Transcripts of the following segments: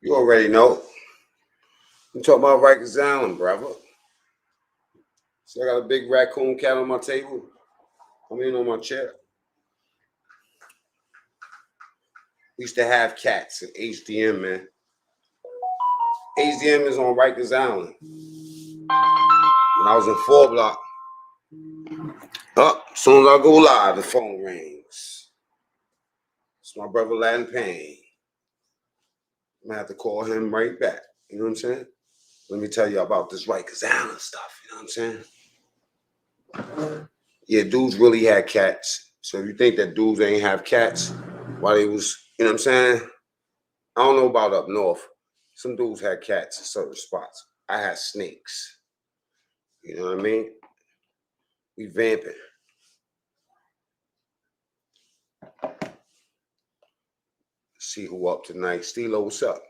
You already know. I'm talking about Rikers Island, brother. So I got a big raccoon cat on my table. I'm in on my chair. We used to have cats at HDM, man. HDM is on Rikers Island. When I was in 4 block. As soon as I go live, the phone rings. It's my brother Latin Payne. I'm gonna have to call him right back. You know what I'm saying? Let me tell you about this Rikers Island stuff. You know what I'm saying? Yeah, dudes really had cats. So if you think that dudes ain't have cats while they was, you know what I'm saying? I don't know about up north. Some dudes had cats in certain spots. I had snakes. You know what I mean? We vamping. See who up tonight. Stilo, what's up?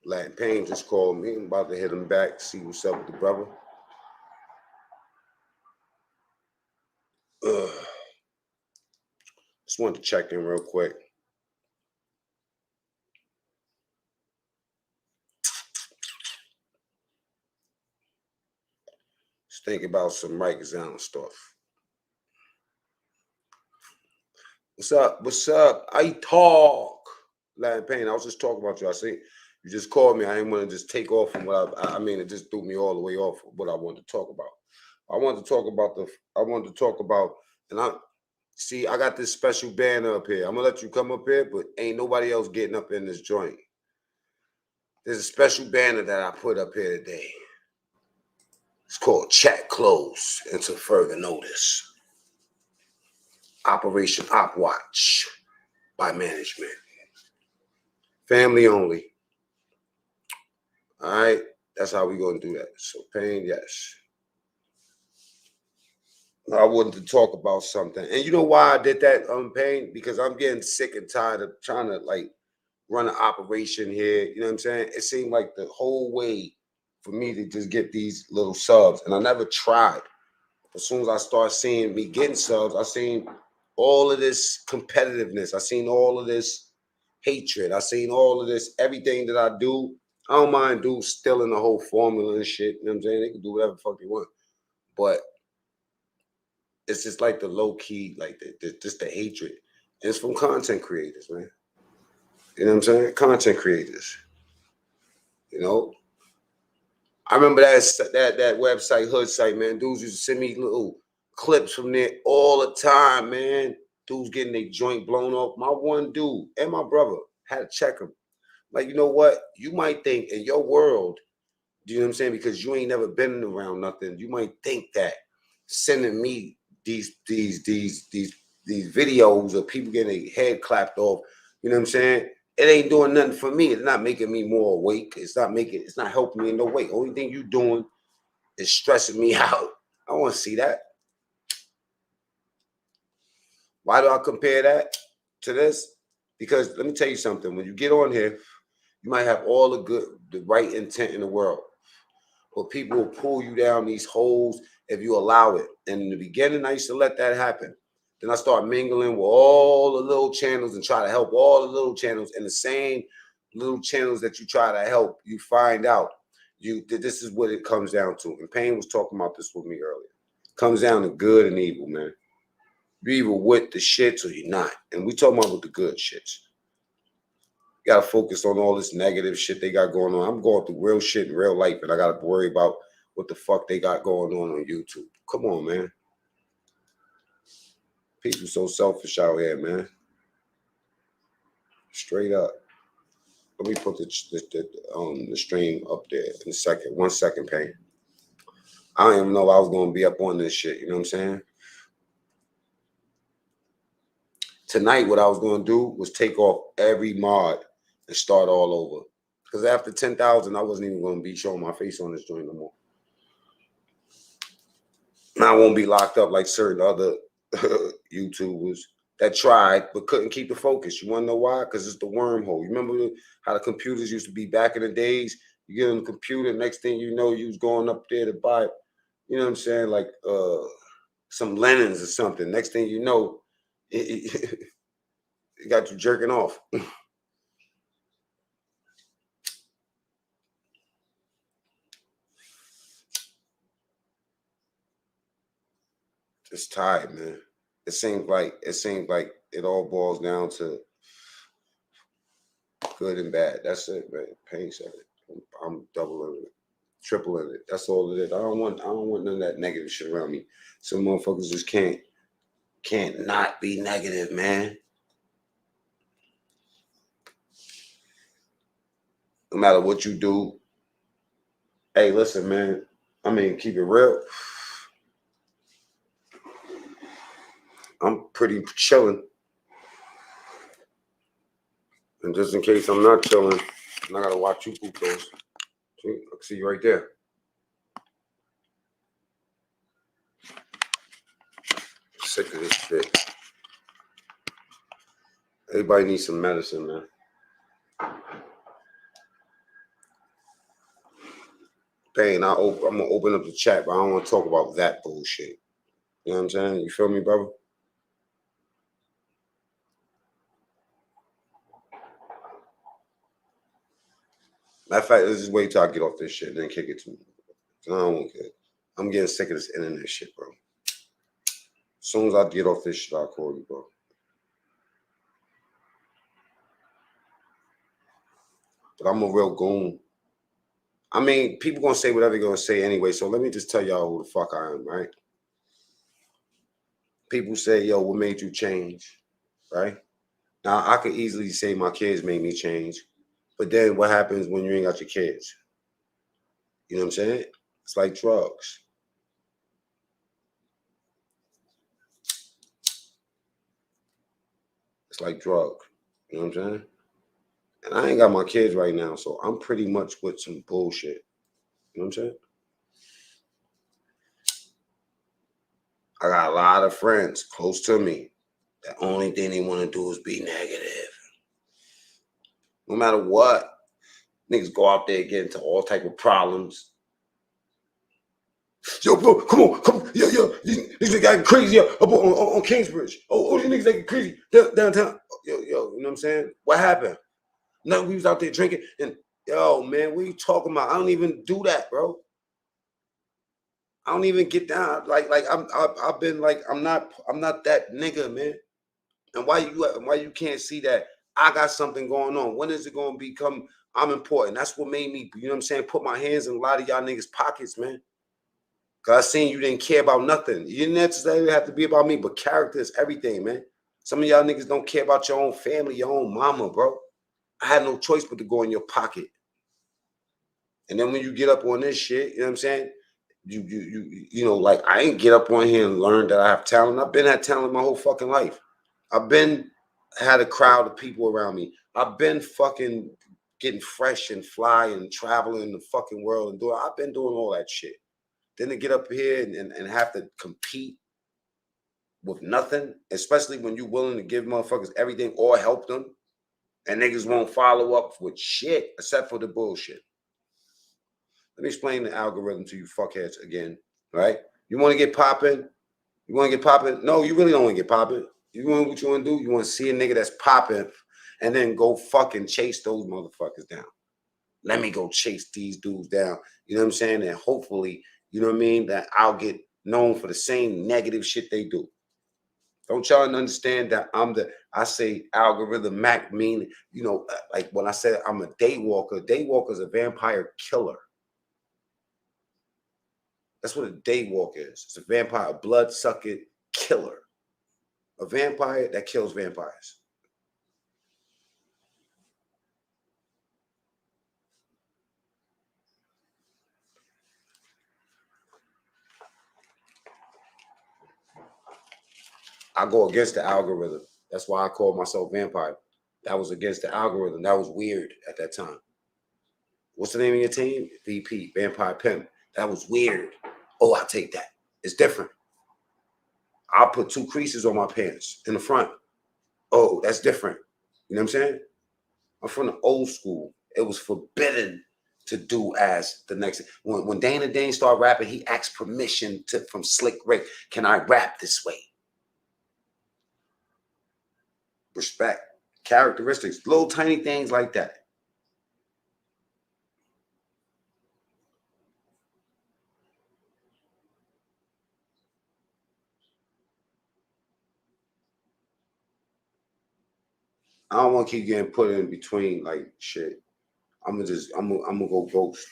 Latin Payne just called me. I'm about to hit him back, see what's up with the brother. Just wanted to check in real quick. Just think about some Rikers Island stuff. What's up? What's up? I talk. Latin Payne, I was just talking about you. I see you just called me. I didn't want to just take off from what I mean, it just threw me all the way off of what I wanted to talk about. I wanted to talk about, and I got this special banner up here. I'm gonna let you come up here, but ain't nobody else getting up in this joint. There's a special banner that I put up here today. It's called Chat Close Until Further Notice. Operation Op Watch by management. Family only. All right, that's how we gonna do that. So Payne, yes. I wanted to talk about something, and you know why I did that, Payne? Because I'm getting sick and tired of trying to run an operation here. You know what I'm saying? It seemed like the whole way for me to just get these little subs, and I never tried. As soon as I start seeing me getting subs, I seen all of this competitiveness. I seen all of this hatred. I seen all of this, everything that I do. I don't mind dudes stealing the whole formula and shit. You know what I'm saying? They can do whatever the fuck they want. But it's just like the low key, just the hatred. And it's from content creators, man. You know what I'm saying? Content creators. You know? I remember that website, Hood Site, man. Dudes used to send me little clips from there all the time, man. Dudes getting their joint blown off. My one dude and my brother had to check him. Like, you know what? You might think in your world, do you know what I'm saying? Because you ain't never been around nothing. You might think that sending me these videos of people getting their head clapped off, you know what I'm saying? It ain't doing nothing for me. It's not making me more awake. It's not helping me in no way. Only thing you doing is stressing me out. I want to see that. Why do I compare that to this? Because let me tell you something. When you get on here, you might have all the right intent in the world, but people will pull you down these holes if you allow it. And in the beginning, I used to let that happen. Then I start mingling with all the little channels and try to help all the little channels. And the same little channels that you try to help, you find out this is what it comes down to. And Payne was talking about this with me earlier. It comes down to good and evil, man. You're either with the shits or you're not. And we talking about with the good shits. You gotta focus on all this negative shit they got going on. I'm going through real shit in real life, and I gotta worry about what the fuck they got going on YouTube. Come on, man. People so selfish out here, man. Straight up. Let me put the stream up there in a second. 1 second, Payne. I don't even know if I was gonna be up on this shit. You know what I'm saying? Tonight, what I was gonna do was take off every mod and start all over. Because after 10,000, I wasn't even gonna be showing my face on this joint no more. And I won't be locked up like certain other YouTubers that tried but couldn't keep the focus. You want to know why? Because it's the wormhole. You remember how the computers used to be back in the days? You get on the computer, next thing you know, you was going up there to buy, you know what I'm saying, like some linens or something. Next thing you know, it got you jerking off. It's tired, man. It seems like it all boils down to good and bad. That's it, man. Pain said it. I'm doubling it, tripling it. That's all it is. I don't want none of that negative shit around me. Some motherfuckers just can't not be negative, man. No matter what you do. Hey, listen, man. I mean, keep it real. I'm pretty chilling. And just in case I'm not chilling, I gotta watch you poop those. See, I see you right there. Sick of this shit. Everybody needs some medicine, man. Pain, I'm gonna open up the chat, but I don't want to talk about that bullshit. You know what I'm saying? You feel me, brother? Matter of fact, let's just wait till I get off this shit and then kick it to me. I don't want to. I'm getting sick of this internet shit, bro. As soon as I get off this shit, I'll call you, bro. But I'm a real goon. I mean, people gonna say whatever they're gonna say anyway, so let me just tell y'all who the fuck I am, right? People say, yo, what made you change, right? Now, I could easily say my kids made me change, but then what happens when you ain't got your kids? You know what I'm saying? It's like drugs. It's like drugs. You know what I'm saying? And I ain't got my kids right now, so I'm pretty much with some bullshit. You know what I'm saying? I got a lot of friends close to me. The only thing they want to do is be negative. No matter what, niggas go out there and get into all type of problems. Yo, bro, come on, yo, these niggas got crazy up on Kingsbridge. These niggas acting crazy downtown. Yo, you know what I'm saying? What happened? No, we was out there drinking, and yo, man, what are you talking about? I don't even do that, bro. I don't even get down. I've been like, I'm not that nigga, man. And why you can't see that I got something going on? When is it gonna become I'm important? That's what made me, you know what I'm saying, put my hands in a lot of y'all niggas' pockets, man. Cause I seen you didn't care about nothing. You didn't necessarily have to be about me, but character is everything, man. Some of y'all niggas don't care about your own family, your own mama, bro. I had no choice but to go in your pocket. And then when you get up on this shit, you know what I'm saying? You know, like I ain't get up on here and learn that I have talent. I've been had talent my whole fucking life. I've been had a crowd of people around me. I've been fucking getting fresh and fly and traveling the fucking world and doing. I've been doing all that shit. Then to get up here and have to compete with nothing, especially when you're willing to give motherfuckers everything or help them, and niggas won't follow up with shit except for the bullshit. Let me explain the algorithm to you fuckheads again, right? You want to get popping? You want to get popping? No, you really don't want to get popping. You want what you want to do? You want to see a nigga that's popping and then go fucking chase those motherfuckers down. Let me go chase these dudes down. You know what I'm saying? And hopefully, you know what I mean, that I'll get known for the same negative shit they do. Don't y'all understand that I say algorithm MacMean, you know, like when I said I'm a daywalker's a vampire killer. That's what a daywalker is. It's a vampire, a blood-sucking killer. A vampire that kills vampires. I go against the algorithm. That's why I called myself vampire. That was against the algorithm. That was weird at that time. What's the name of your team? VP, Vampire Pimp. That was weird. Oh, I'll take that. It's different. I'll put 2 creases on my pants in the front. Oh, that's different. You know what I'm saying? I'm from the old school. It was forbidden to do as the next. When Dana Dane started rapping, he asked permission from Slick Rick. Can I rap this way? Respect, characteristics, little tiny things like that. I don't want to keep getting put in between like shit. I'm gonna go ghost.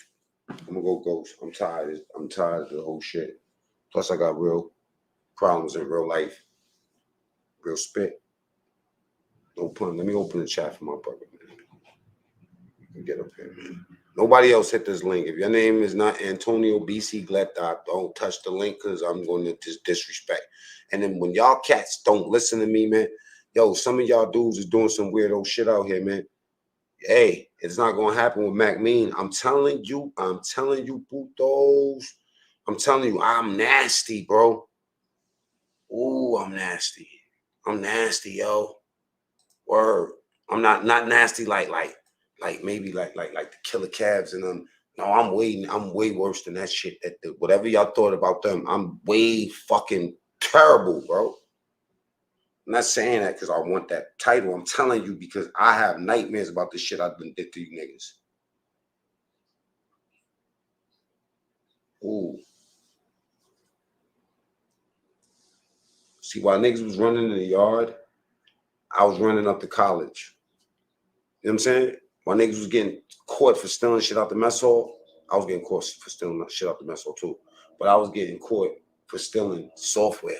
I'm gonna go ghost. I'm tired. I'm tired of the whole shit. Plus, I got real problems in real life. Real spit. No pun. Let me open the chat for my brother, man. Get up here, man. Nobody else hit this link. If your name is not Antonio BC Glepdot, don't touch the link because I'm going to disrespect. And then when y'all cats don't listen to me, man, yo, some of y'all dudes is doing some weirdo shit out here, man. Hey, it's not gonna happen with MacMean. I'm telling you, putos. I'm telling you, I'm nasty, bro. Ooh, I'm nasty. I'm nasty, yo. Word. I'm not nasty like maybe like the killer cabs and them. No, I'm way worse than that shit. Whatever y'all thought about them, I'm way fucking terrible, bro. I'm not saying that because I want that title. I'm telling you because I have nightmares about the shit I've been did to you niggas. Ooh. See, while niggas was running in the yard, I was running up to college. You know what I'm saying? While niggas was getting caught for stealing shit out the mess hall, I was getting caught for stealing shit out the mess hall too. But I was getting caught for stealing software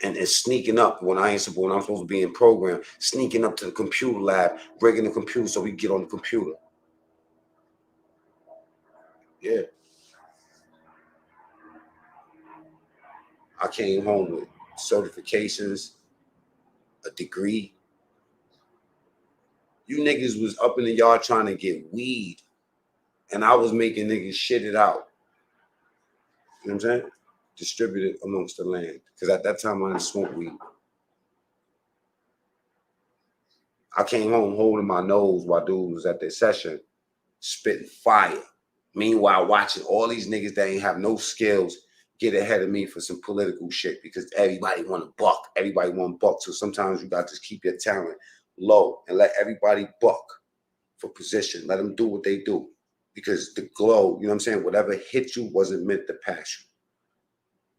and sneaking up when I'm supposed to be in program, sneaking up to the computer lab, breaking the computer so we get on the computer. Yeah. I came home with certifications, a degree. You niggas was up in the yard trying to get weed, and I was making niggas shit it out. You know what I'm saying? Distributed amongst the land. Because at that time I didn't smoke weed. I came home holding my nose while dude was at their session, spitting fire. Meanwhile, watching all these niggas that ain't have no skills get ahead of me for some political shit because everybody want a buck. Everybody want buck. So sometimes you got to keep your talent low and let everybody buck for position. Let them do what they do. Because the glow, you know what I'm saying? Whatever hit you wasn't meant to pass you.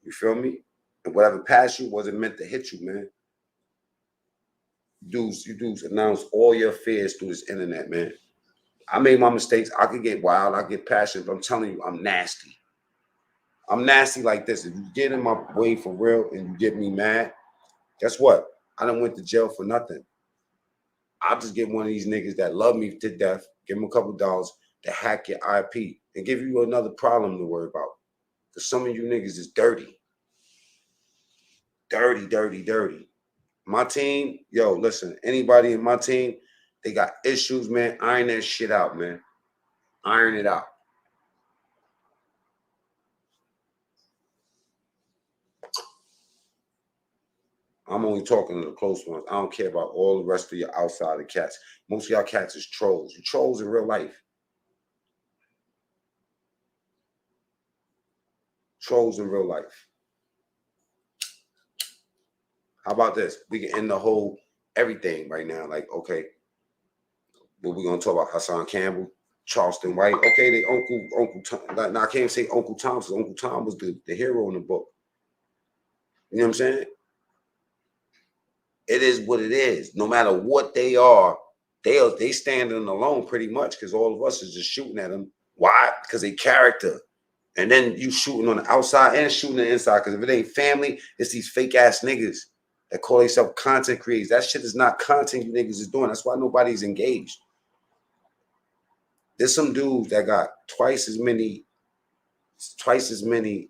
You feel me? And whatever passed you wasn't meant to hit you, man. You dudes announce all your fears through this internet, man. I made my mistakes. I could get wild. I get passionate, but I'm telling you, I'm nasty. I'm nasty like this. If you get in my way for real and you get me mad, guess what? I done went to jail for nothing. I'll just get one of these niggas that love me to death, give them a couple dollars to hack your IP and give you another problem to worry about. Because some of you niggas is dirty. Dirty, dirty, dirty. My team, yo, listen, anybody in my team, they got issues, man. Iron that shit out, man. Iron it out. I'm only talking to the close ones. I don't care about all the rest of your outside cats. Most of y'all cats is trolls. You trolls in real life. Trolls in real life. How about this? We can end the whole everything right now. Like, okay, what we gonna talk about? Hassan Campbell, Charleston White. Okay, they Uncle Tom. Now I can't say Uncle Tom because Uncle Tom was the hero in the book. You know what I'm saying? It is what it is. No matter what they are, they standing alone pretty much because all of us is just shooting at them. Why? Because they character. And then you shooting on the outside and shooting the inside. Because if it ain't family, it's these fake ass niggas that call themselves content creators. That shit is not content you niggas is doing. That's why nobody's engaged. There's some dudes that got twice as many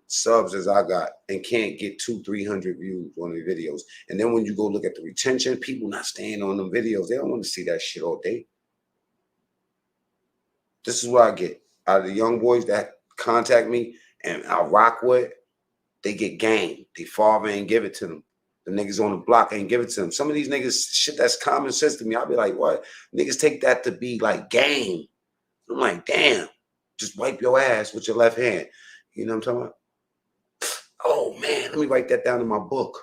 subs as I got and can't get 200-300 views on the videos. And then when you go look at the retention, people not staying on them videos. They don't want to see that shit all day. This is what I get out of the young boys that contact me and I rock with. They get game. They father ain't give it to them. The niggas on the block ain't give it to them. Some of these niggas, shit that's common sense to me. I'll be like, what? Niggas take that to be like game. I'm like, damn. Just wipe your ass with your left hand. You know what I'm talking about? Oh man, let me write that down in my book.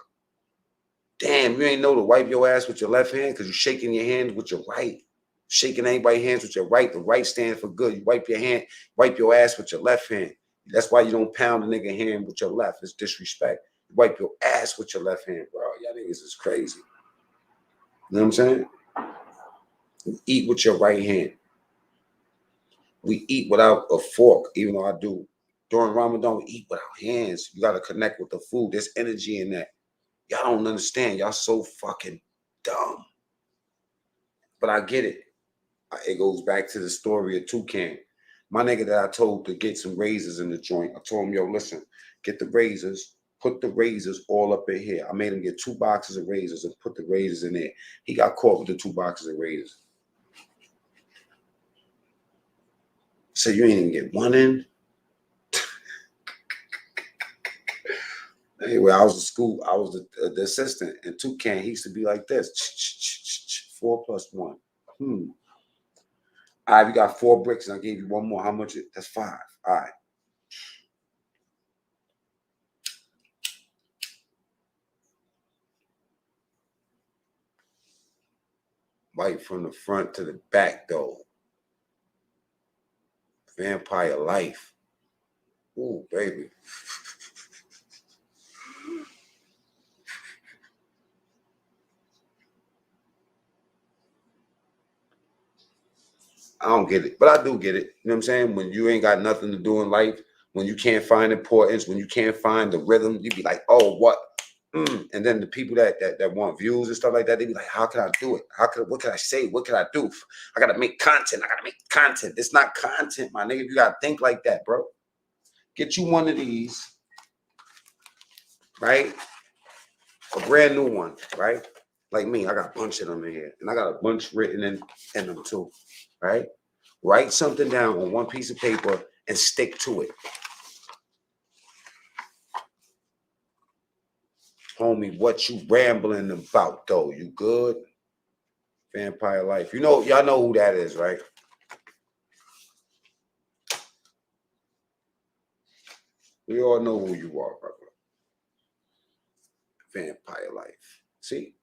Damn, you ain't know to wipe your ass with your left hand because you're shaking your hand with your right. Shaking anybody's hands with your right. The right stands for good. You wipe your ass with your left hand. That's why you don't pound a nigga hand with your left. It's disrespect. You wipe your ass with your left hand, bro. Y'all niggas is crazy. You know what I'm saying? Eat with your right hand. We eat without a fork, even though I do. During Ramadan, we eat with our hands. You got to connect with the food. There's energy in that. Y'all don't understand. Y'all so fucking dumb. But I get it. It goes back to the story of Toucan. My nigga that I told to get some razors in the joint, I told him, yo, listen, get the razors, put the razors all up in here. I made him get 2 boxes of razors and put the razors in there. He got caught with the 2 boxes of razors. So you ain't even get one in? Anyway, I was in school. I was the assistant. And Toucan, he used to be like this. 4 plus 1. All right, we got 4 bricks, and I gave you 1 more. How much? That's 5. All right. Right from the front to the back, though. Vampire life. Ooh, baby. I don't get it, but I do get it. You know what I'm saying? When you ain't got nothing to do in life, when you can't find importance, when you can't find the rhythm, you be like, oh, what? And then the people that want views and stuff like that, they be like, how can I do it? What can I say? What can I do? I gotta make content. I gotta make content. It's not content, my nigga. You gotta think like that, bro. Get you one of these, right? A brand new one, right? Like me, I got a bunch of them in here, and I got a bunch written in them too, right? Write something down on one piece of paper and stick to it. Homie, what you rambling about, though? You good? Vampire life. You know, y'all know who that is, right? We all know who you are, brother. Vampire life. See?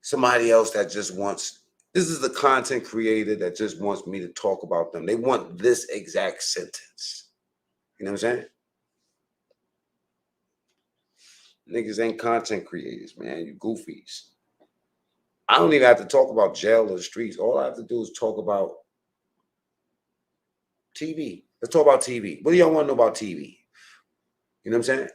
Somebody else that just wants, this is the content creator that just wants me to talk about them. They want this exact sentence. You know what I'm saying? Niggas ain't content creators, man. You goofies. I don't even have to talk about jail or the streets. All I have to do is talk about TV. Let's talk about TV. What do y'all want to know about TV? You know what I'm saying?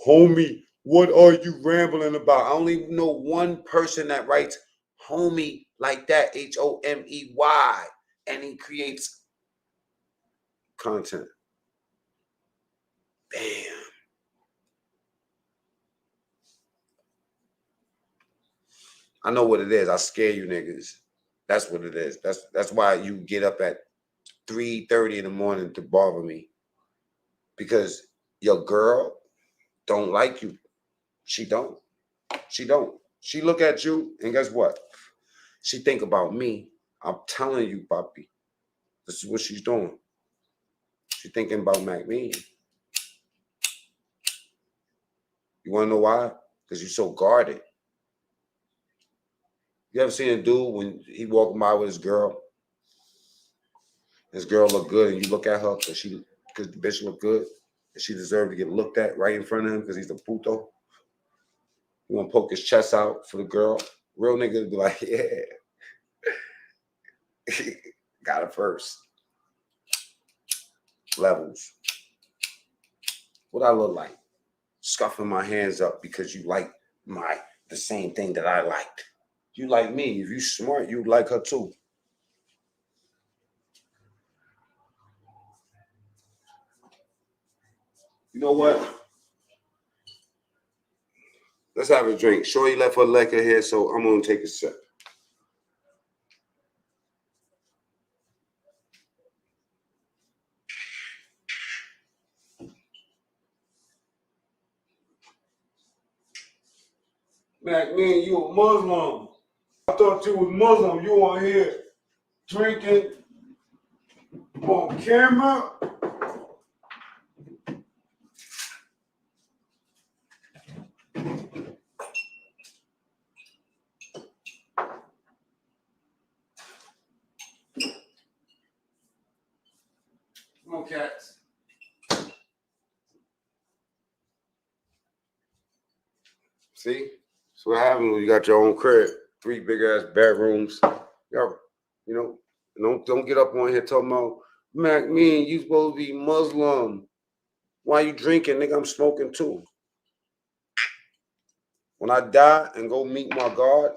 Homie, what are you rambling about? I only know one person that writes homie like that, Homey, and he creates content. Damn. I know what it is. I scare you niggas. That's what it is. That's why you get up at 3:30 in the morning to bother me. Because your girl don't like you. She don't. She don't. She look at you and guess what? She think about me. I'm telling you, Poppy. This is what she's doing. She's thinking about MacMean. You want to know why? Because you're so guarded. You ever seen a dude when he walking by with his girl? His girl look good, and you look at her because the bitch look good, and she deserved to get looked at right in front of him because he's a puto. You want to poke his chest out for the girl? Real niggas be like, yeah, got it first. Levels. What I look like? Scuffing my hands up because you like the same thing that I liked. You like me. If you smart, you like her too. You know what? Let's have a drink. Shorty left her liquor here, so I'm gonna take a sip. MacMean, you a Muslim. I thought you was Muslim. You on here drinking on camera? Come on, cats. See? So what happens when you got your own crib, 3 big ass bedrooms? Yo, you know, don't get up on here talking about MacMean, you supposed to be Muslim. Why you drinking, nigga? I'm smoking too. When I die and go meet my God,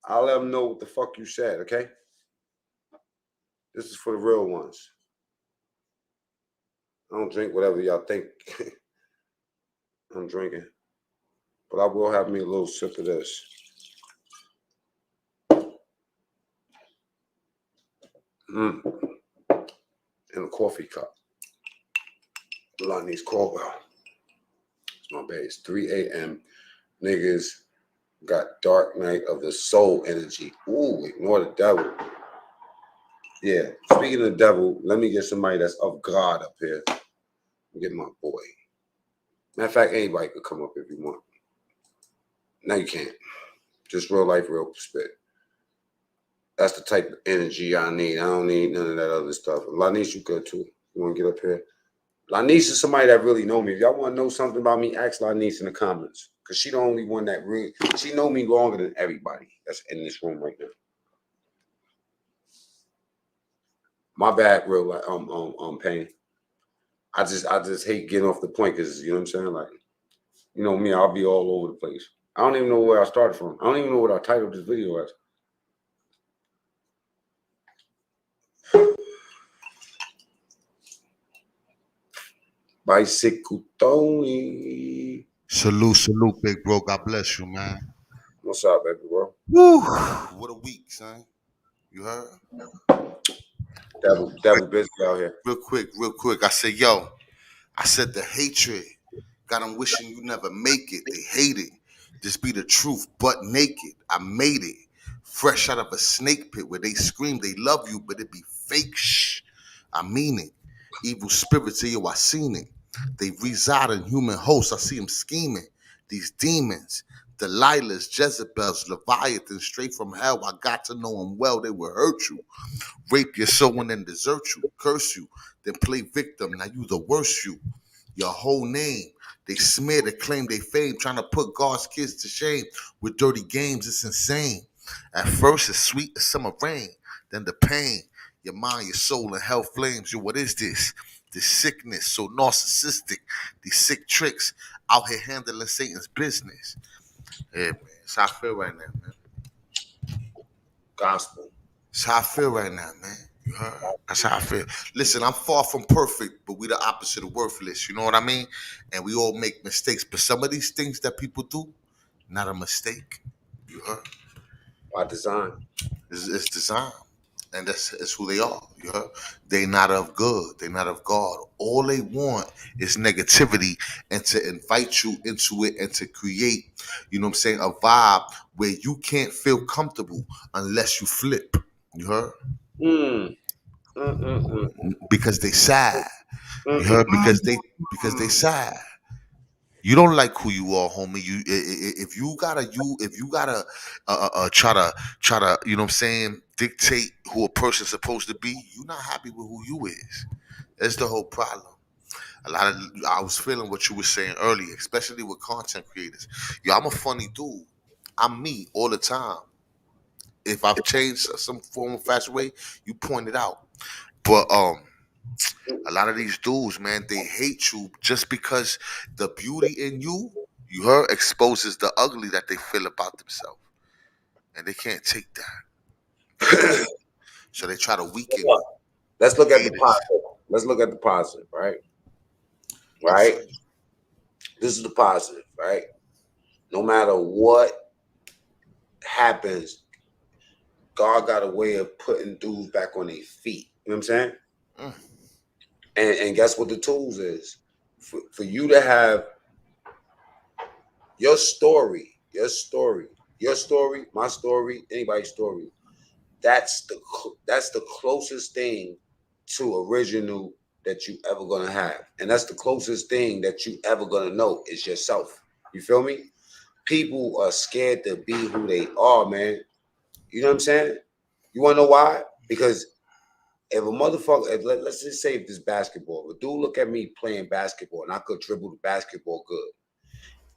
I'll let him know what the fuck you said, okay? This is for the real ones. I don't drink whatever y'all think I'm drinking. But I will have me a little sip of this. In a coffee cup. Lonnie's Caldwell. It's my bad. It's 3 a.m. Niggas got dark night of the soul energy. Ooh, ignore the devil. Yeah, speaking of the devil, let me get somebody that's of God up here. Get my boy. Matter of fact, anybody could come up if you want. No, you can't. Just real life, real spit. That's the type of energy I need. I don't need none of that other stuff. Lanice, you good too. You want to get up here? Lanice is somebody that really know me. If y'all want to know something about me, ask Lanice in the comments. Because she the only one that really, she know me longer than everybody that's in this room right now. My bad, real pain. I just hate getting off the point because you know what I'm saying? Like, you know me, I'll be all over the place. I don't even know where I started from. I don't even know what I titled this video as. Bicycle Tony. Salute, big bro. God bless you, man. What's up, baby bro? Woo! What a week, son. You heard? Devil busy out here. Real quick. I said, yo, the hatred got them wishing you never make it. They hate it. Just be the truth, butt naked. I made it. Fresh out of a snake pit where they scream they love you, but it be fake shh. I mean it. Evil spirits, yo, I seen it. They reside in human hosts. I see them scheming. These demons, Delilahs, Jezebels, Leviathans, straight from hell. I got to know them well. They will hurt you, rape your soul and then desert you, curse you, then play victim. Now you the worst you. Your whole name. They smear to claim they fame, trying to put God's kids to shame with dirty games. It's insane. At first, it's sweet as summer rain. Then the pain, your mind, your soul, and hell flames. Yo, what is this? This sickness, so narcissistic. These sick tricks out here handling Satan's business. Yeah, man. That's how I feel right now, man. Gospel. That's how I feel right now, man. You heard? That's how I feel. Listen, I'm far from perfect, but we the opposite of worthless. You know what I mean? And we all make mistakes. But some of these things that people do, not a mistake. You heard? By design. It's designed. And that's who they are. You heard? They not of good. They not of God. All they want is negativity and to invite you into it and to create, you know what I'm saying, a vibe where you can't feel comfortable unless you flip. You heard? Mm. Mm, mm, mm, Because they sad. mm, You mm, heard? Because they sad. You don't like who you are, homie. If you gotta try to you know what I'm saying, dictate who a person's supposed to be, you're not happy with who you is. That's the whole problem. I was feeling what you were saying earlier, especially with content creators. Yo, I'm a funny dude. I'm me all the time. If I've changed some form of fashion way, you point it out. But a lot of these dudes, man, they hate you just because the beauty in you, you heard, exposes the ugly that they feel about themselves. And they can't take that. You heard? mm. So they try to weaken you. Let's look at the Haters. positive. Let's look at the positive, right? Right? Okay. This is the positive, right? No matter what happens, God got a way of putting dudes back on their feet. You know what I'm saying? Mm. And guess what the tools is? For you to have your story, my story, anybody's story. That's the closest thing to original that you ever gonna have, and that's the closest thing that you ever gonna know is yourself. You feel me? People are scared to be who they are, man. You know what I'm saying? You wanna know why? Because if a motherfucker, let's just say if this basketball, if a dude look at me playing basketball and I could dribble the basketball good,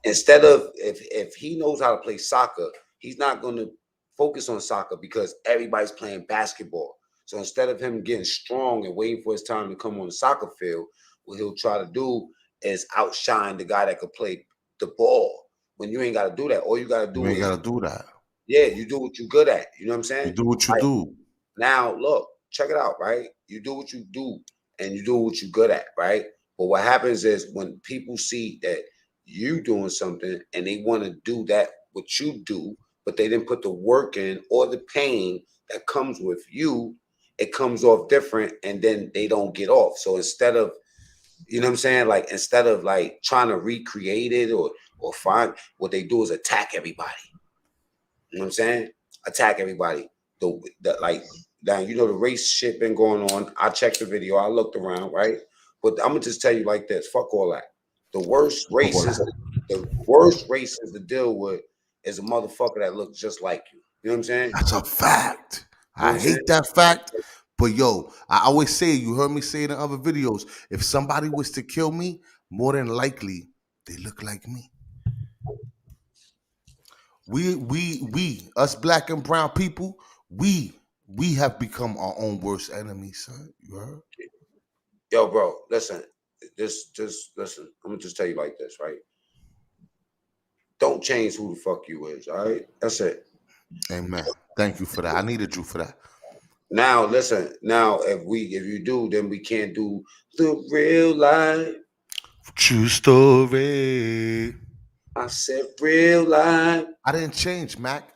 Instead of if he knows how to play soccer, he's not going to focus on soccer because everybody's playing basketball. So instead of him getting strong and waiting for his time to come on the soccer field, what he'll try to do is outshine the guy that could play the ball. When you ain't got to do that, all you got to You do ain't is, gotta do that. yeah, you do what you're good at. You know what I'm You saying? do what you Like, do. now, look, check it out, right? You do what you do and you do what you're good at, right? But what happens is when people see that you doing something and they want to do that, what you do, but they didn't put the work in or the pain that comes with you, it comes off different and then they don't get off. So instead of, you know what I'm saying? Like instead of like trying to recreate it or find what they do is attack everybody. You know what I'm saying? Attack everybody. The like now you know the race shit been going on. I checked the video. I looked around, right? But I'm gonna just tell you like this. Fuck all that. The worst races, the worst races to deal with is a motherfucker that looks just like you. You know what I'm saying? That's a fact. You know what I I'm saying? hate that fact. But yo, I always say, you heard me say it in other videos, if somebody was to kill me, more than likely they look like me. Us black and brown people, we have become our own worst enemies, son. You heard? Yo, bro, listen. Just listen. I'm gonna just tell you like this, right? Don't change who the fuck you is, all right? That's it. Amen. Thank you for that. I needed you for that. Now listen. Now if you do, then we can't do the real life. True story. I said real life. I didn't change, Mac.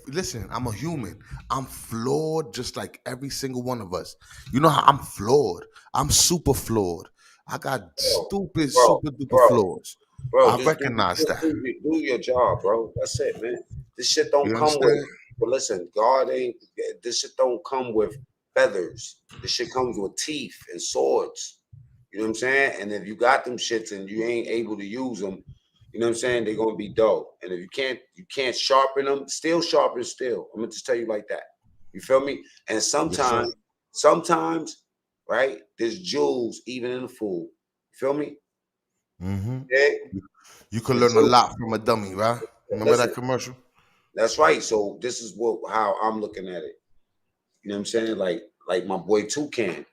Listen, I'm a human. I'm flawed just like every single one of us. You know how I'm flawed? I'm super flawed. I got Bro, stupid, bro, super duper bro, flaws. bro. I Just recognize that. do your job, bro. That's it, man. This shit don't You come with. understand? But listen, God ain't. This shit don't come with feathers. This shit comes with teeth and swords. You know what I'm saying? And if you got them shits and you ain't able to use them, you know what I'm saying? They're gonna be dull. And if you can't sharpen them, still sharpen still. I'm gonna just tell you like that. You feel me? And Yes, sir. sometimes, right? There's jewels even in the food. You feel me? hmm Yeah. You could The learn a jewels. lot from a dummy, right? Remember Listen, that commercial? that's right. So this is what how I'm looking at it. You know what I'm saying? Like my boy Toucan.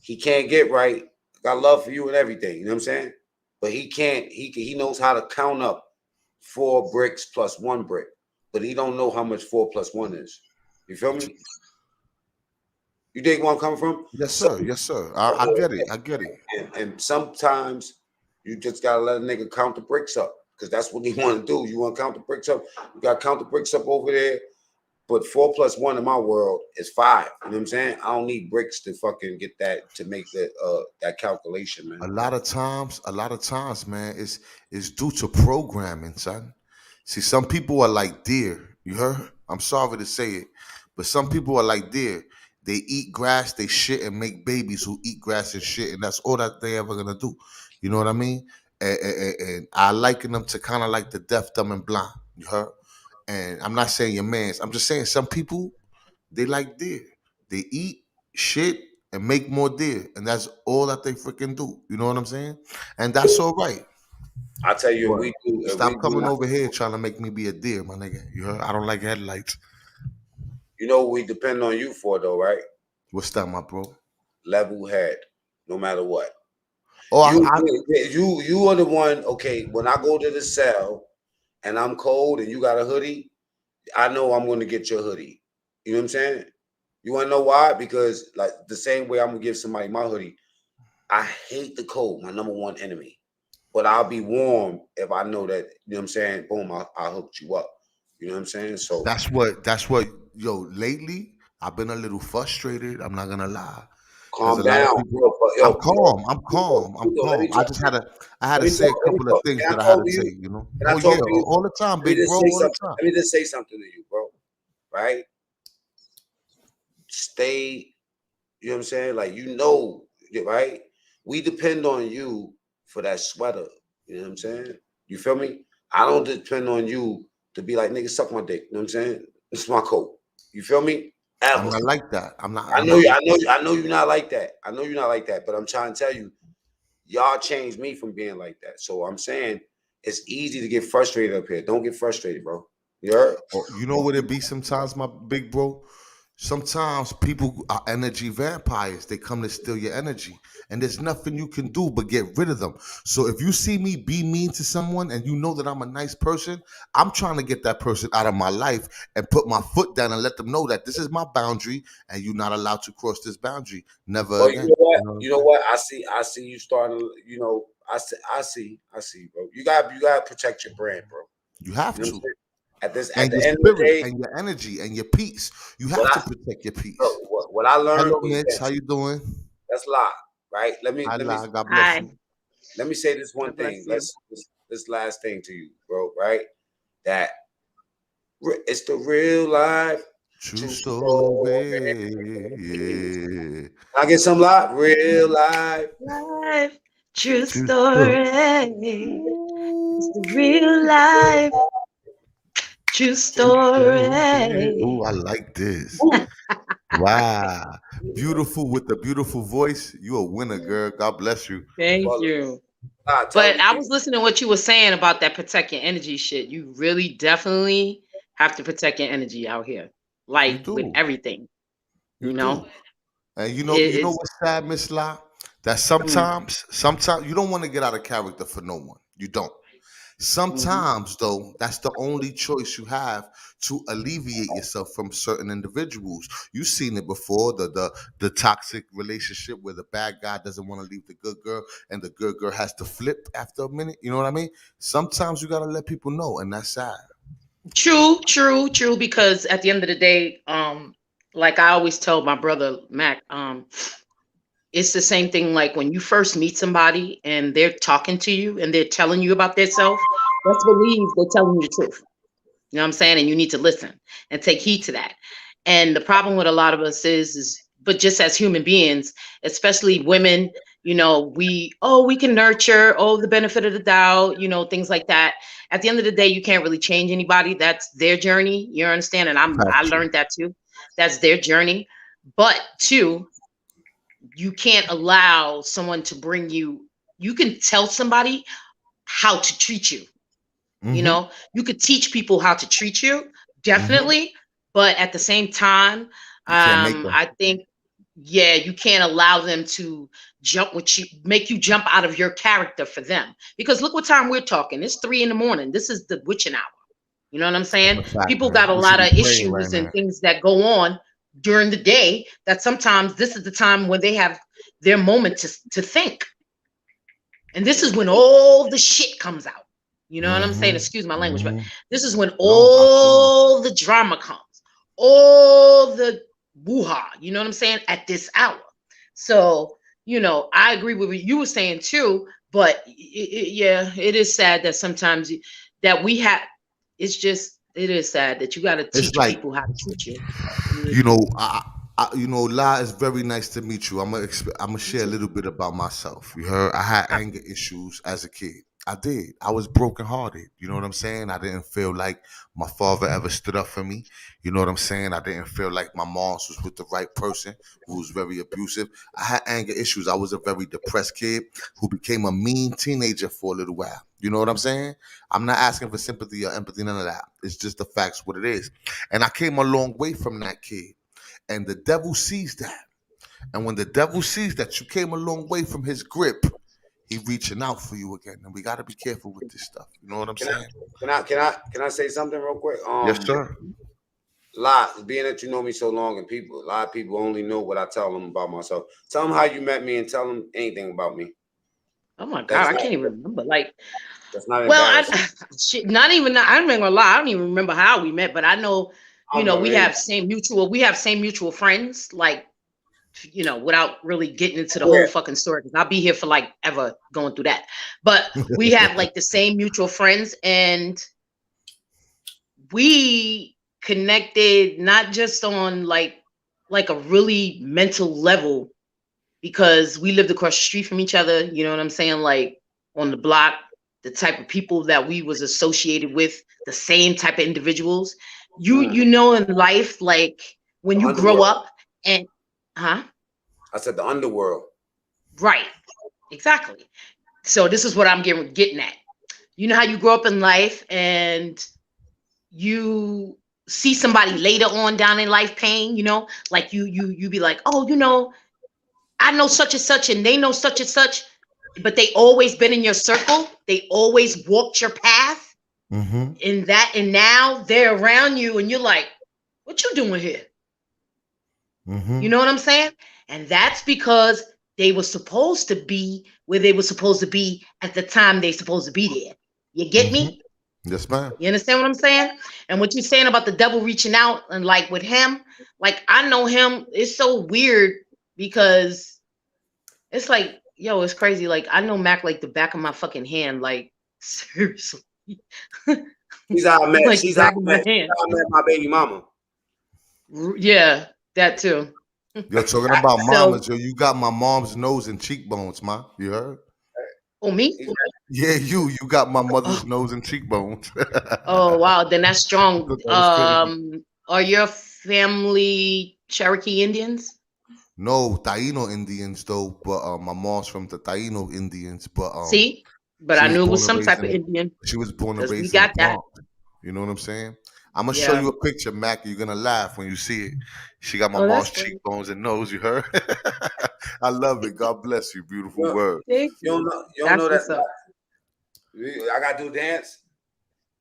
He can't get right. Got love for you and everything. You know what I'm saying? But he can't. He knows how to count up 4 bricks plus 1 brick, but he don't know how much 4 plus 1 is. You feel me? You dig where I'm coming from? Yes, So sir. Yes, sir. I get it. I get it. and sometimes you just gotta let a nigga count the bricks up because that's what he want to do. You want to count the bricks up? You got to count the bricks up over there. But 4 plus 1 in my world is 5. You know what I'm saying? I don't need bricks to fucking get that to make that calculation, man. A lot of times, man, it's due to programming, son. See, some people are like deer. You heard? I'm sorry to say it, but some people are like deer. They eat grass, they shit, and make babies who eat grass and shit, and that's all that they ever gonna do. You know what I mean? And I liken them to kind of like the deaf, dumb, and blind. You heard? And I'm not saying your man's. I'm just saying some people they like deer. They eat shit and make more deer, and that's all that they freaking do. You know what I'm saying? And that's all right. I tell you, But if we stop do coming not, over here trying to make me be a deer, my nigga. You heard? I don't like headlights. you know, what we depend on you for though, right? What's that, my bro? Level head, no matter what. Oh, You are the one. Okay, when I go to the cell and I'm cold and you got a hoodie, I know I'm going to get your hoodie. You know what I'm saying? You want to know why? Because like the same way I'm gonna give somebody my hoodie, I hate the cold, my number one enemy. But I'll be warm if I know that, you know what I'm saying? Boom, I hooked you up. You know what I'm saying? So that's what yo, lately I've been a little frustrated. I'm not gonna lie. Because calm a lot of down. people Yo, I'm Pluto, calm. I'm Pluto, calm. I'm Pluto, let me calm. talk to you. I had Let to me say talk, a let me couple of talk. things Can I that I had talk to to say, you? you know. Can I Oh yeah, talk to you? all the time, Let me big just bro, say all the something. time. Let me just say something to you, bro. Right? Stay, you know what I'm saying? Like right? We depend on you for that sweater. You know what I'm saying? You feel me? I don't depend on you to be like, nigga, suck my dick. You know what I'm saying? This is my coat. You feel me? I'm Ever. not like that. I'm not I I'm know not you, like that. I know you're not like that. I know you're not like that, but I'm trying to tell you, y'all changed me from being like that. So I'm saying it's easy to get frustrated up here. Don't get frustrated, bro. You heard? Or you know what it be sometimes, my big bro? Sometimes people are energy vampires. They come to steal your energy. And there's nothing you can do but get rid of them. So if you see me be mean to someone and you know that I'm a nice person, I'm trying to get that person out of my life and put my foot down and let them know that this is my boundary and you're not allowed to cross this boundary. Never Well, you again. know what? You know what I'm You know saying? what? I see you starting. You know, I see, bro. You got to protect your brand, bro. You have You know what I'm to. saying? At And the your end of the spirit day, and your energy and your peace. You what have I to protect your bro, peace. what I learned Hello, was Mitch. How this. you doing? That's lie, right? Hi, La. God bless Hi. you. Let me say this one God thing. bless you. This last thing to you, bro. Right? That it's the real life, True true story. story. Yeah. I get some live, real life. Life, true True story. story. It's the real Ooh. life, true True story. story. Ooh, I like this. Wow. Beautiful with the beautiful voice. You a winner, girl. God bless you. Thank Well, you. tell But these I people. was listening to what you were saying about that protect your energy shit. You really definitely have to protect your energy out here. You Like with do. everything, You you know? do. And you know It's what's sad, Miss La? That mm, sometimes you don't want to get out of character for no one. You don't. mhm. Sometimes, though, that's the only choice you have to alleviate yourself from certain individuals. You've seen it before, the toxic relationship where the bad guy doesn't want to leave the good girl and the good girl has to flip after a minute. You know what I mean? Sometimes you gotta let people know, and that's sad. True, true, true. Because at the end of the day, like I always tell my brother Mac, it's the same thing like when you first meet somebody and they're talking to you and they're telling you about themselves, let's believe they're telling you the truth. You know what I'm saying? And you need to listen and take heed to that. And the problem with a lot of us is but just as human beings, especially women, we can nurture, the benefit of the doubt, things like that. At the end of the day, you can't really change anybody. That's their journey. You understand? And I Factual. learned that too. That's their journey. But two, you can't allow someone to bring you can tell somebody how to treat you. Mm-hmm. You could teach people how to treat you, Mm-hmm. definitely, but at the same time, You can't make them. I think, yeah, you can't allow them to make you jump out of your character for them. Because look what time we're talking. It's 3 in the morning. This is the witching hour. You know what I'm That's saying? a fact, People man. got a We should lot be of praying right issues and now. things that go on during the day that sometimes this is the time when they have their moment to think. And this is when all the shit comes out. You know what I'm saying? Mm-hmm. Excuse my language, but Mm-hmm. this is when No, I feel you. all the drama comes, all the woo-ha, you know what I'm saying, at this hour. So, I agree with what you were saying too, but yeah, it is sad that sometimes that we have, it is sad that you got to It's teach like, people how to treat you. Yeah. you know, La, it's very nice to meet you. I'm gonna share a little bit about myself. You heard, I had anger issues as a kid. I did. I was brokenhearted. You know what I'm saying? I didn't feel like my father ever stood up for me. You know what I'm saying? I didn't feel like my mom was with the right person who was very abusive. I had anger issues. I was a very depressed kid who became a mean teenager for a little while. You know what I'm saying? I'm not asking for sympathy or empathy, none of that. It's just the facts, what it is. And I came a long way from that kid. And the devil sees that. And when the devil sees that you came a long way from his grip, he reaching out for you again. And we got to be careful with this stuff. You know what I'm Can I saying? can I say something real quick? Yes, sir. Being that you know me so long, and a lot of people only know what I tell them about myself. Tell them how you met me, and tell them anything about me. Oh my God, That's I not can't even remember. Like, that's not well, embarrassing. shit, not even. I'm not gonna lie. I don't even remember how we met, but I know, I don't remember we anything. have same mutual friends. Like, without really getting into the whole Where? fucking story, because I'll be here for like ever going through that. But we have like the same mutual friends, and we connected not just on like a really mental level, because we lived across the street from each other, you know what I'm saying? Like on the block, the type of people that we was associated with, the same type of individuals. You Mm, know, in life, like when the you grow underworld. up and huh? I said the underworld. Right. Exactly. So this is what I'm getting at. You know how you grow up in life and you see somebody later on down in life pain, like you be like, oh, I know such and such and they know such and such, but they always been in your circle. They always walked your path Mm-hmm. in that, and now they're around you and you're like, what you doing here? Mm-hmm. You know what I'm saying? And that's because they were supposed to be where they were supposed to be at the time they supposed to be there. You get Mm-hmm. me? Yes, ma'am. You understand what I'm saying? And what you're saying about the devil reaching out and like with him, like I know him, it's so weird because it's like, yo, it's crazy. Like I know Mac like the back of my fucking hand. Like seriously. She's how I met. Like the She's how back I of my met. She's hand. how I met my baby mama. Yeah, that too. Yo, talking about So, mamas, yo, you got my mom's nose and cheekbones, ma. You heard? oh me? Yeah, you got my mother's Oh, nose and cheekbones. oh wow, then that's I strong. thought that was crazy. Are your family Cherokee Indians? No, Taino Indians though, but my mom's from the Taino Indians, but See? But she I was knew it born was and some raised type of in Indian and because we raised in the got that. Bronx. You know what I'm saying? I'm gonna show Yeah. you a picture, Mac. You're gonna laugh when you see it. She got my Oh, that's mom's funny. cheekbones and nose. You heard? I love it. God bless you. Beautiful You, word. Thank you don't you. know. You don't That's know that. what's up. I gotta do dance.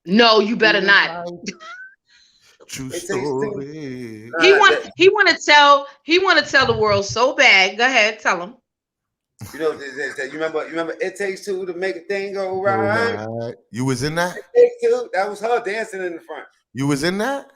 No, you better not. True It takes two. story. He Nah, want he want to tell he want to tell the world so bad. Go ahead, tell him. you know, you remember. You remember. It takes two to make a thing go All right. right. You was in that? It takes two. That was her dancing in the front. You was in that?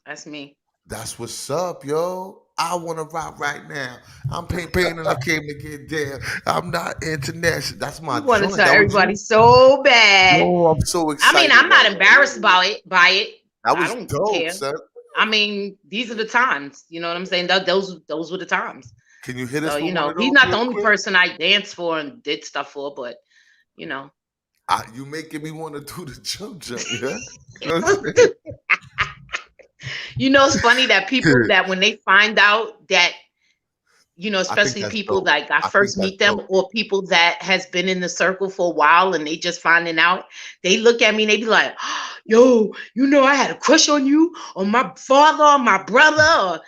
That's me. That's what's up, yo. I want to rock right now. I'm pain and I came to get down. I'm not international. That's my You want to joint. tell That was everybody you? so bad. Yo, I'm so I mean, excited I'm not right now. embarrassed about it. By it, That I was don't dope, care. son. I mean, these are the times. You know what I'm saying? Those were the times. Can you hit So us with one of he's those not the real only quick? person I danced for and did stuff for, but you know. You making me want to do the jump, yeah? You know what I'm saying? It's funny that people that when they find out that I think especially that's people dope. like I I think first that's meet them dope. or people that has been in the circle for a while and they just finding out, they look at me and they be like, yo, I had a crush on you or my father or my brother.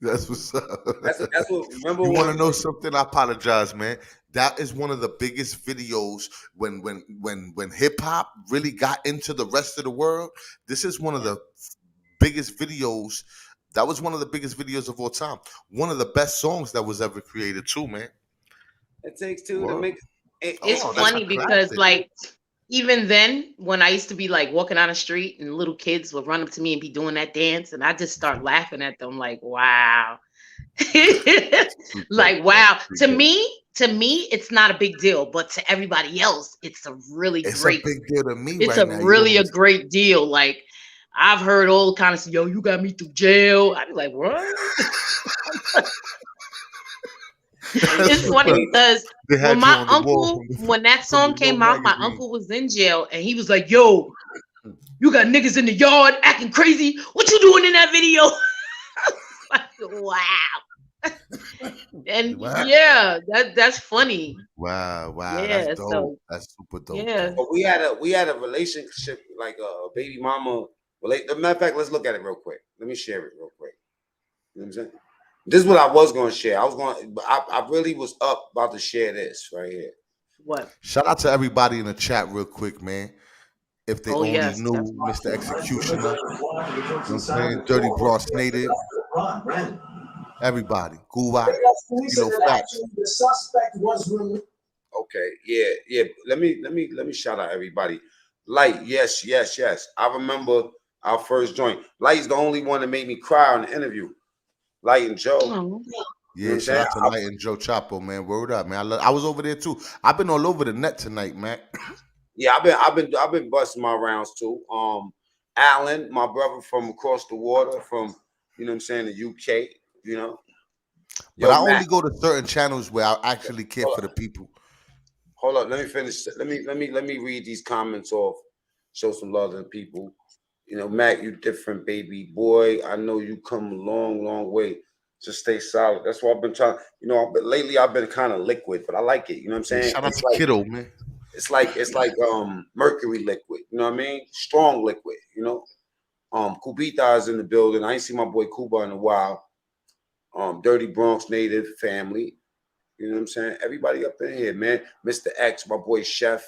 That's what's up. That's what. Remember You want when? to know something? I apologize, man. That is one of the biggest videos when hip hop really got into the rest of the world. This is one of Yeah. the biggest videos. That was one of the biggest videos of all time. One of the best songs that was ever created, too, man. It takes two to Word. make. It's Oh, that's a funny because classic. like even then when I used to be like walking down the street and little kids would run up to me and be doing that dance and I just start laughing at them like, wow. That's too dope. Like That's wow, too to dope. me it's not a big deal, but to everybody else it's a really It's a great big deal to me it's right a now. You don't really a understand. great deal. Like I've heard all kinds of, yo, you got me through jail. I'd be like, what? That's It's what's funny up. Hey, because They when had you my on the wall uncle when that from song the Yo came out, my magazine. uncle was in jail and he was like, yo, you got niggas in the yard acting crazy, what you doing in that video? Like, wow. And Wow. yeah, that's funny. Wow. That's Yeah, dope. so That's super dope, yeah. though. but we had a relationship like a baby mama. Matter of fact, let's look at it real quick. Let me share it real quick. You know what I'm saying? This is what I was going to share. I really was up about to share this right here. What? Shout out to everybody in the chat, real quick, man. If they Oh only yes, knew definitely. Mr. Executioner, you know what I'm saying? Dirty Bros Native, everybody. Guwap, Kilo Facts. Okay, yeah. Let me shout out everybody. Light, yes. I remember our first joint. Light's the only one that made me cry on the interview. Light and Joe. Oh, You know what Yeah, I'm shout saying? out to Light and Joe Chapo, man. Word up, man. I was over there too. I've been all over the net tonight, man. Yeah, I've been busting my rounds too. Alan, my brother from across the water, from what I'm saying, the UK. You know, But yo, I Matt. only go to certain channels where I actually care Hold for up, the people. hold up. Let me finish. Let me read these comments off. Show some love to the people. Matt, you different, baby boy. I know you come a long, long way. Just stay solid. That's what I've been trying. But lately I've been kind of liquid, but I like it. You know what I'm Yeah, saying? shout out to Kiddo, man. it's like mercury liquid. You know what I mean? Strong liquid. You know. Kubita is in the building. I ain't seen my boy Kuba in a while. Dirty Bronx native family. You know what I'm saying? Everybody up in here, man. Mr. X, my boy Chef.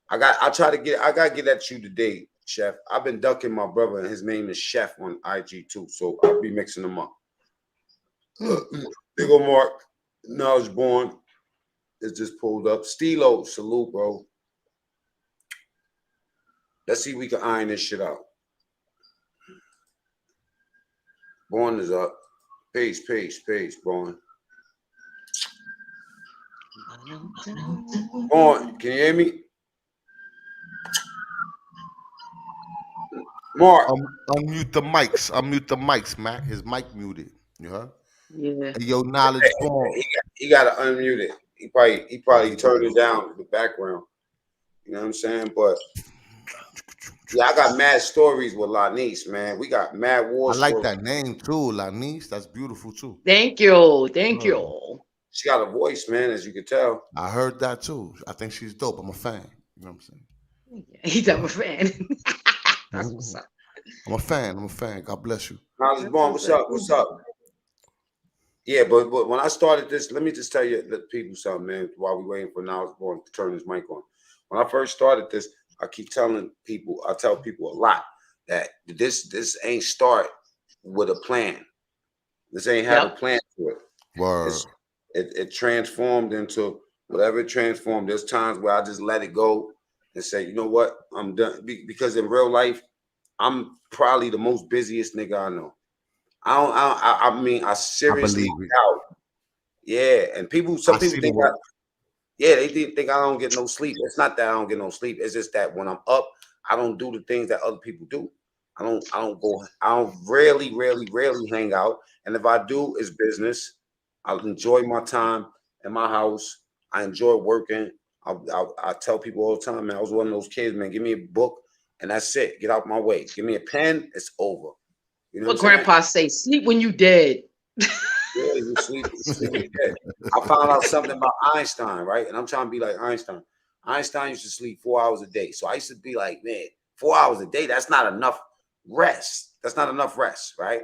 I gotta get at you today, Chef. I've been ducking my brother, and his name is Chef on IG too. So I'll be mixing them up. Big ol' Mark, Knowledge Born is just pulled up. Stilo, salute, bro. Let's see if we can iron this shit out. Born is up. Peace, Born. Born, can you hear me? Mark. Unmute the mics. Unmute the mics, Mac. His mic muted. You heard? Yeah. Hey, yo, Knowledge Born. He got to unmute it. He probably turned it down the background. You know what I'm saying? But yeah, I got mad stories with Lanice, man. We got mad war I like stories. that name too, Lanice. That's beautiful too. Thank you. Thank you. She got a voice, man, as you can tell. I heard that too. I think she's dope. I'm a fan. You know what I'm saying? He's a fan. That's what's up. I'm a fan. I'm a fan. God bless you. Knowledge Born, what's up? What's up? Yeah, but when I started this, let me just tell you the people something, man, while we waiting for Knowledge Born to turn his mic on. When I first started this, I tell people a lot that this ain't start with a plan. This ain't have a plan to it. Word. It transformed into whatever it transformed. There's times where I just let it go and say, you know what, I'm done. Because in real life, I'm probably the most busiest nigga I know. I mean, I seriously doubt. Yeah, and some people think they think I don't get no sleep. It's not that I don't get no sleep. It's just that when I'm up, I don't do the things that other people do. I don't rarely hang out. And if I do, it's business. I enjoy my time in my house. I enjoy working. I tell people all the time, man, I was one of those kids, man, give me a book and that's it. Get out my way. Give me a pen, it's over. You know what Grandpa say? Sleep when you dead. Yeah, you sleep when you dead. I found out something about Einstein, right? And I'm trying to be like Einstein. Einstein used to sleep 4 hours a day. So I used to be like, man, 4 hours a day, that's not enough rest. That's not enough rest, right?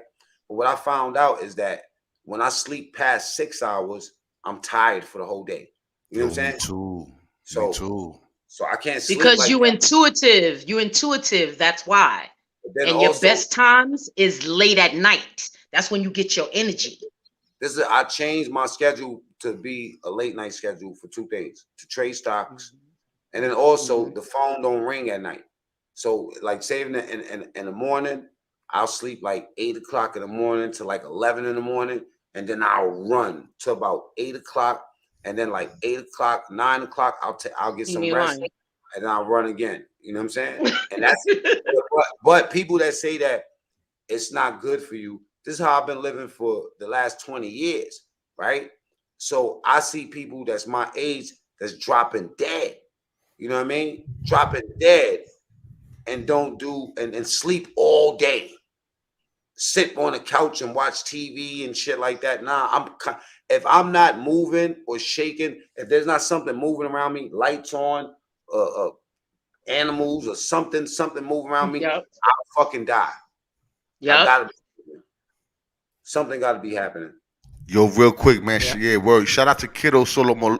But what I found out is that when I sleep past 6 hours, I'm tired for the whole day. You know what I'm saying? Me too. So I can't sleep because like you that. intuitive. You intuitive. That's why. And also, your best times is late at night. That's when you get your energy. I changed my schedule to be a late night schedule for 2 things: to trade stocks, and then also the phone don't ring at night. So like say in the morning, I'll sleep like 8 o'clock in the morning to like 11 in the morning, and then I'll run to about 8 o'clock, and then like 8 o'clock, 9 o'clock, I'll get some rest, and then I'll run again. You know what I'm saying? And that's but people that say that it's not good for you, this is how I've been living for the last 20 years, right? So I see people that's my age that's dropping dead. You know what I mean? Dropping dead and don't do and sleep all day. Sit on the couch and watch TV and shit like that. Nah, if I'm not moving or shaking, if there's not something moving around me, lights on, animals or something moving around me, I'll fucking die. Yeah, something got to be happening. Yo, real quick, man. Yeah, word. Shout out to Kiddo Somos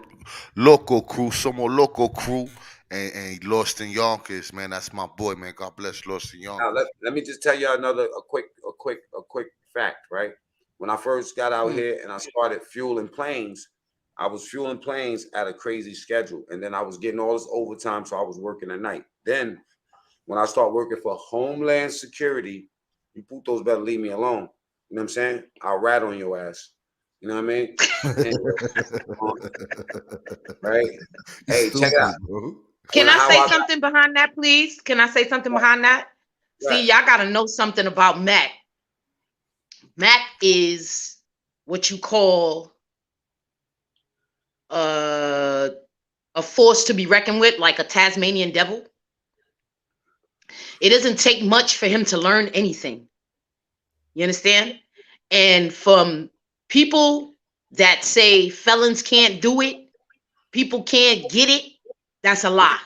Loco crew, and Lost in Yonkers, man. That's my boy, man. God bless Lost in Yonkers. Now, let me just tell you a quick fact, right? When I first got out here and I started fueling planes, I was fueling planes at a crazy schedule, and then I was getting all this overtime, so I was working at night. Then, when I start working for Homeland Security, you putos better leave me alone. You know what I'm saying? I'll rat on your ass. You know what I mean? Right? Hey, check it out. Can I say something behind that, please? Can I say something behind that? See, y'all got to know something about Mac. Mac is what you call a force to be reckoned with, like a Tasmanian devil. It doesn't take much for him to learn anything. You understand? And from people that say felons can't do it, people can't get it, That's a lie.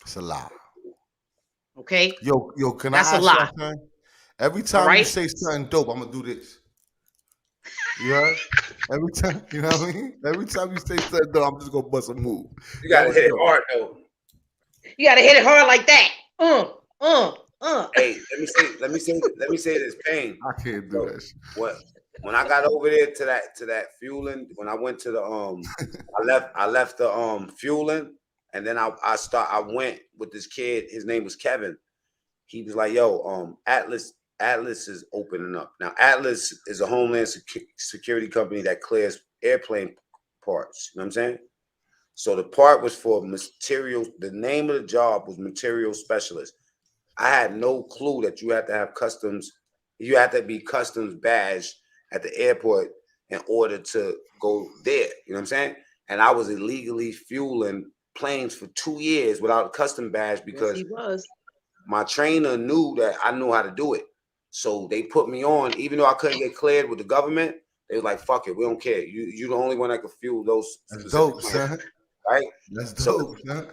It's a lie. Okay? Yo, can I That's a ask lie. something? Every All time you right? say something dope, I'm gonna do this. You heard? Every time, you know what I mean? Every time you say something dope, I'm just gonna bust a move. You That gotta was hit it dope. hard though. You gotta hit it hard like that. Uh. Hey, let me say this, Pain. I can't do So that shit. when I got over there to that fueling, when I went to the I left the fueling, and then I went with this kid. His name was Kevin. He was like, "Yo, Atlas is opening up now. Atlas is a homeland security company that clears airplane parts. You know what I'm saying? So the part was for materials. The name of the job was material specialist. I had no clue that you had to have customs. You had to be customs badged at the airport in order to go there. You know what I'm saying? And I was illegally fueling planes for 2 years without a custom badge Yes, because he was. my trainer knew that I knew how to do it. So they put me on, even though I couldn't get cleared with the government. They was like, "Fuck it, we don't care. You the only one that can fuel those That's specific dope, planes, son. right?" That's So dope, son.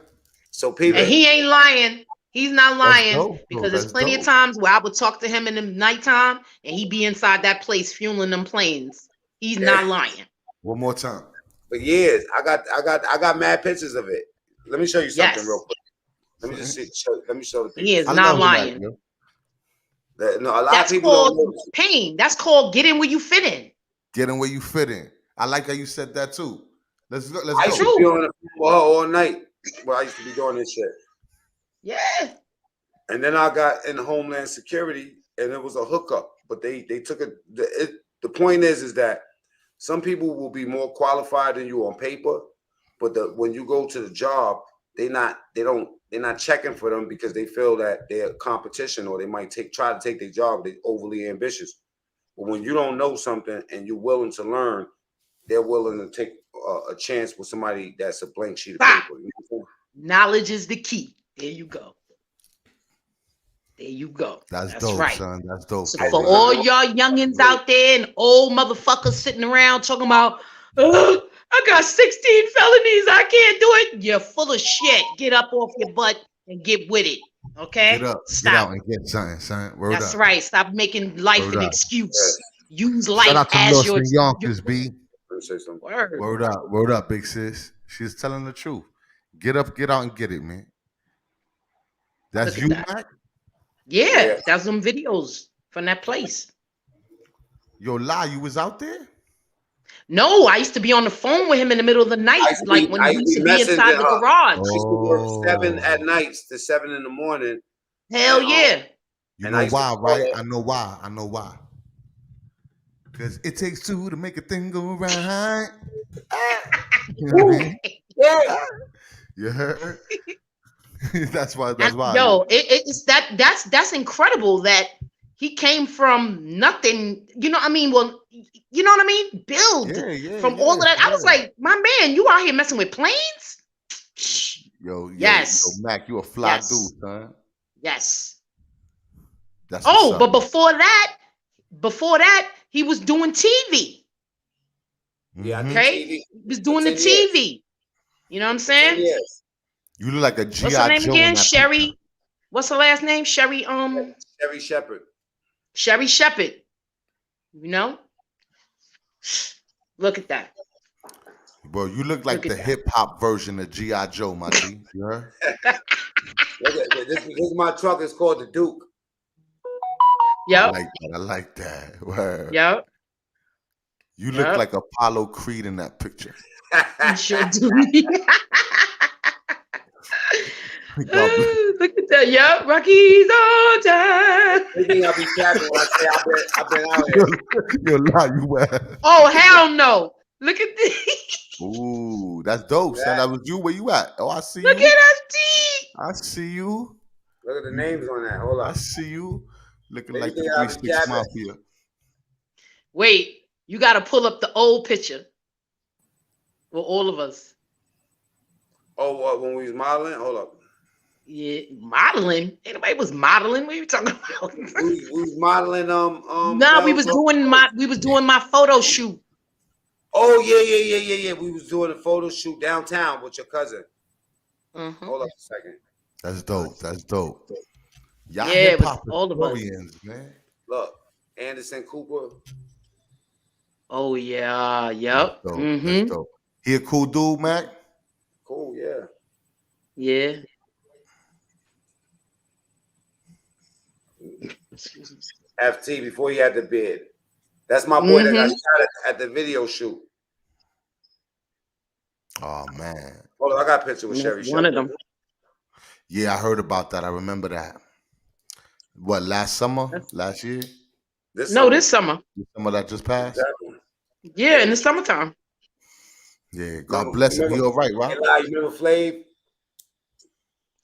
And people, he ain't lying. He's not That's lying dope, bro. because there's That's plenty of dope. times where I would talk to him in the nighttime and he'd be inside that place fueling them planes. He's yeah, not lying. One more time. for years, I got mad pictures of it. Let me show you something real Yes, quick. Let me show the he people is I not love him, that, lying. yo. No, a lot of That's people don't called know. pain. That's called get in where you fit in. Get in where you fit in. I like how you said that too. Let's go. Let's I It's used go. to be true. on the phone all night. Well, I used to be doing this shit. Yeah. And then I got in Homeland Security, and it was a hookup. But they took it. The point is that some people will be more qualified than you on paper, but when you go to the job, they're not checking for them because they feel that they're competition or they might try to take their job. They're overly ambitious. But when you don't know something and you're willing to learn, they're willing to take a chance with somebody that's a blank sheet of Bah! paper. You know what I'm saying? Knowledge is the key. There you go. There you go. That's That's dope, right. son. That's dope, So I for bro. did all not. y'all youngins out there and old motherfuckers sitting around talking about, I got 16 felonies, I can't do it. You're full of shit. Get up off your butt and get with it. Get Okay? up, get Stop. out, and get something, son. Word That's up. right. Stop making life Word an up. excuse. Yeah. Use Shout life out to as Lost your in Yonkers, B. Let me say something. word. Word up, big sis. She's telling the truth. Get up, get out, and get it, man. That's Look at you, that. Mac? Yeah, Yeah. that's some videos from that place. Yo, lie, you was out there? No, I used to be on the phone with him in the middle of the night, like when I he used used to to be be messaging inside the her. garage. I used to work 7 at Oh. nights to 7 in the morning, Hell and yeah. You and I know used to why, call right? her. I know why. I know why. Because it takes two to make a thing go right. You know what I Woo, mean? yeah. You heard? That's why. And That's why. yo, it's that's incredible that he came from nothing. You know, what I mean, well, you know what I mean? Build Yeah, yeah, from all of yeah, that. for I was real. like, my man, you out here messing with planes? Yo, Yes, Mac, you a fly dude, yes, son. yes. That's what's Oh, up. but before that, he was doing TV. Yeah, I Mm-hmm. did Okay, TV he was for doing the 10 years. TV. You know what I'm For 10 saying? years. You look like a What's her GI name Joe in again? that picture. Sherry. What's her last name? Sherry. Sherry Shepherd. Sherry Shepherd. You know. Look at that. Bro, you look like Look the at that. hip hop version of GI Joe, my G. You heard? This is my truck. It's called the Duke. I Yep. like that. I like that. Word. Yep. You look Yep. like Apollo Creed in that picture. You sure do. God bless. Look at that. Yep. Rocky's on time. You think I be capping when I say I've been out Yo, here? yo, lie, you were. Oh hell no. Look at this. Ooh, that's dope, son. Yeah. That was you. Where you at? Oh, I see Look you. at us, T. I see you. Look at the names on that. Hold I up. see you. Looking Maybe like the think I be 3-6 capping. Mafia. Wait, you got to pull up the old picture with all of us. Oh, what, when we was modeling? Hold up. Yeah, modeling. Anybody was modeling? What are you talking about? We was modeling No, we Mel was Brooks. doing my photo shoot. Oh yeah. We was doing a photo shoot downtown with your cousin. Uh-huh. Hold up a second. That's dope. That's dope. Y'all Yeah, hip it was hop all of us. historians, man. Look, Anderson Cooper. Oh yeah, That's yep. dope. That's Mm-hmm. dope. He a cool dude, Mac. Cool, yeah. Yeah. Excuse me. FT before he had the beard. That's my boy that got Mm-hmm. shot at the video shoot. Oh man. Hold on, I got a picture with That's Sherry one of Shepherd. them. Yeah, I heard about that. I remember that. What, last summer? That's, Last year? This no, summer. this summer. The summer that just passed? Exactly. Yeah, in the summertime. Yeah, God Remember, bless him. He remember, all right, right? Eli, you remember Flav?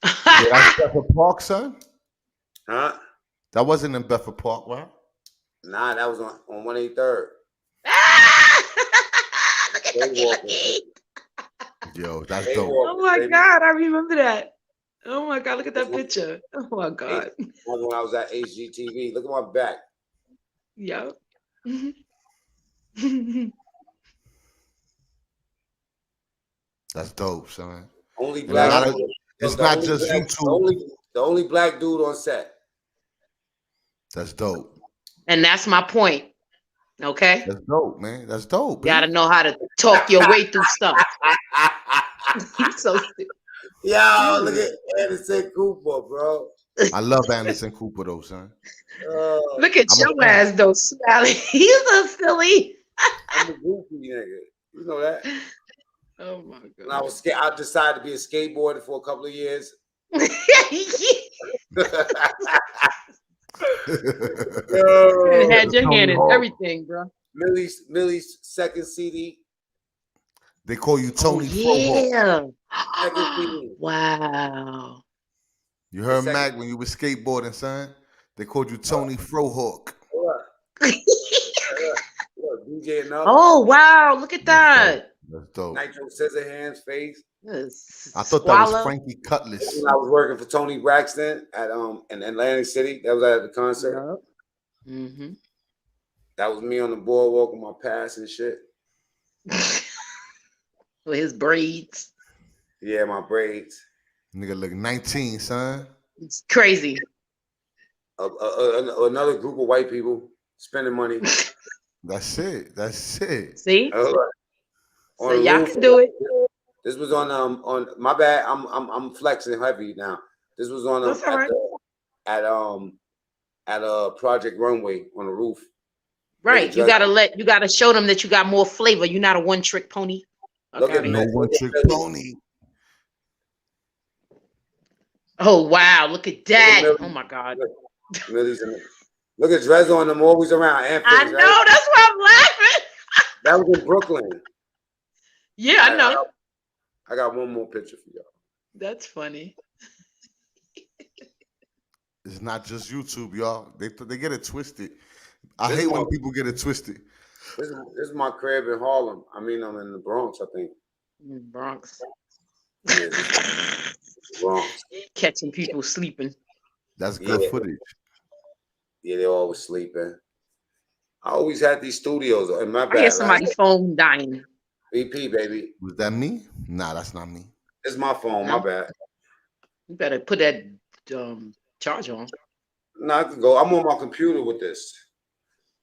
Yeah, that's Bedford Park, son. Huh? That wasn't in Bedford Park, right? Nah, that was on 183rd. Look at They the walking. cake. Yo, that's They dope. Oh walking, my baby. God, I remember that. Oh my God, look at This that one, picture. Oh my God. one when I was at HGTV. Look at my back. Yep. That's dope, son. Only And a black lot Yep. of dude. it's The not only just black, YouTube. the only black dude on set. That's dope. And that's my point. Okay. That's dope, man. That's dope, Gotta B. know how to talk your way through stuff. He's so stupid. Yo, look at Anderson Cooper, bro. I love Anderson Cooper though, son. Look at I'm a your fan. ass though, Smiley. He's so silly. I'm a goofy nigga. You know that. Oh my When I God. was I decided to be a skateboarder for a couple of years. You Yo, had your Tony hand in Hawk. everything, bro. Millie's second CD. They call you Oh Tony Frohawk. yeah. Second CD. Wow. You The heard second. Mac when you were skateboarding, son? They called you Tony Frohawk. Look, look, DJ Enough, Oh wow, look at That's dope. that. That's dope. Nitro Scissorhands face. I thought that was Squalor. Frankie Cutlass. When I was working for Tony Braxton at in Atlantic City, that was at the concert. Yep. Mm-hmm. That was me on the boardwalk with my pass and shit. With his braids. Yeah, my braids. Nigga look 19, son. It's crazy. Another group of white people spending money. That's it. That's it. See? On So a y'all roof. can do it. This was on my bad. I'm flexing heavy now. This was on That's all right. at a Project Runway on the roof. Right. You gotta show them that you got more flavor. You're not a one-trick pony. Look at No me. one trick pony. Oh wow, look at that. Millie. Oh my God. Millie's in it. Look at Drezzo on them always around. And I Fizz, know, right? that's why I'm laughing. That was in Brooklyn. Yeah, I know. I got one more picture for y'all. That's funny. It's not just YouTube, y'all. They get it twisted. I This hate is when my- people get it twisted. This is my crib in Harlem. I mean, I'm in the Bronx, I think. Bronx. Yeah, this is Bronx. Catching people sleeping. That's good Yeah. footage. Yeah, they always sleeping. I always had these studios. In my I hear bad, somebody's phone dying. VP, baby. Was that me? Nah, that's not me. It's my phone. No. My bad. You better put that charger on. No, I can go. I'm on my computer with this.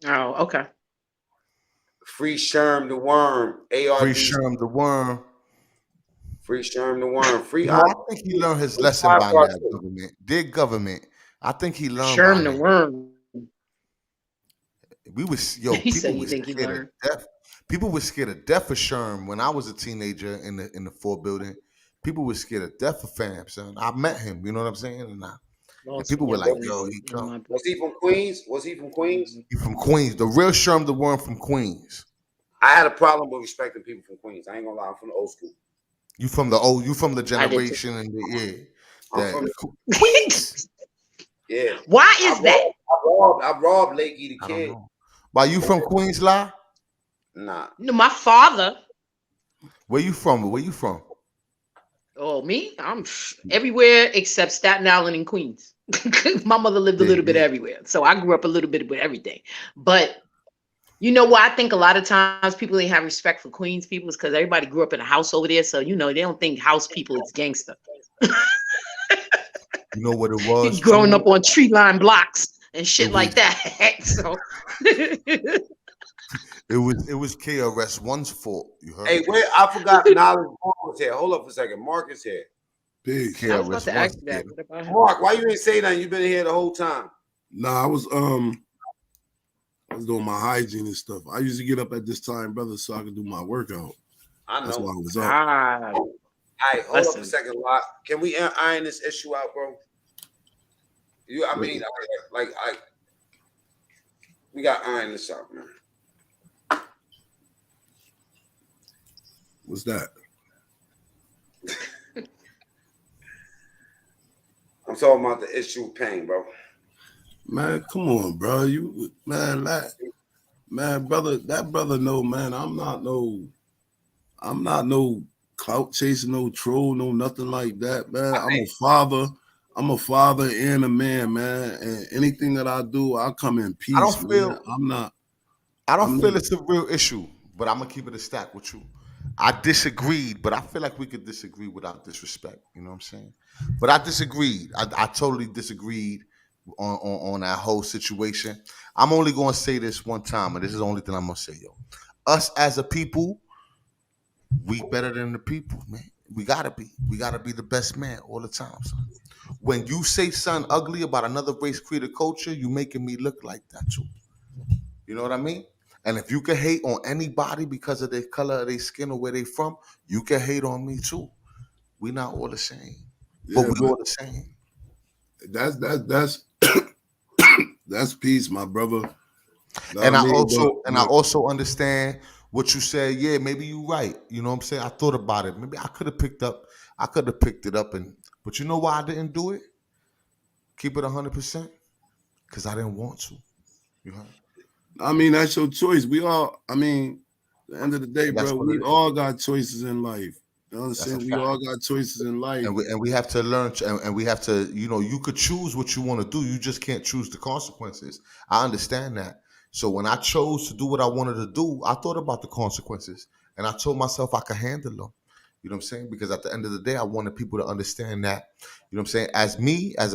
Oh, okay. Free Sherm the Worm. ARD. Free Sherm the Worm. Free Sherm the Worm. Free. No, I think he learned his lesson by now, government. Dear government, I think he learned Sherm by the now. worm. We was yo, He said people you was think he scared of learned. death. People were scared of death for Sherm when I was a teenager in the Ford building. People were scared of death for fam, son. I met him, you know what I'm saying? And people were like, yo, he come. Was he from Queens? Was he from Queens? He from Queens. The real Sherm the Worm from Queens. I had a problem with respecting people from Queens. I ain't gonna lie. I'm from the old school. You from the too. generation and the I'm from Queens. Yeah. Why is that? I robbed Lakey the I don't kid. know. Why you from Queens, La? Nah. No, my father. Where you from? Where you from? Oh, me? I'm everywhere except Staten Island and Queens. My mother lived a little bit everywhere. So I grew up a little bit with everything. But you know what? I think a lot of times people didn't have respect for Queens people is because everybody grew up in a house over there. So, they don't think house people is gangster. You know what it was Growing up too? on tree line blocks and It shit like was that. So it was KRS One's fault. You heard? Hey, wait, I forgot Knowledge Mark was here. Hold up for a second. Mark is here. Peace. I was about KRS to ask One's you yeah. that. What about him? Mark, why you ain't say nothing? You've been here the whole time. Nah, I was doing my hygiene and stuff. I usually get up at this time, brother, so I can do my workout. I That's why know. I was up. Ah, All right, hold up a listen. second, Lot. Can we iron this issue out, bro? I mean, we got to iron this out, man. What's that? I'm talking about the issue of pain, bro. Man, come on, bro. Man, brother, that brother know, man, I'm not no clout chasing, no troll, no nothing like that, man. I'm a father and a man, man. And anything that I do, I come in I peace, don't man. feel I I'm don't feel not it's a real issue, but I'm gonna keep it a stack with you. I disagreed, but I feel like we could disagree without disrespect. You know what I'm saying? But I disagreed. I totally disagreed on that whole situation. I'm only gonna say this one time, and this is the only thing I'm gonna say, yo. Us as a people, we better than the people, man. We gotta be. We gotta be the best man all the time, son. When you say something ugly about another race, creed, or culture, you making me look like that too. You know what I mean? And if you can hate on anybody because of their color of their skin or where they from, you can hate on me too. We not all the same, but yeah, we but all the same. that's that's peace, my brother. Know what And I I mean? also and I also understand what you said. Yeah, maybe you right. You know what I'm saying? I thought about it. Maybe I could have picked it up but you know why I didn't do it? Keep it 100%? Because I didn't want to. You heard? I mean, that's your choice. I mean, at the end of the day, And that's bro, what we it is. all got choices in life. You know what I'm That's a saying? We fact. all got choices in life. And we have to learn and we have to, you could choose what you want to do, you just can't choose the consequences. I understand that. So when I chose to do what I wanted to do, I thought about the consequences and I told myself I could handle them. You know what I'm saying? Because at the end of the day, I wanted people to understand that, you know what I'm saying, as me as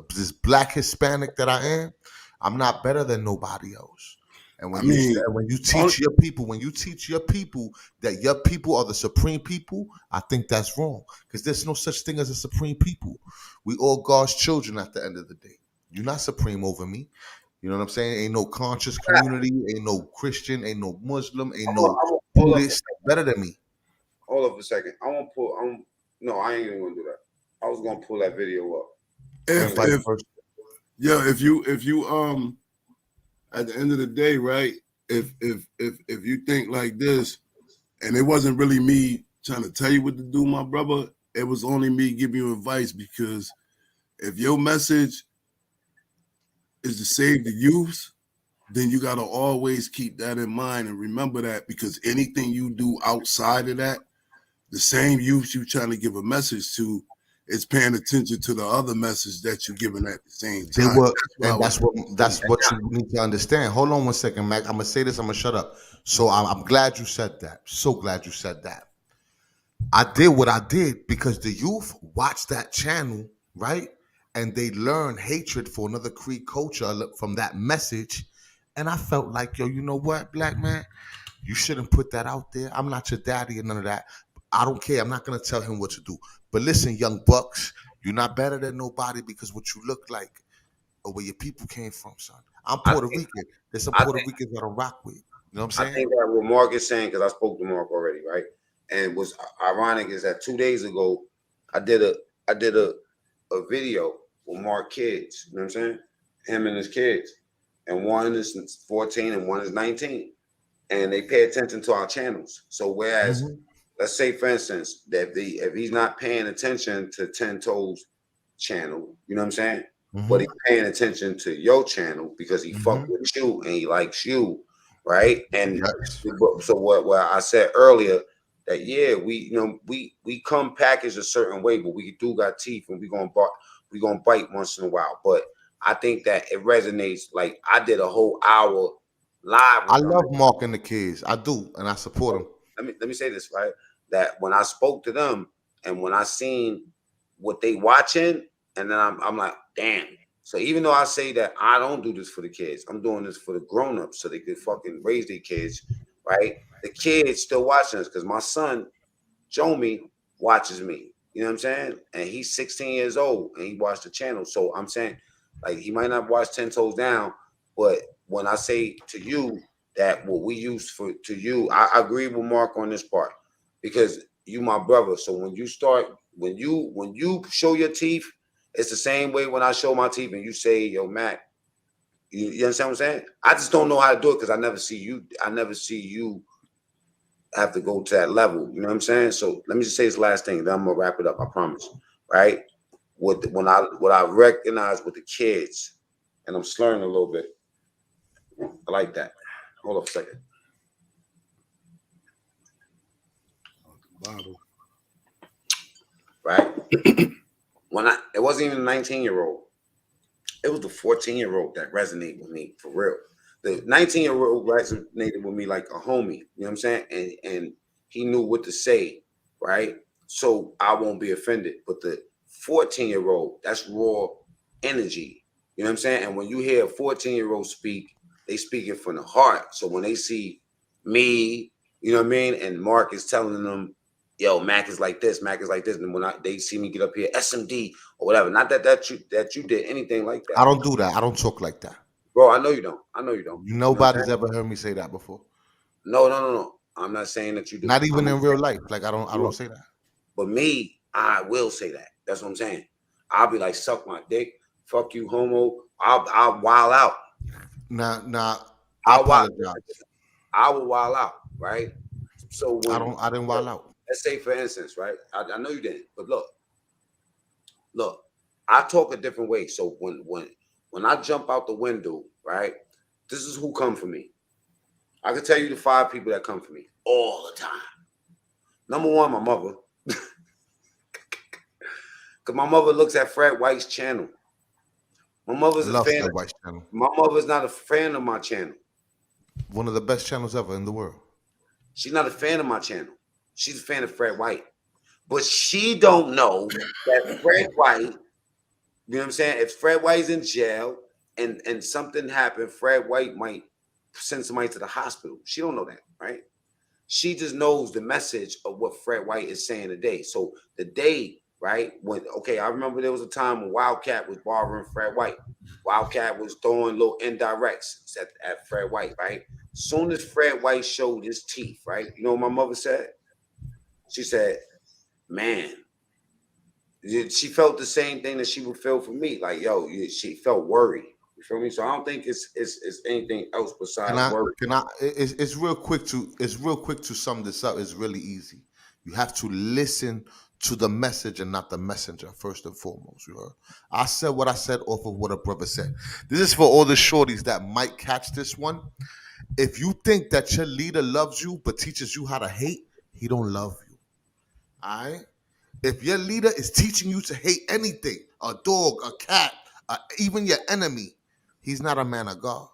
this black Hispanic that I am, I'm not better than nobody else. And I mean, when you on, teach your people, that your people are the supreme people, I think that's wrong. Because there's no such thing as a supreme people. We all God's children at the end of the day. You're not supreme over me. You know what I'm saying? Ain't no conscious community, ain't no Christian, ain't no Muslim, ain't no Hold up, Buddhist better than me. hold up a second. I want to pull. No, I ain't even gonna do that. I was gonna pull that video up. And if vice if versa. yeah, if you at the end of the day, right? If you think like this, and it wasn't really me trying to tell you what to do, my brother, it was only me giving you advice because if your message is to save the youth, then you got to always keep that in mind and remember that because anything you do outside of that, the same youth you trying to give a message to is paying attention to the other message that you're giving at the same They time. were, That's why I and was that's what you need to understand. Hold on one second, Mac. I'm gonna say this. I'm gonna shut up. So I'm glad you said that. So glad you said that. I did what I did because the youth watched that channel, right? And they learned hatred for another creed culture from that message. And I felt like, yo, you know what, black man? You shouldn't put that out there. I'm not your daddy and none of that. I don't care. I'm not gonna tell him what to do. But listen, young bucks, you're not better than nobody because what you look like or where your people came from, son. I'm I Puerto think. Rican. There's some I Puerto think. Ricans that I rock with. You know what I'm I saying? think that what Mark is saying because I spoke to Mark already, right? And what's ironic is that 2 days ago, I did a video with Mark kids. You know what I'm saying? Him and his kids, and one is 14 and one is 19, and they pay attention to our channels. So whereas, Mm-hmm. let's say for instance that if he's not paying attention to Ten Toes channel, you know what I'm saying? But Mm-hmm. he's paying attention to your channel because he fuck Mm-hmm. with you and he likes you, right? And Yes. so what I said earlier that yeah, we come packaged a certain way, but we do got teeth and we gonna bite once in a while. But I think that it resonates. Like I did a whole hour live I with them. love Mark and the kids. I do, and I support them. Let me say this, right? That when I spoke to them, And when I seen what they watching, and then I'm like, damn. So even though I say that I don't do this for the kids, I'm doing this for the grown-ups so they could fucking raise their kids, right? The kids still watching us because my son, Jomi, watches me. You know what I'm saying? And he's 16 years old and he watched the channel. So I'm saying, like, he might not watch 10 Toes Down, but when I say to you that what we use for to you, I agree with Mark on this part because you my brother. So when you start, when you show your teeth, it's the same way when I show my teeth and you say, yo, Mac, you understand what I'm saying? I just don't know how to do it because I never see you have to go to that level. You know what I'm saying? So let me just say this last thing, then I'm gonna wrap it up. I promise. Right? What I recognize with the kids, and I'm slurring a little bit. I like that. Hold up a second. Bottle. Right? It wasn't even a 19-year-old. It was the 14-year-old that resonated with me for real. The 19-year-old resonated with me like a homie, you know what I'm saying? And he knew what to say, right? So I won't be offended. But the 14-year-old, that's raw energy. You know what I'm saying? And when you hear a 14-year-old speak, they speak it from the heart. So when they see me, you know what I mean? And Mark is telling them, yo, Mac is like this, Mac is like this. And when they see me get up here, SMD or whatever, not that you did anything like that. I don't do that. I don't talk like that. Bro, I know you don't. I know you don't. Nobody's ever heard me say that before. No. I'm not saying that you do. Not even in real life. Like I don't say that. But me, I will say that. That's what I'm saying. I'll be like, suck my dick, fuck you, homo. I'll wild out. Nah. I apologize. I will wild out, right? So when I didn't wild out. Let's say for instance, right? I know you didn't, but look, I talk a different way. So when I jump out the window, right? This is who come for me. I can tell you the 5 people that come for me all the time. Number 1, my mother. Because my mother looks at Fred White's channel. My mother's a fan. Fred White's channel. My mother's not a fan of my channel. One of the best channels ever in the world. She's not a fan of my channel. She's a fan of Fred White. But she don't know that Fred White, you know what I'm saying? If Fred White's in jail and something happened, Fred White might send somebody to the hospital. She don't know that, right? She just knows the message of what Fred White is saying today. So the day, right, I remember there was a time when Wildcat was bothering Fred White. Wildcat was throwing little indirects at Fred White, right? Soon as Fred White showed his teeth, right? You know what my mother said? She said, man, she felt the same thing that she would feel for me. Like, yo, she felt worried. You feel me? So I don't think it's anything else besides worry. It's real quick to sum this up. It's really easy. You have to listen to the message and not the messenger, first and foremost. You heard? I said what I said off of what a brother said. This is for all the shorties that might catch this one. If you think that your leader loves you but teaches you how to hate, he don't love you. All right? If your leader is teaching you to hate anything, a dog, a cat, even your enemy, he's not a man of God.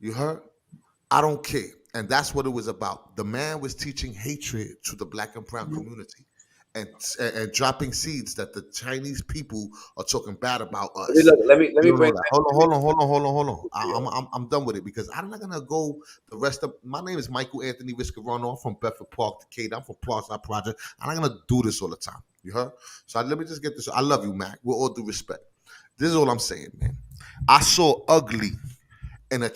You heard? I don't care. And that's what it was about. The man was teaching hatred to the black and brown community and dropping seeds that the Chinese people are talking bad about us. Let me break that. Hold on. I'm done with it because I'm not gonna go the rest of. My name is Michael Anthony Viscarano. I'm from Bedford Park, Decatur. I'm from Parkside Project. I'm not gonna do this all the time. You heard? So let me just get this. I love you, Mac. With all due respect. This is all I'm saying, man. I saw ugly in a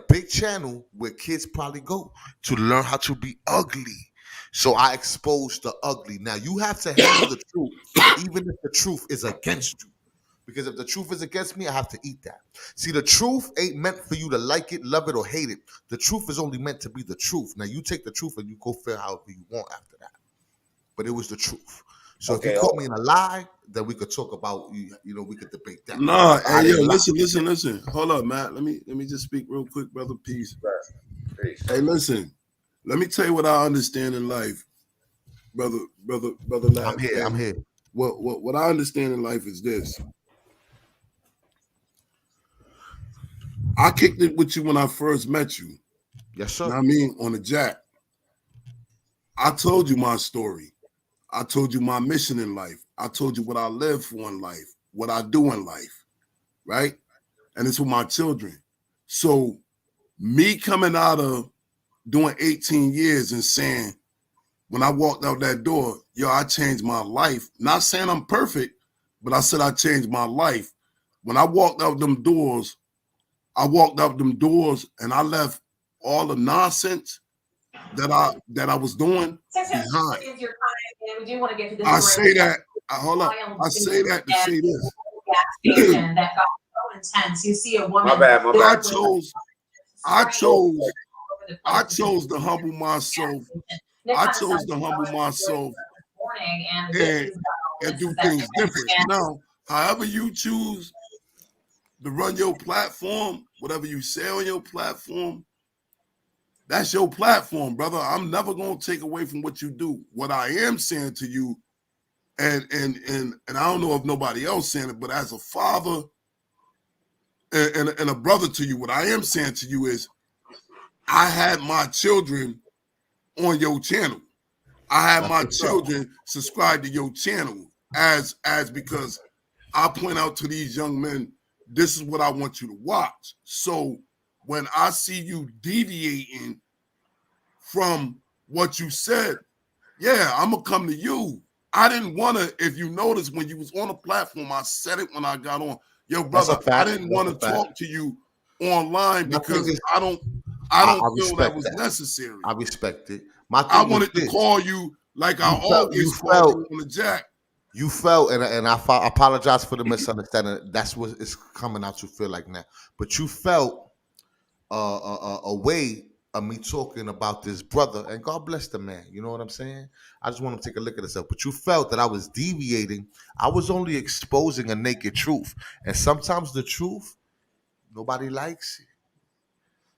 big channel where kids probably go to learn how to be ugly. So I exposed the ugly. Now you have to handle the truth, even if the truth is against you. Because if the truth is against me, I have to eat that. See, the truth ain't meant for you to like it, love it, or hate it. The truth is only meant to be the truth. Now you take the truth and you go feel however you want after that. But it was the truth. So if you caught me in a lie, then we could talk about, we could debate that. Nah, hey, yo, listen. Hold up, Matt. Let me just speak real quick, brother. Peace. Hey, listen. Let me tell you what I understand in life, brother. I'm here. What I understand in life is this. I kicked it with you when I first met you. Yes, sir. You know what I mean? On the jack. I told you my story. I told you my mission in life. I told you what I live for in life, what I do in life, right? And it's with my children. So me coming out of doing 18 years and saying, when I walked out that door, yo, I changed my life. Not saying I'm perfect, but I said I changed my life. When I walked out them doors, and I left all the nonsense that I was doing behind. We do want to get to this. I say that. Hold up. I say that to say this. Gas station that got so intense. You see a woman. My bad. I chose to humble myself. I chose to humble myself and do things different. Now, however you choose to run your platform, whatever you say on your platform, that's your platform, brother. I'm never gonna take away from what you do. What I am saying to you, and I don't know if nobody else saying it, but as a father and a brother to you, what I am saying to you is, I had my children on your channel. I had my children subscribe to your channel as because I point out to these young men, this is what I want you to watch. So when I see you deviating from what you said, yeah, I'm gonna come to you. I didn't want to, if you notice, when you was on the platform, I said it when I got on. Yo, brother, I didn't want to talk to you online because I don't feel that was necessary. I respect it. I wanted to call you like I always called you on the jack. You felt, and I apologize for the misunderstanding. That's what it's coming out to feel like now. But you felt a way of me talking about this brother, and God bless the man. You know what I'm saying? I just want to take a look at this. But you felt that I was deviating. I was only exposing a naked truth, and sometimes the truth, nobody likes it.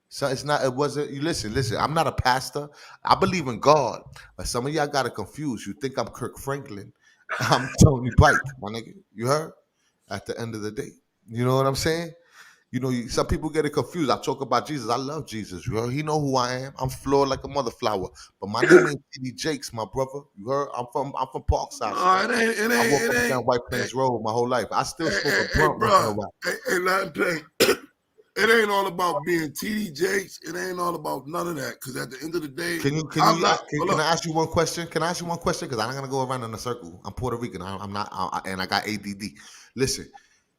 So it's not. It wasn't. You listen. I'm not a pastor. I believe in God, but some of y'all got it confused. You think I'm Kirk Franklin. I'm Tony Pike, my nigga. You heard? At the end of the day, you know what I'm saying? You know, some people get it confused. I talk about Jesus. I love Jesus. You heard? He know who I am. I'm flawed like a mother flower, but my name ain't T.D. Jakes, my brother. You heard? I'm from Parkside. I walked up and down White Plains Road my whole life. I still smoke a blunt once in a while. It ain't all about being T.D. Jakes. It ain't all about none of that. Because at the end of the day, can I ask you one question? Can I ask you one question? Because I'm not gonna go around in a circle. I'm Puerto Rican. I'm not, and I got ADD. Listen,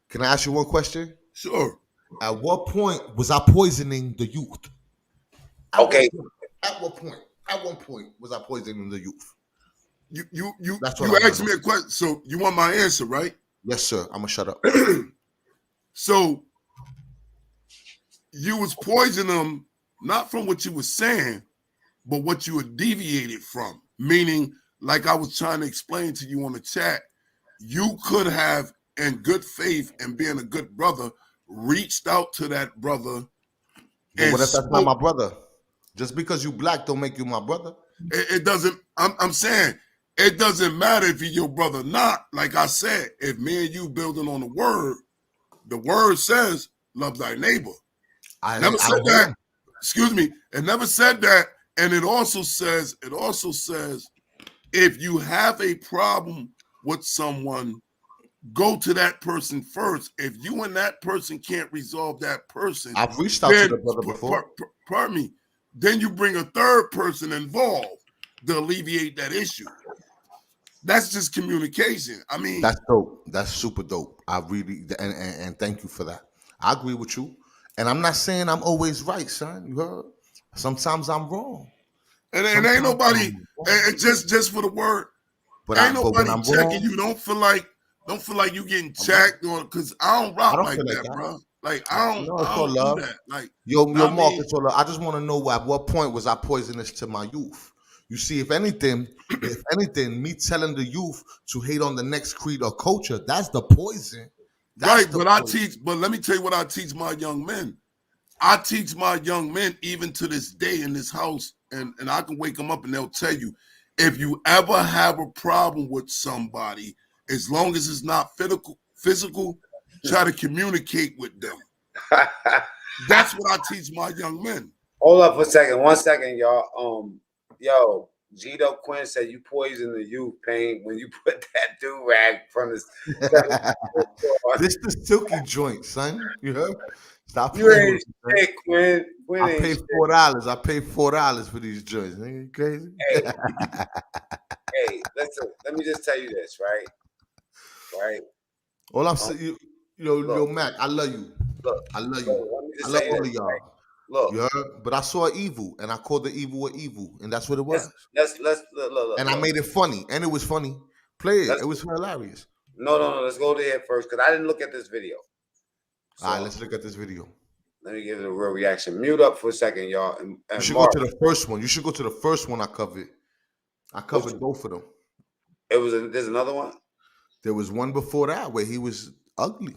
can I ask you one question? Sure. At what point was I poisoning the youth? Okay. At what point? At one point was I poisoning the youth? You asked me a question, so you want my answer, right? Yes, sir. I'm gonna shut up. So you was poisoning them not from what you were saying, but what you were deviated from. Meaning, like I was trying to explain to you on the chat, you could have, in good faith and being a good brother, reached out to that brother. But what if that's not my brother? Just because you black don't make you my brother. It doesn't. I'm saying it doesn't matter if he's your brother or not. Like I said, if me and you building on the word says love thy neighbor. I never said that. Excuse me. It never said that. And it also says if you have a problem with someone, go to that person first. If you and that person can't resolve that person, I've reached out to the brother before. Pardon me. Then you bring a third person involved to alleviate that issue. That's just communication. I mean, that's dope. That's super dope. I really and thank you for that. I agree with you. And I'm not saying I'm always right, son. You heard? Sometimes I'm wrong. And ain't nobody, and just for the word, but ain't nobody checking you. Don't feel like you getting checked on, because I don't rock like that, bro. Like I don't do that. Like Mark, it's all love. I just want to know at what point was I poisonous to my youth? You see, if anything, me telling the youth to hate on the next creed or culture, that's the poison. Right, but but let me tell you what I teach my young men. I teach my young men, even to this day in this house, and I can wake them up and they'll tell you, if you ever have a problem with somebody, as long as it's not physical, try to communicate with them. That's what I teach my young men. Hold up for a second. 1 second, y'all. Yo, Gito Quinn said you poison the youth pain when you put that do-rag from the This the silky joint, son. You heard? Stop You playing ain't with me, son. shit, Quinn. Quinn I ain't paid shit. $4. I paid $4 for these joints. Nigga, you crazy? Hey, listen, let me just tell you this, right? Right? All I'm saying, yo, Look, Mac, I love you. look, I love look, you. let me I just love say all this, of y'all. right? Look, You heard? But I saw evil, and I called the evil a evil, and that's what it was. let's look, And I made it funny, and it was funny. Play it. let's It was hilarious. no, let's go there first because I didn't look at this video. All right, So let's look at this video. let me give it a real reaction. Mute up for a second, y'all. You And should Mark, go to the first one. You should go to the first one I covered. I covered both of them. there's another one. There was one before that where he was ugly.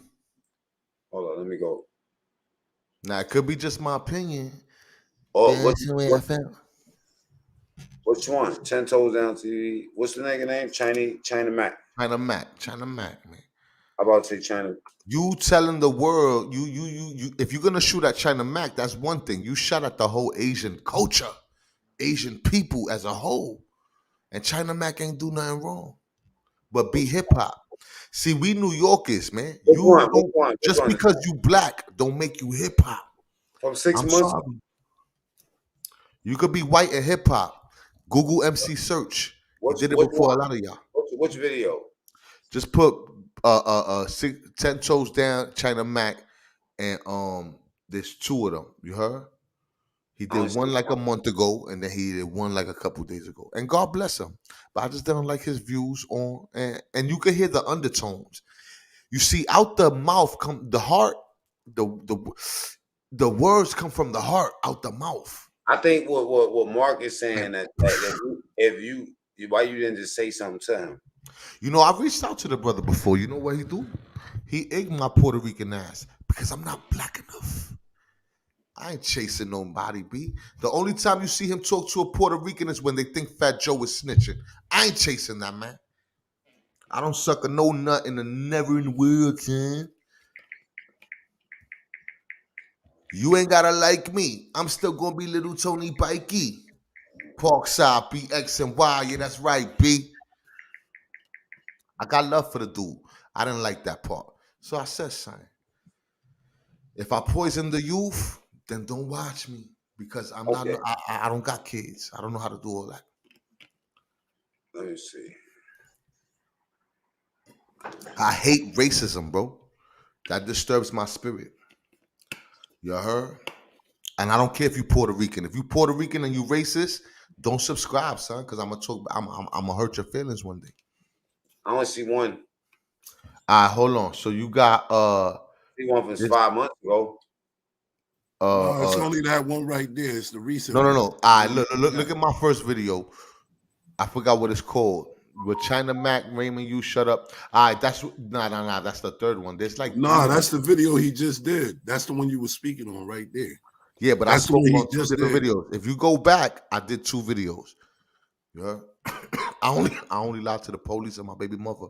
Hold on, let me go. Now it could be just my opinion. Oh, That's the way I felt. which one? 10 Toes Down TV. What's the name? China Mac. China Mac, man. How about say China? You telling the world, you, if you're gonna shoot at China Mac, that's one thing. You shot at the whole Asian culture, Asian people as a whole. And China Mac ain't do nothing wrong. But be hip hop. See, we New Yorkers, man. Which one? Just because you black don't make you hip hop. From 6 I'm months? sorry. You could be white and hip hop. Google MC search. He did it before a lot of y'all. Which video? Just put 10 toes down, China Mac, and there's two of them. You heard? He did one like a month ago, and then he did one like a couple days ago. And God bless him. But I just don't like his views on, and you can hear the undertones. You see, out the mouth come the heart, the words come from the heart, out the mouth. I think what Mark is saying that if you why you didn't just say something to him? You know, I've reached out to the brother before. You know what he do? He ignored my Puerto Rican ass because I'm not black enough. I ain't chasing nobody, B. The only time you see him talk to a Puerto Rican is when they think Fat Joe is snitching. I ain't chasing that, man. I don't suck a no nut in the never in the world, son. You ain't gotta like me. I'm still gonna be little Tony Pikey. Parkside, B, X, and Y. Yeah, that's right, B. I got love for the dude. I didn't like that part. So I said something. If I poison the youth, then don't watch me. Because I'm not I don't got kids. I don't know how to do all that. Let me see. I hate racism, bro. That disturbs my spirit. You heard? And I don't care if you Puerto Rican. If you Puerto Rican and you racist, don't subscribe, son, because I'm gonna hurt your feelings one day. I only see one. All right, hold on. So you got See one from 5 months ago. No, it's only that one right there. It's the recent. No. one. All right, look at my first video. I forgot what it's called. With China Mac, Raymond, you shut up. All right, that's nah. That's the third one. There's like that's the video he just did. That's the one you were speaking on right there. Yeah, but that's I spoke on two different videos. If you go back, I did 2 videos. Yeah, I only lied to the police and my baby mother.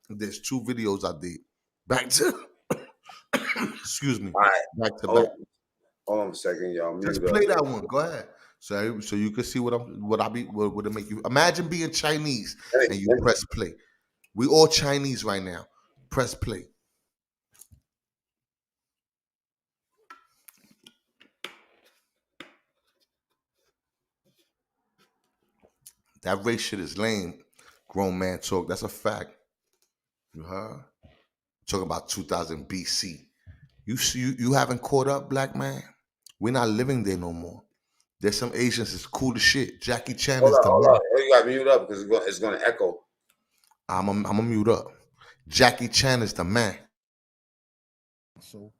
There's 2 videos I did. Back to excuse me. All right. Back to back. Hold on a second, y'all. Just play that one. Go ahead. So you can see what it make you imagine being Chinese and you press play. We all Chinese right now. Press play. That race shit is lame. Grown man talk. That's a fact. You heard? Talking about 2000 BC. You haven't caught up, black man? We're not living there no more. There's some Asians that's cool as shit. Jackie Chan is the man. You got to mute up because it's going to echo. I'm a mute up. Jackie Chan is the man. So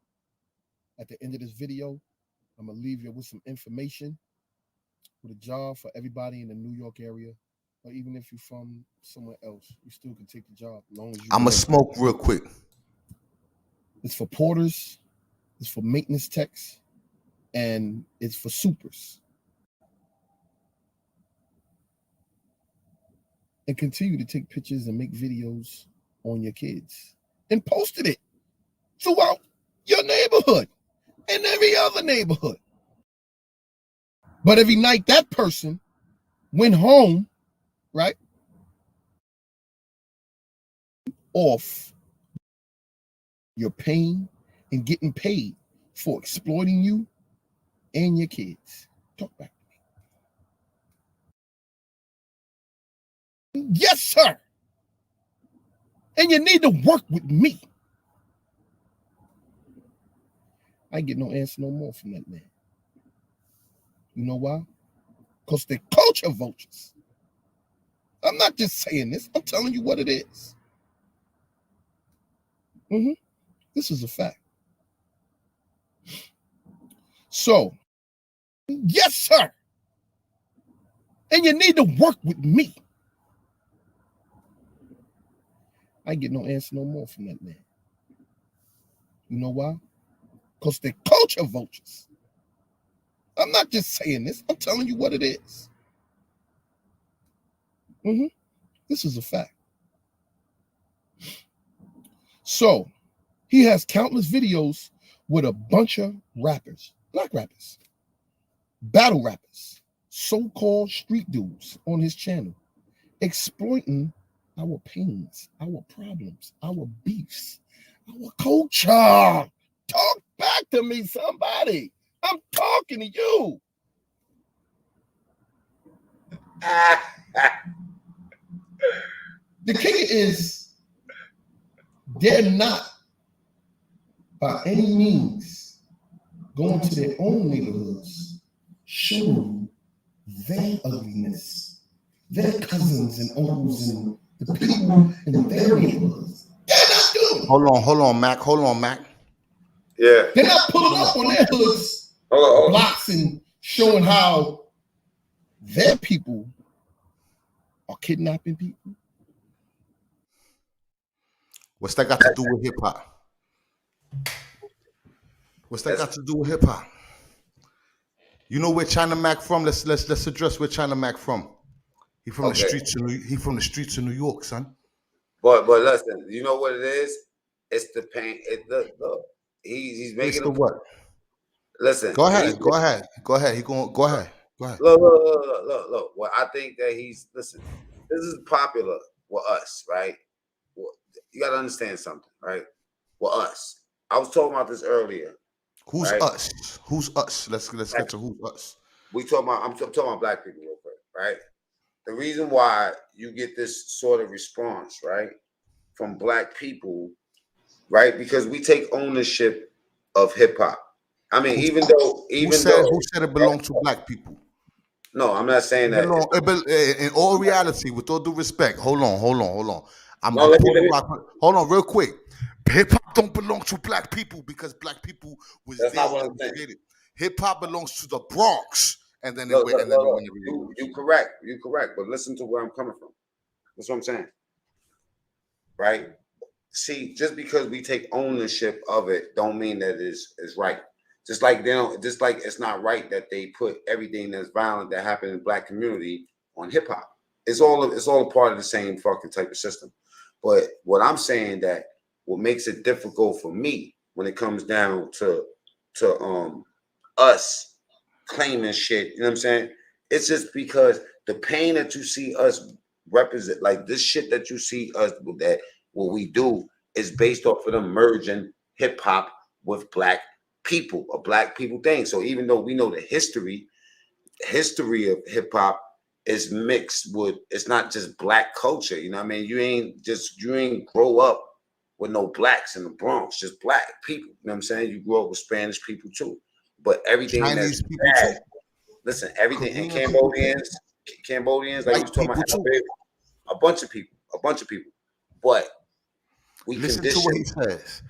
at the end of this video, I'm going to leave you with some information, with a job for everybody in the New York area, or even if you're from somewhere else, you still can take the job as long as you. I'm going to smoke real quick. It's for porters, it's for maintenance techs, and it's for supers. And continue to take pictures and make videos on your kids and posted it throughout your neighborhood and every other neighborhood. But every night that person went home, right, off your pain and getting paid for exploiting you and your kids. Talk back to me. Yes, sir. And you need to work with me. I ain't get no answer no more from that man. You know why? Because they're culture vultures. I'm not just saying this. I'm telling you what it is. This is a fact. So, yes, sir. And you need to work with me. I ain't get no answer no more from that man. You know why? Because they're culture vultures. I'm not just saying this. I'm telling you what it is. This is a fact. So, he has countless videos with a bunch of rappers, black rappers, battle rappers, so-called street dudes on his channel, exploiting our pains, our problems, our beefs, our culture. Talk back to me, somebody. I'm talking to you. The kicker is they're not by any means going to their own neighborhoods, showing their ugliness, their cousins and uncles and the people in their neighborhoods. They're not doing it. Hold on, Mac. Yeah. They're not pulling up on their hoods, blocks, and showing how their people are kidnapping people. What's that got to do with hip hop? What's that got to do with hip hop? You know where China Mac from? Let's address where China Mac from. He from the streets of New York, son. But listen, you know what it is? It's the pain. Look, he's making the what? Listen. Go ahead. Go ahead. Go ahead. Look. Well, I think that listen. This is popular with us, right? Well, you got to understand something, right? With us, I was talking about this earlier. Who's right? us? Who's us? Let's get to who's us. I'm talking about black people real quick, right? The reason why you get this sort of response, right, from black people, right, because we take ownership of hip hop. I mean, who said it belonged to black people? No, I'm not saying that. In all reality, with all due respect, hold on. Hold on, real quick. Hip hop don't belong to black people because black people was That's there not what I'm when saying. we did it. Hip hop belongs to the Bronx, and then You correct. But listen to where I'm coming from. That's what I'm saying, right? See, just because we take ownership of it, don't mean that is right. Just like it's not right that they put everything that's violent that happened in the black community on hip hop. It's all a part of the same fucking type of system. But what I'm saying that what makes it difficult for me when it comes down to us claiming shit, you know what I'm saying? It's just because the pain that you see us represent, like this shit that you see us that what we do is based off of them merging hip hop with black people, a black people thing. So even though we know the history of hip hop is mixed with, it's not just black culture. You know what I mean? You ain't grow up with no blacks in the Bronx, just black people. You know what I'm saying? You grew up with Spanish people too. But everything Chinese that's people bad, too. listen, everything in Cambodians, like white you was talking people about, too. a bunch of people. But we listen to what he says.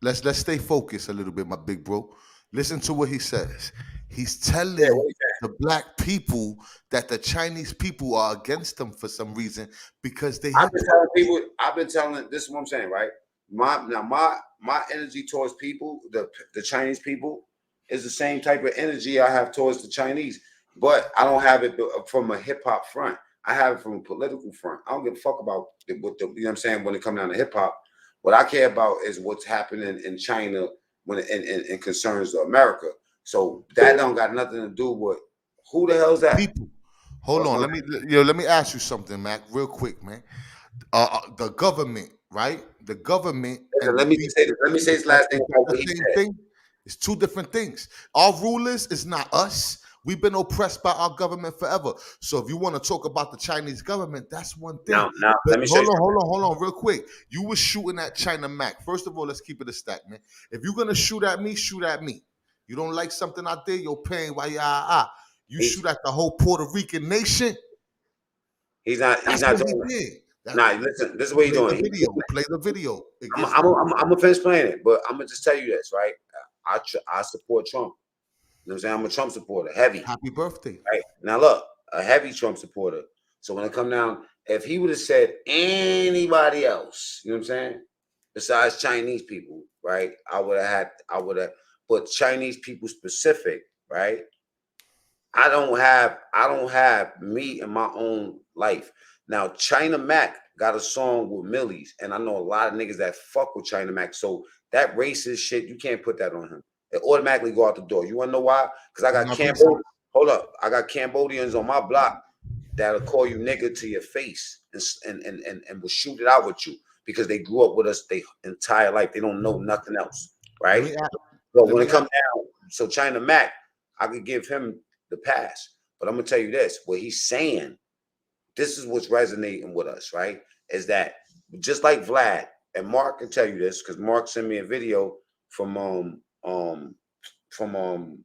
Let's stay focused a little bit, my big bro. Listen to what he says. He's telling the black people that the Chinese people are against them for some reason because they. I've been telling this is what I'm saying, right? My energy towards people, the Chinese people, is the same type of energy I have towards the Chinese, but I don't have it from a hip hop front. I have it from a political front. I don't give a fuck about you know what I'm saying when it comes down to hip hop. What I care about is what's happening in China when it concerns America. So that don't got nothing to do with Who the hell's that? People. Hold on. Let me ask you something, Mac, real quick, man. The government, right? The government Listen, and the let me just say people. this. Let me say this Is that, last thing is that about the what he same said. thing? It's two different things. Our rulers is not us. We've been oppressed by our government forever. So if you want to talk about the Chinese government, that's one thing. Now, But let me show you something. hold on, real quick. You were shooting at China Mac. First of all, let's keep it a stack, man. If you're gonna shoot at me, shoot at me. You don't like something I did, you're paying why you He's shoot at the whole Puerto Rican nation. he's That's not what he doing that. did. That, Nah, listen, this is what he's play the doing. video. Play the video. It gets I'm gonna finish playing it, but I'm gonna just tell you this, right? I support Trump. You know what I'm saying? I'm a Trump supporter, heavy. happy birthday. Right? Now look, a heavy Trump supporter. So when it come down, if he would have said anybody else, you know what I'm saying, besides Chinese people, right? I would have, but Chinese people specific, right? I don't have me in my own life. Now China Mac got a song with Millies, and I know a lot of niggas that fuck with China Mac. So that racist shit, you can't put that on him. It automatically go out the door. You wanna know why? Because I He's got not Cambodia. Hold up, I got Cambodians on my block that'll call you nigga to your face and will shoot it out with you because they grew up with us their entire life. They don't know nothing else, Let right? me ask, So let when me it ask, comes down, so China Mac, I could give him the pass. But I'm gonna tell you this: what he's saying, this is what's resonating with us, right? Is that just like Vlad and Mark can tell you this because Mark sent me a video from from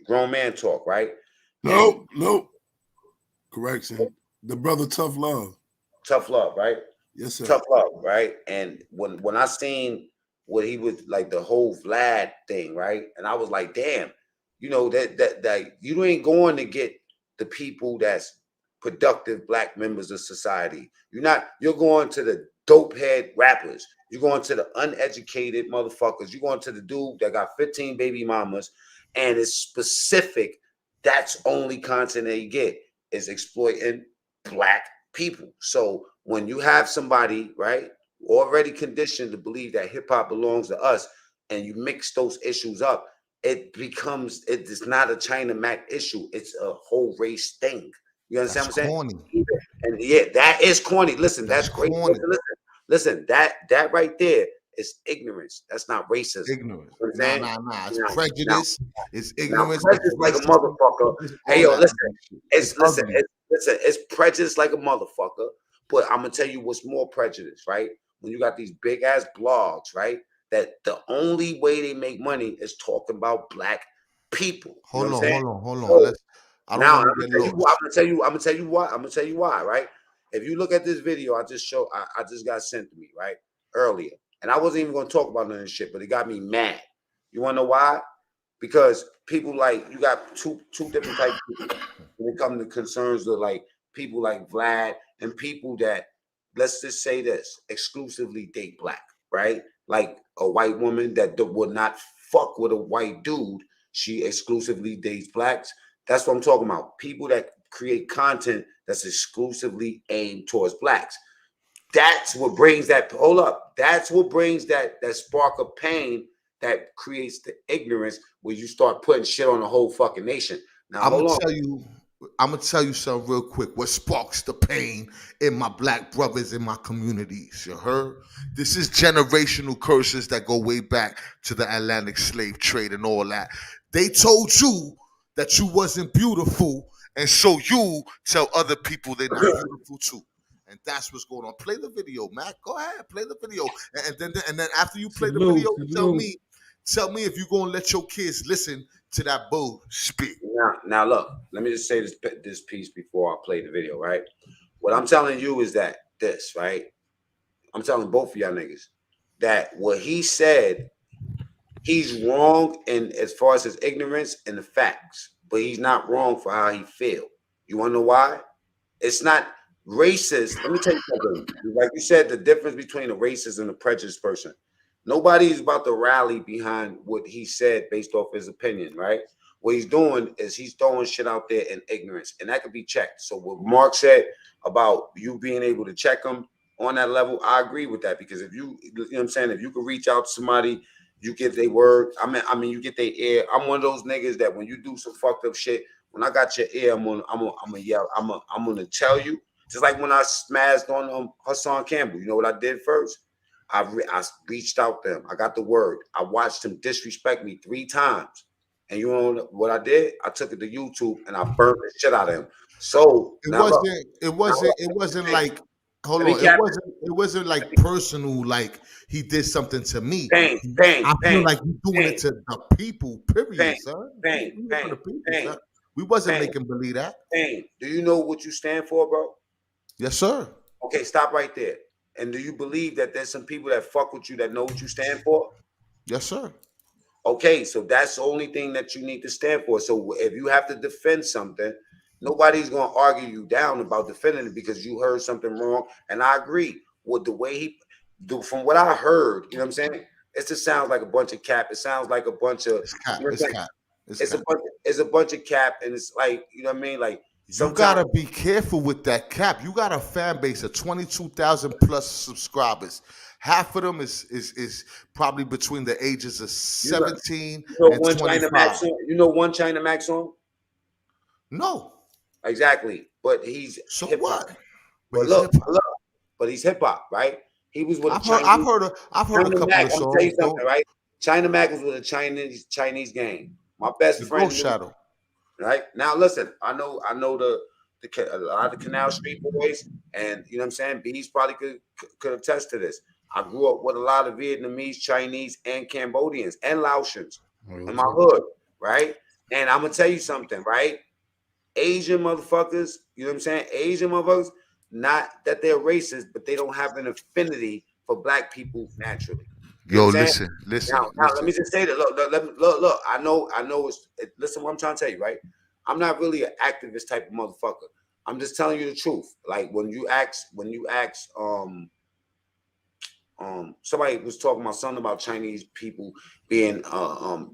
Grown Man Talk, right? And Nope. Correction. The brother Tough Love. Tough Love, right? Yes, sir. Tough Love, right? And when I seen what he was like the whole Vlad thing, right? And I was like, damn, you know that you ain't going to get the people that's productive black members of society. You're going to the dope head rappers. You're going to the uneducated motherfuckers. You're going to the dude that got 15 baby mamas and it's specific. That's only content that you get is exploiting black people. So when you have somebody, right, already conditioned to believe that hip hop belongs to us, and you mix those issues up, it is not a China Mac issue. It's a whole race thing. You understand that's what I'm saying? corny. And yeah, that is corny. Listen, That's that's great. corny. Listen. That right there is ignorance. That's not racism. Ignorance. You know what I'm Nah, saying? nah, nah. It's Now, prejudice. It's now ignorance. It's prejudice like a racism. motherfucker. It's Hey all yo, that listen. other shit. It's listen. Ugly. It's prejudice like a motherfucker. But I'm gonna tell you what's more prejudice, right? When you got these big ass blogs, right? That the only way they make money is talking about black people. You know what I'm saying? Hold on. So I don't now want to get I'm lost. gonna tell you. I'm gonna tell you why. I'm gonna tell you why, right? If you look at this video, I just got sent to me, right? Earlier. And I wasn't even gonna talk about none of this shit, but it got me mad. You wanna know why? Because people like you got two different types of people when it comes to concerns of like people like Vlad and people that let's just say this exclusively date black, right? Like a white woman that would not fuck with a white dude. She exclusively dates blacks. That's what I'm talking about. People that create content that's exclusively aimed towards blacks. That's what brings that. Hold up. That's what brings that spark of pain that creates the ignorance where you start putting shit on the whole fucking nation. Now I'm gonna hold on. tell you. I'm gonna tell you something real quick. What sparks the pain in my black brothers in my communities? You heard? This is generational curses that go way back to the Atlantic slave trade and all that. They told you that you wasn't beautiful, and so you tell other people they're not beautiful too. And that's what's going on. Play the video, Mac. Go ahead, play the video, and then after you play the video, tell me if you're gonna let your kids listen to that bull speak. Now look. Let me just say this piece before I play the video. Right. What I'm telling you is that this right. I'm telling both of y'all niggas that what he said, he's wrong in as far as his ignorance and the facts, but he's not wrong for how he feel. You want to know why? It's not racist. Let me tell you something. Like you said, the difference between a racist and a prejudiced person. Nobody's about to rally behind what he said based off his opinion, right? What he's doing is he's throwing shit out there in ignorance, and that could be checked. So what Mark said about you being able to check him on that level, I agree with that because if you know what I'm saying, if you could reach out to somebody, you get their word. I mean, you get their ear. I'm one of those niggas that when you do some fucked up shit, when I got your ear, I'm gonna yell. I'm gonna tell you. Just like when I smashed on Hassan Campbell. You know what I did first? I reached out to him. I got the word. I watched him disrespect me 3 times. And you know what I did? I took it to YouTube and I burned the shit out of him. So It now look, wasn't. It now wasn't. look, It wasn't hey, like. Hold let me on. It cap wasn't. It wasn't like personal. Like he did something to me. pain, pain, I feel pain, like you're doing pain, it to the people. pain, Period, son. We pain, doing it for pain, the people, pain, son. We wasn't pain, making believe that. pain. Do you know what you stand for, bro? Yes, sir. Okay, stop right there. And do you believe that there's some people that fuck with you that know what you stand for? Yes, sir. Okay, so that's the only thing that you need to stand for. So if you have to defend something, nobody's gonna argue you down about defending it because you heard something wrong. And I agree with the way he do from what I heard, you know what I'm saying? It just sounds like a bunch of cap. It sounds like a bunch of It's cap. you know, It's cap. It's it's a cap. bunch of cap, and it's like, you know what I mean? Like You sometimes gotta be careful with that cap. You got a fan base of 22,000 plus subscribers. Half of them is probably between the ages of you know, 17 you know and one China Max 25. song. You know one China Max song? No. Exactly. But he's So hip hop. what? But But he's hip hop. look, but he's hip hop, right? He was with a Chinese I've heard a China couple Mac. of I'm gonna tell you songs. something, Don't right? China Mac was with a Chinese gang. My best the friend Ghost knew, Shadow. right? Now listen, I know a lot of the Canal Street boys, and you know what I'm saying. Bees probably could attest to this. I grew up with a lot of Vietnamese, Chinese, and Cambodians and Laotians in my hood, right? And I'm gonna tell you something, right? Asian motherfuckers, you know what I'm saying? Asian motherfuckers, not that they're racist, but they don't have an affinity for black people naturally. You know what Yo, I'm saying? listen, listen, Now let listen. me just say that. Look. I know. Listen, what I'm trying to tell you, right? I'm not really an activist type of motherfucker. I'm just telling you the truth. Like when you ask, somebody was talking about something about Chinese people being,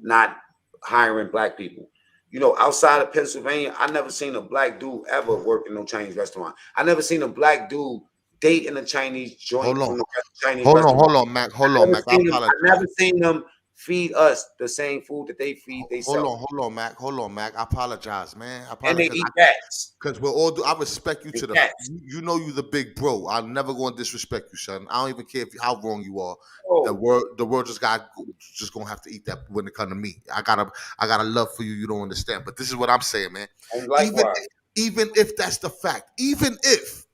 not hiring black people. You know, outside of Pennsylvania, I never seen a black dude ever work in no Chinese restaurant. I never seen a black dude date in a Chinese Hold joint on. from the Chinese restaurant. Hold on, Mac. Hold on, Mac. I I never apologize. seen them feed us the same food that they feed themselves, Hold on, Mac. Hold on, Mac. I apologize, man. I and they apologize eat rats because we're all. I respect you and to the. cats. You know you the big bro. I'm never going to disrespect you, son. I don't even care how wrong you are. Oh, The world just gonna have to eat that when it come to me. I got a love for you. You don't understand. But this is what I'm saying, man. and Even likewise, even if that's the fact, even if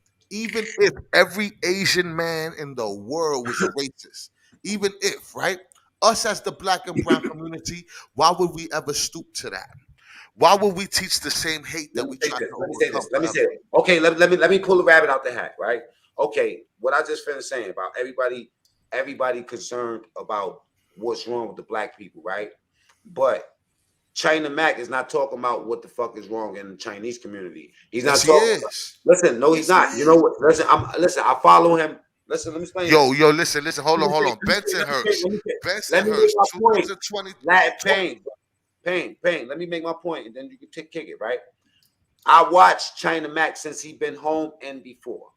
every Asian man in the world was a racist, even if, right? Us as the black and brown community, why would we ever stoop to that? Why would we teach the same hate that let me we say try this. to Let me say overcome this. Let me say forever? it. Okay, let me pull the rabbit out the hat, right? Okay, what I just finished saying about everybody concerned about what's wrong with the black people, right? But China Mac is not talking about what the fuck is wrong in the Chinese community. He's Yes, not he talking. is. Listen, no, he's Yes, he not. You know is. what? Listen. I follow him. Listen, let me explain this. Yo, listen. Hold Let on, me say, Bensonhurst. let me make Bensonhurst, my point. 2020. Latin pain. Let me make my point, and then you can kick it, right? I watched China Mac since he been home and before,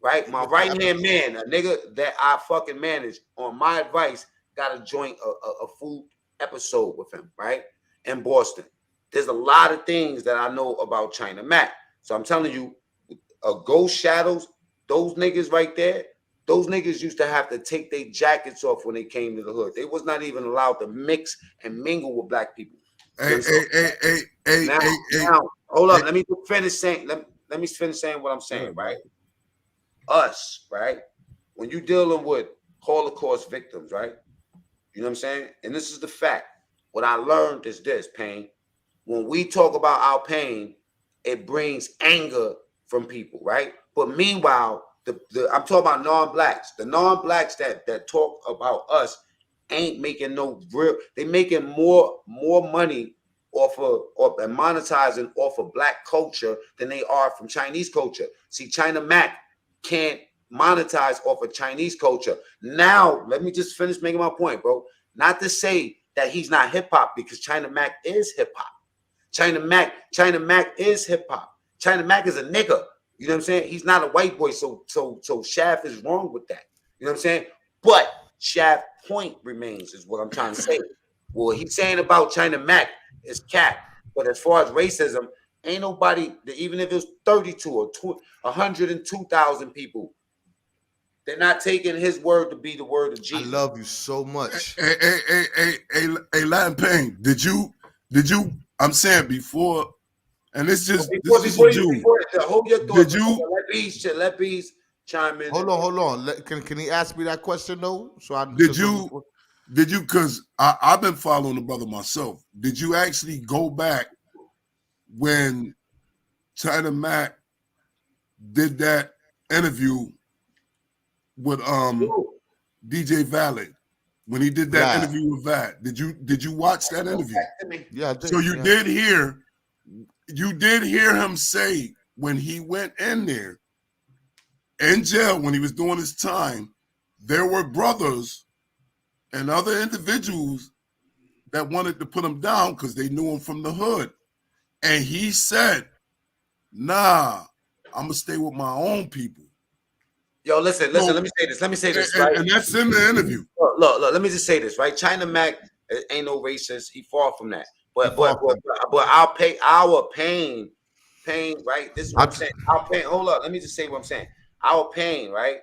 right? He My with the right hand episode. man, a nigga that I fucking manage on my advice, got a joint a food episode with him, right? In Boston. There's a lot of things that I know about China Mac. So I'm telling you, Ghost Shadows, those niggas right there, those niggas used to have to take their jackets off when they came to the hood. They was not even allowed to mix and mingle with black people. You Hey, understand? Now, hey. hold Hey. up. Let me finish saying. Let me finish saying what I'm Yeah, saying. bro. Right, us, right. When you dealing with Holocaust victims, right. You know what I'm saying. And this is the fact. What I learned is this: pain. When we talk about our pain, it brings anger from people, right? But meanwhile, I'm talking about non-blacks. The non-blacks that talk about us ain't making no real. They making more money off of or monetizing off of black culture than they are from Chinese culture. See, China Mac can't monetize off of Chinese culture. Now, let me just finish making my point, bro. Not to say that he's not hip hop because China Mac is hip hop. China Mac is hip hop. China Mac is a nigga. You know what I'm saying? He's not a white boy. So Shaft is wrong with that. You know what I'm saying? But Shaft point remains is what I'm trying to say. What he's saying about China Mac is cap. But as far as racism, ain't nobody, even if it was 32 or 102,000 people, they're not taking his word to be the word of I Jesus. love you so much. Hey, Latin Pain, did you, I'm saying before, and this is Before a Jew. hold your thoughts. Did you, let Bees chime in. Hold on. Can he ask me that question though? So I did you, because I've been following the brother myself. Did you actually go back when China Mac did that interview with DJ Valid? When he did that interview with Vat, did you watch that interview? Yeah, I did. So you did hear him say when he went in there in jail when he was doing his time, there were brothers and other individuals that wanted to put him down because they knew him from the hood. And he said, nah, I'm gonna stay with my own people. Yo, listen, let me say this, right? And that's in the interview. Look, let me just say this, right? China Mac ain't no racist. He far from that. But our pain, right? This is what I'm saying. Our pain, hold up, let me just say what I'm saying. Our pain, right?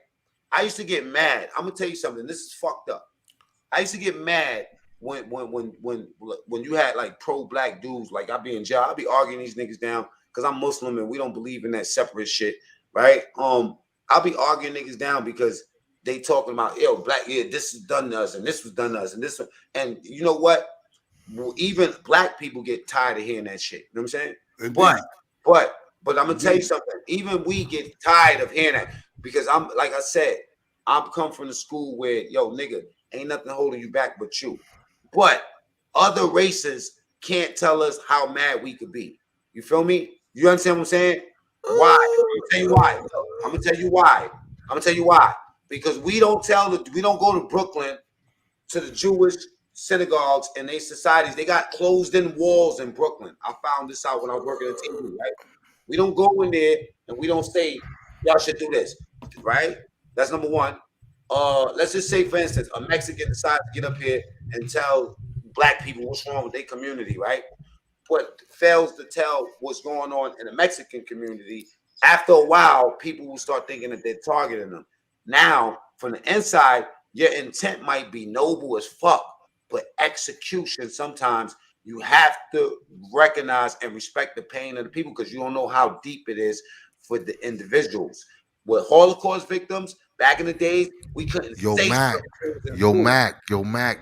I used to get mad. I'm gonna tell you something. This is fucked up. I used to get mad when you had like pro-black dudes, like I be in jail, I be arguing these niggas down because I'm Muslim and we don't believe in that separate shit, right? I'll be arguing niggas down because they talking about, yo, black, yeah, this is done to us and this was done to us and this one. And you know what? Even black people get tired of hearing that shit. You know what I'm saying? Indeed. But I'm gonna tell you something. Even we get tired of hearing that because I'm, like I said, I'm come from the school where, yo, nigga, ain't nothing holding you back but you. But other races can't tell us how mad we could be. You feel me? You understand what I'm saying? Why? I'm gonna tell you why. I'm gonna tell you why. Because we don't go to Brooklyn to the Jewish synagogues and their societies. They got closed-in walls in Brooklyn. I found this out when I was working at TV, right? We don't go in there and we don't say, y'all should do this, right? That's number one. Let's just say, for instance, a Mexican decides to get up here and tell black people what's wrong with their community, right? But fails to tell what's going on in the Mexican community. After a while, people will start thinking that they're targeting them. Now, from the inside, your intent might be noble as fuck, but execution, sometimes you have to recognize and respect the pain of the people because you don't know how deep it is for the individuals. With Holocaust victims, back in the days, we couldn't say Mac,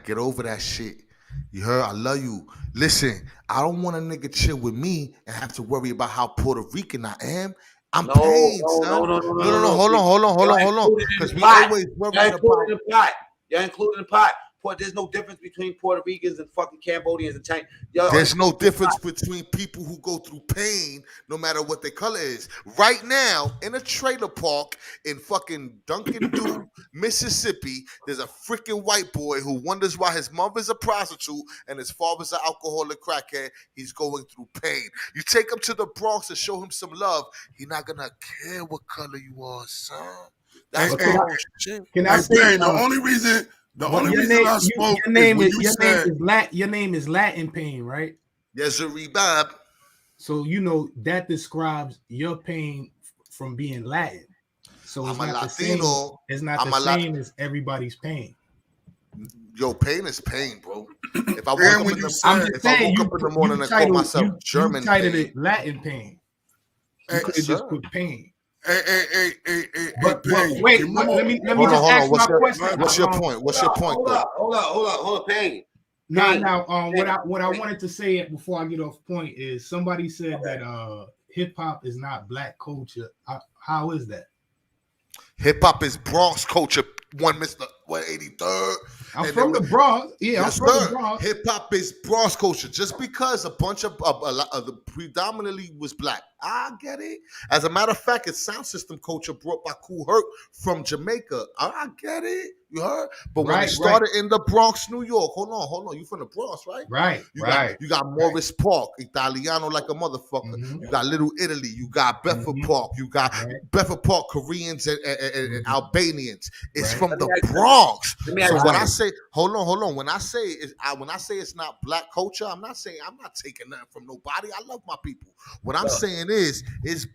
get over that shit. You heard? I love you. Listen, I don't want a nigga chill with me and have to worry about how Puerto Rican I am. I'm paid, son. No. Hold on. Because we always worry about. You're including the pot. There's no difference between Puerto Ricans and fucking Cambodians and Chinese. There's no difference between people who go through pain, no matter what their color is. Right now, in a trailer park in fucking Duncan Duke, Mississippi, there's a freaking white boy who wonders why his mother's a prostitute and his father's an alcoholic crackhead. He's going through pain. You take him to the Bronx and show him some love. He's not gonna care what color you are, son. That's shit. Can I say the only reason? The only reason I spoke your name is Latin Pain, right? Yes, sir, Bob. So you know that describes your pain from being Latin. So it's I'm not a Latino. It's not the same as everybody's pain. Yo, pain is pain, bro. If I woke up in the morning and call myself German, you titled it Latin pain. You could just put pain. Hey, wait, let me just ask my question. What's your point? Hold up, pain. Now, what I wanted to say before I get off point is somebody said that hip hop is not black culture. How is that? Hip hop is Bronx culture. One Mr. 183rd. I'm from the Bronx. Yeah, I'm from the Bronx. Hip hop is Bronx culture. Just because a bunch of the predominantly was black, I get it. As a matter of fact, it's sound system culture brought by Kool Herc from Jamaica. I get it. You heard? But when it started in the Bronx, New York, hold on. You from the Bronx, right? Right. You got Morris Park, Italiano like a motherfucker. Mm-hmm. You got Little Italy. You got Bedford Park. You got Bedford Park Koreans and Albanians. It's from the Bronx. Bronx. Let me ask So you when I something. say, hold on, when I say it's not black culture, I'm not taking nothing from nobody. I love my people. What I'm saying is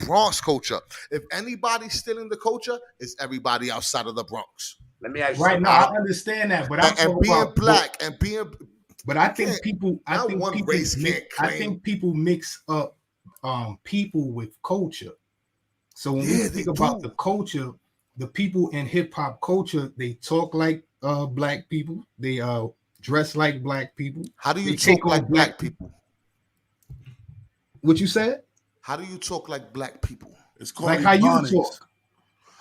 Bronx culture. If anybody's stealing the culture, it's everybody outside of the Bronx. Let me ask you Right something. now, I understand that, but I'm And talking being about black and being, But I you think can't- people, not one race can't I claim. think people mix up people with culture. So when we Yeah, they think about do. the culture, the people in hip hop culture, they talk like black people. They dress like black people. How do you They take talk on like black people? What you said? How do you talk like black people? It's called Like how you Ebonics. talk.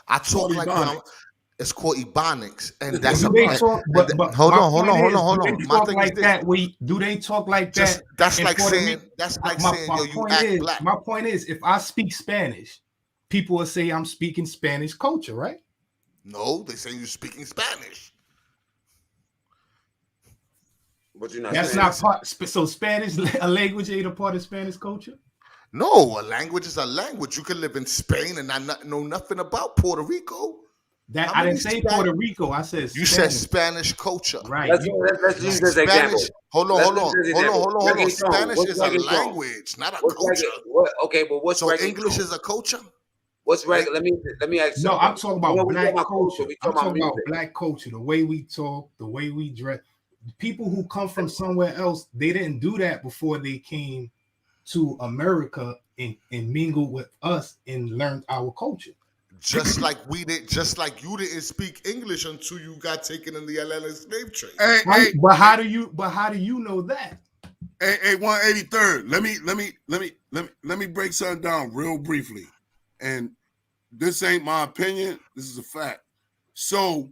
I It's called talk like when Ebonics. it's called Ebonics, and But that's Do a they and, talk? and But hold my on, point is, do they hold on. My talk thing is like this: that? Do they talk like just that that's in like Puerto saying Rico? yo, you act black. My point is, if I speak Spanish, people will say I'm speaking Spanish culture, right? No, they say you're speaking Spanish. But you're not That's saying not part. So Spanish, a language, ain't a part of Spanish culture. No, a language is a language. You can live in Spain and not know nothing about Puerto Rico. That How I many didn't say Puerto Rico. I said You said Spanish. Spanish culture. Right. let's use this Spanish. example. Hold on, Let's hold use on, this hold on, example. hold on, hold on. Reggaeton. Spanish What's is a reggaeton? language, not a What's culture. okay, but what's So reggaeton? English is a culture. What's regular? Let me ask you No, something. I'm talking You know, about we black talking about culture. we I'm talking about talking about music. black culture. The way we talk, the way we dress. People who come from somewhere else, they didn't do that before they came to America and mingled with us and learned our culture. Just like you didn't speak English until you got taken in the Atlanta slave trade. But how do you know that? Hey, 183rd. Let me break something down real briefly. And this ain't my opinion. This is a fact. So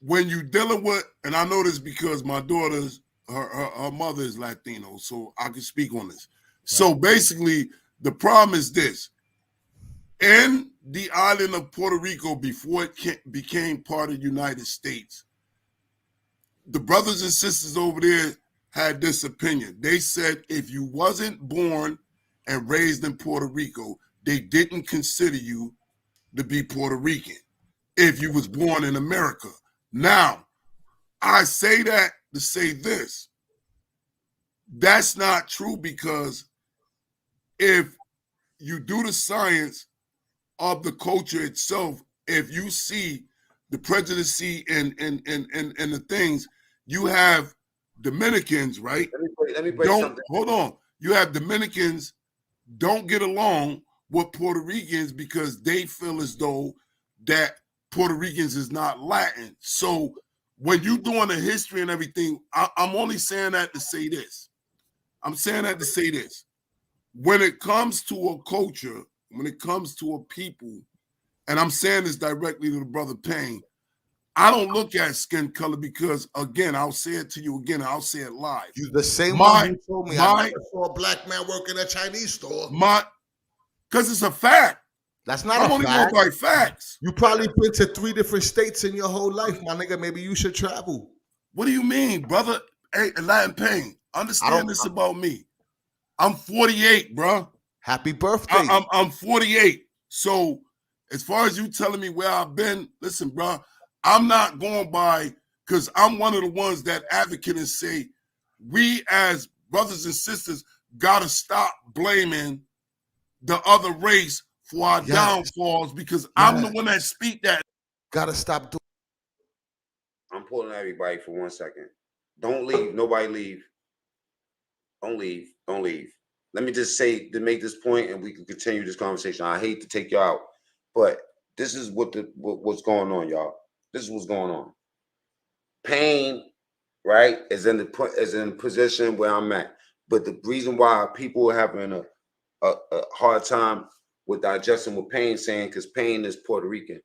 when you dealing with, and I know this because my daughter's her mother is Latino, so I can speak on this. So basically, the problem is this: in the island of Puerto Rico, before it became part of the United States, the brothers and sisters over there had this opinion. They said if you wasn't born and raised in Puerto Rico, they didn't consider you to be Puerto Rican if you was born in America. Now, I say that to say this. That's not true, because if you do the science of the culture itself, if you see the prejudice and the things, you have Dominicans, right? Let me break something. Hold on. You have Dominicans don't get along with Puerto Ricans because they feel as though that Puerto Ricans is not Latin. So when you doing the history and everything, I'm only saying that to say this. I'm saying that to say this. When it comes to a culture, when it comes to a people, and I'm saying this directly to the brother Payne, I don't look at skin color because, again, I'll say it to you again, I'll say it live. You the same one who told me I never saw a black man work in a Chinese store. Because it's a fact. That's not I'm a only fact. going by facts. You probably been to 3 different states in your whole life, my nigga. Maybe you should travel. What do you mean, brother? Hey, Latin Payne, understand this about me. I'm 48, bro. Happy birthday. I'm 48. So as far as you telling me where I've been, listen, bro, I'm not going by, because I'm one of the ones that advocate and say we as brothers and sisters got to stop blaming the other race for our downfalls, because I'm the one that speak that. Gotta stop doing. I'm pulling everybody for 1 second. Don't leave. Nobody leave. Don't leave. Don't leave. Let me just say, to make this point, and we can continue this conversation. I hate to take you out, but this is what's going on, y'all. This is what's going on. Pain, right, is in the position where I'm at. But the reason why people are having a hard time with digesting what Pain saying, because Pain is Puerto Rican.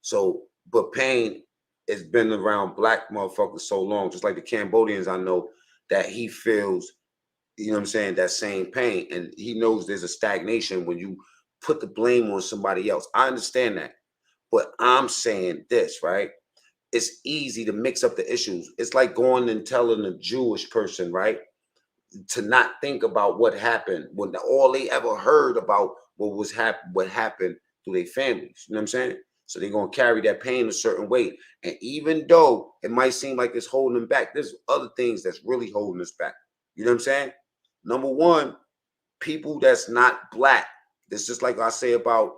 So, but Pain has been around black motherfuckers so long, just like the Cambodians, I know, that he feels, you know what I'm saying, that same pain. And he knows there's a stagnation when you put the blame on somebody else. I understand that. But I'm saying this, right? It's easy to mix up the issues. It's like going and telling a Jewish person, right, to not think about what happened when all they ever heard about what happened to their families. You know what I'm saying? So they're gonna carry that pain a certain way. And even though it might seem like it's holding them back, there's other things that's really holding us back. You know what I'm saying? Number one, people that's not black. It's just like I say about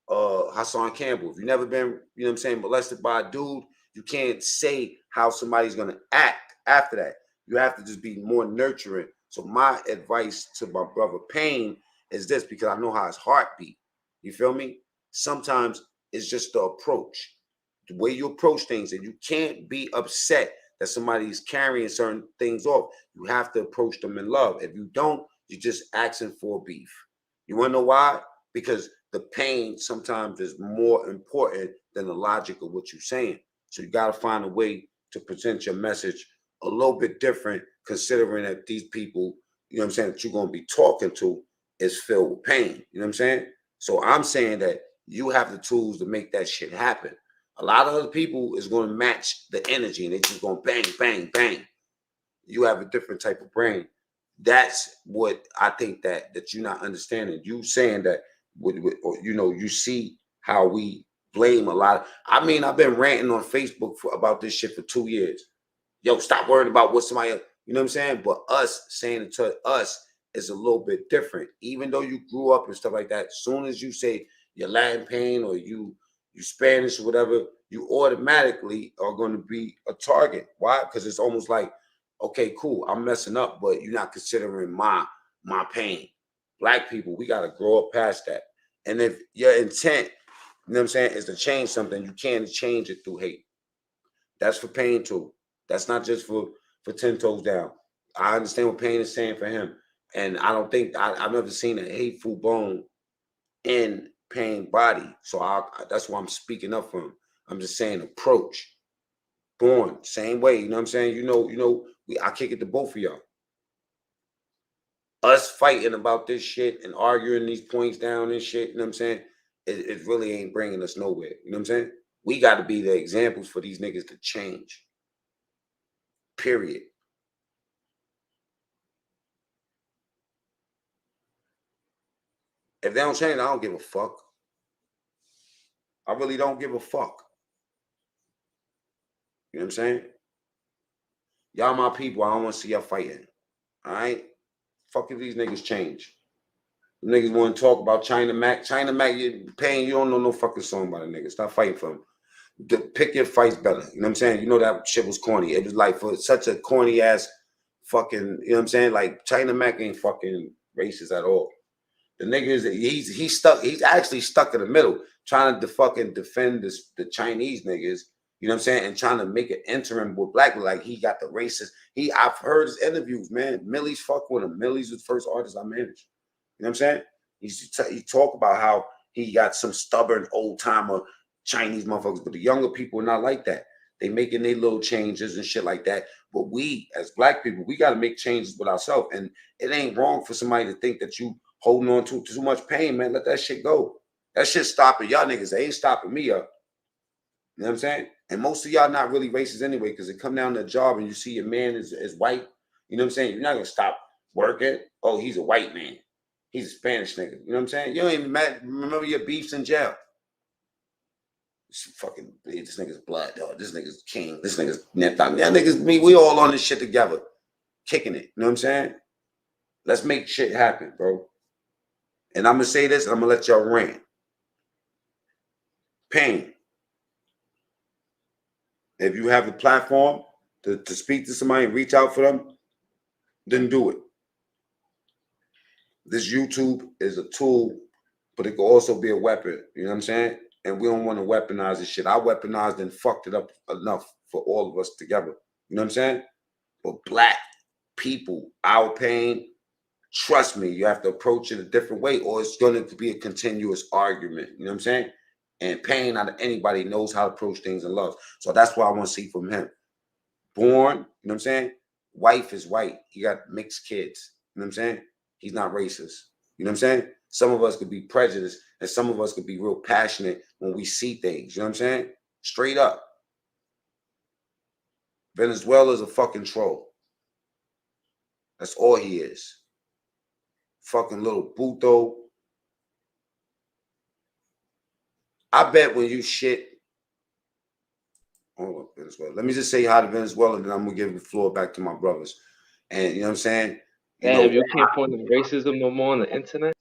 Hassan Campbell. If you've never been, you know what I'm saying, molested by a dude, you can't say how somebody's gonna act after that. You have to just be more nurturing. So my advice to my brother Payne is this, because I know how his heart beat. You feel me? Sometimes it's just the approach, the way you approach things, and you can't be upset that somebody's carrying certain things off. You have to approach them in love. If you don't, you're just asking for beef. You want to know why? Because the pain sometimes is more important than the logic of what you're saying. So you got to find a way to present your message a little bit different, considering that these people, you know what I'm saying, that you're going to be talking to is filled with pain. You know what I'm saying? So I'm saying that you have the tools to make that shit happen. A lot of other people is going to match the energy and they just going bang, bang, bang. You have a different type of brain. That's what I think that you're not understanding. You saying that or, you know, you see how we blame a lot. I mean, I've been ranting on Facebook about this shit for 2 years. Yo, stop worrying about what somebody else, you know what I'm saying? But us saying it to us is a little bit different. Even though you grew up and stuff like that, as soon as you say you're Latin pain or you Spanish or whatever, you automatically are going to be a target. Why? Because it's almost like, okay, cool, I'm messing up, but you're not considering my pain. Black people, we got to grow up past that. And if your intent, you know what I'm saying, is to change something, you can't change it through hate. That's for Pain too. That's not just for 10 toes down. I understand what Pain is saying for him. And I don't think I've never seen a hateful bone in Pain body. So that's why I'm speaking up for him. I'm just saying approach. Born, same way. You know what I'm saying? I kick it to both of y'all. Us fighting about this shit and arguing these points down and shit, you know what I'm saying? It really ain't bringing us nowhere. You know what I'm saying? We got to be the examples for these niggas to change. Period. If they don't change, I don't give a fuck. I really don't give a fuck. You know what I'm saying? Y'all my people. I don't want to see y'all fighting. All right? Fuck if these niggas change. Niggas want to talk about China Mac. China Mac, you paying, you don't know no fucking song by the niggas. Stop fighting for him. Pick your fights better. You know what I'm saying? You know that shit was corny. It was like for such a corny ass fucking, you know what I'm saying? Like China Mac ain't fucking racist at all. The niggas, he's stuck, he's actually stuck in the middle, trying to fucking defend the Chinese niggas, you know what I'm saying? And trying to make an interim with black, like he got the racist. I've heard his interviews, man. Millie's fuck with him. Millie's the first artist I managed. You know what I'm saying? He talk about how he got some stubborn old timer Chinese motherfuckers, but the younger people are not like that. They making their little changes and shit like that. But we, as black people, we got to make changes with ourselves. And it ain't wrong for somebody to think that you holding on to too much pain, man. Let that shit go. That shit stopping y'all niggas. They ain't stopping me up. You know what I'm saying? And most of y'all not really racist anyway, because it come down to a job and you see your man is white. You know what I'm saying? You're not gonna stop working. Oh, he's a white man. He's a Spanish nigga. You know what I'm saying? You don't even remember your beefs in jail. This nigga's blood, dog. This nigga's king. This nigga's nephew. That nigga's me. We all on this shit together, kicking it. You know what I'm saying? Let's make shit happen, bro. And I'm gonna say this. I'm gonna let y'all rant. Pain. If you have a platform to speak to somebody and reach out for them, then do it. This YouTube is a tool, but it could also be a weapon. You know what I'm saying? And we don't want to weaponize this shit. I weaponized and fucked it up enough for all of us together. You know what I'm saying? But black people, our pain, trust me, you have to approach it a different way, or it's going to be a continuous argument. You know what I'm saying? And Pain, out of anybody, knows how to approach things in love. So that's what I want to see from him. Born, you know what I'm saying? Wife is white. He got mixed kids. You know what I'm saying? He's not racist. You know what I'm saying? Some of us could be prejudiced, and some of us could be real passionate when we see things. You know what I'm saying? Straight up. Venezuela's a fucking troll. That's all he is. Fucking little puto. I bet when you shit. Hold up, Venezuela. Let me just say hi to Venezuela, and then I'm gonna give the floor back to my brothers. And you know what I'm saying? You Damn, know, you can't point to racism no more on the internet.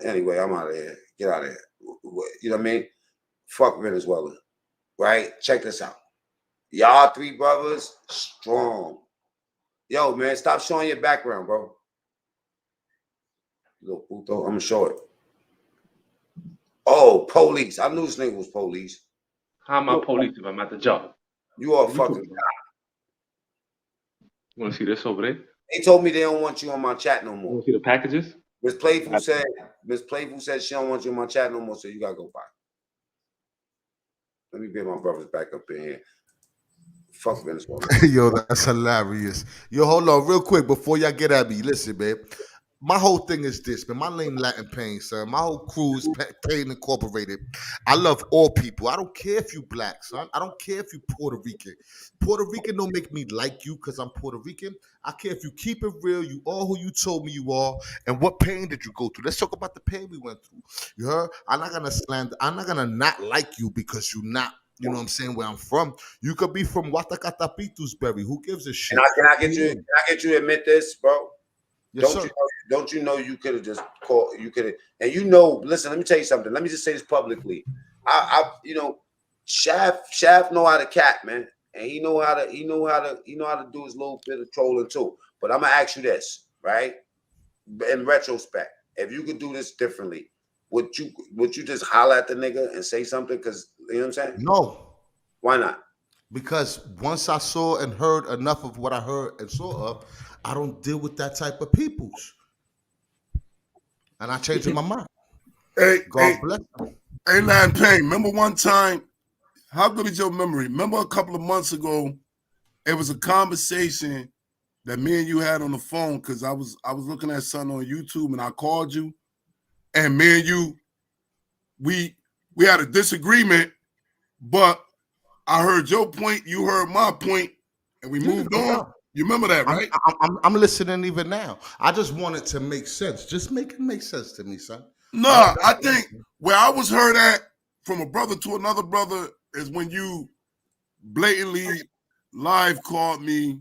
anyway, I'm out of here. Get out of here. You know what I mean? Fuck Venezuela. Right? Check this out. Y'all three brothers, strong. Yo, man, stop showing your background, bro. Little puto, I'm gonna show it. Oh, police. I knew this nigga was police. How am I police if I'm at the job? You are What you fucking. talking about? You want to see this over there? They told me they don't want you on my chat no You more. want to see the packages? Miss Playful said she don't want you on my chat no more, so you gotta go by. Let me get my brothers back up in here. Fuck Venezuela. Yo, that's hilarious. Yo, hold on real quick before y'all get at me. Listen, man. My whole thing is this, man. My name Latin Pain, son. My whole crew is Pain Incorporated. I love all people. I don't care if you black, son. I don't care if you Puerto Rican. Puerto Rican don't make me like you because I'm Puerto Rican. I care if you keep it real. You are who you told me you are. And what pain did you go through? Let's talk about the pain we went through. You heard? I'm not gonna slander. I'm not gonna not like you because you're not. You know what I'm saying? Where I'm from, you could be from Watacatapitusberry. Who gives a shit? Can I get you to admit this, bro? Yes, sir. Don't you know you could have just called, you could have, and you know, listen, let me tell you something. Let me just say this publicly. You know, Shaft know how to cat, man. And he know how to do his little bit of trolling too. But I'm gonna ask you this, right? In retrospect, if you could do this differently, would you just holler at the nigga and say something? Because you know what I'm saying? No. Why not? Because once I saw and heard enough of what I heard and saw of, I don't deal with that type of peoples. And I changed my mind. Hey, God bless them. Hey, Latin Pain, remember one time, how good is your memory? Remember a couple of months ago, it was a conversation that me and you had on the phone because I was looking at something on YouTube and I called you, and me and you, we had a disagreement, but I heard your point, you heard my point, and we moved on. You remember that, right? I'm listening even now. I just want it to make sense. Just make it make sense to me, son. No, I think where I was heard at from a brother to another brother is when you blatantly live called me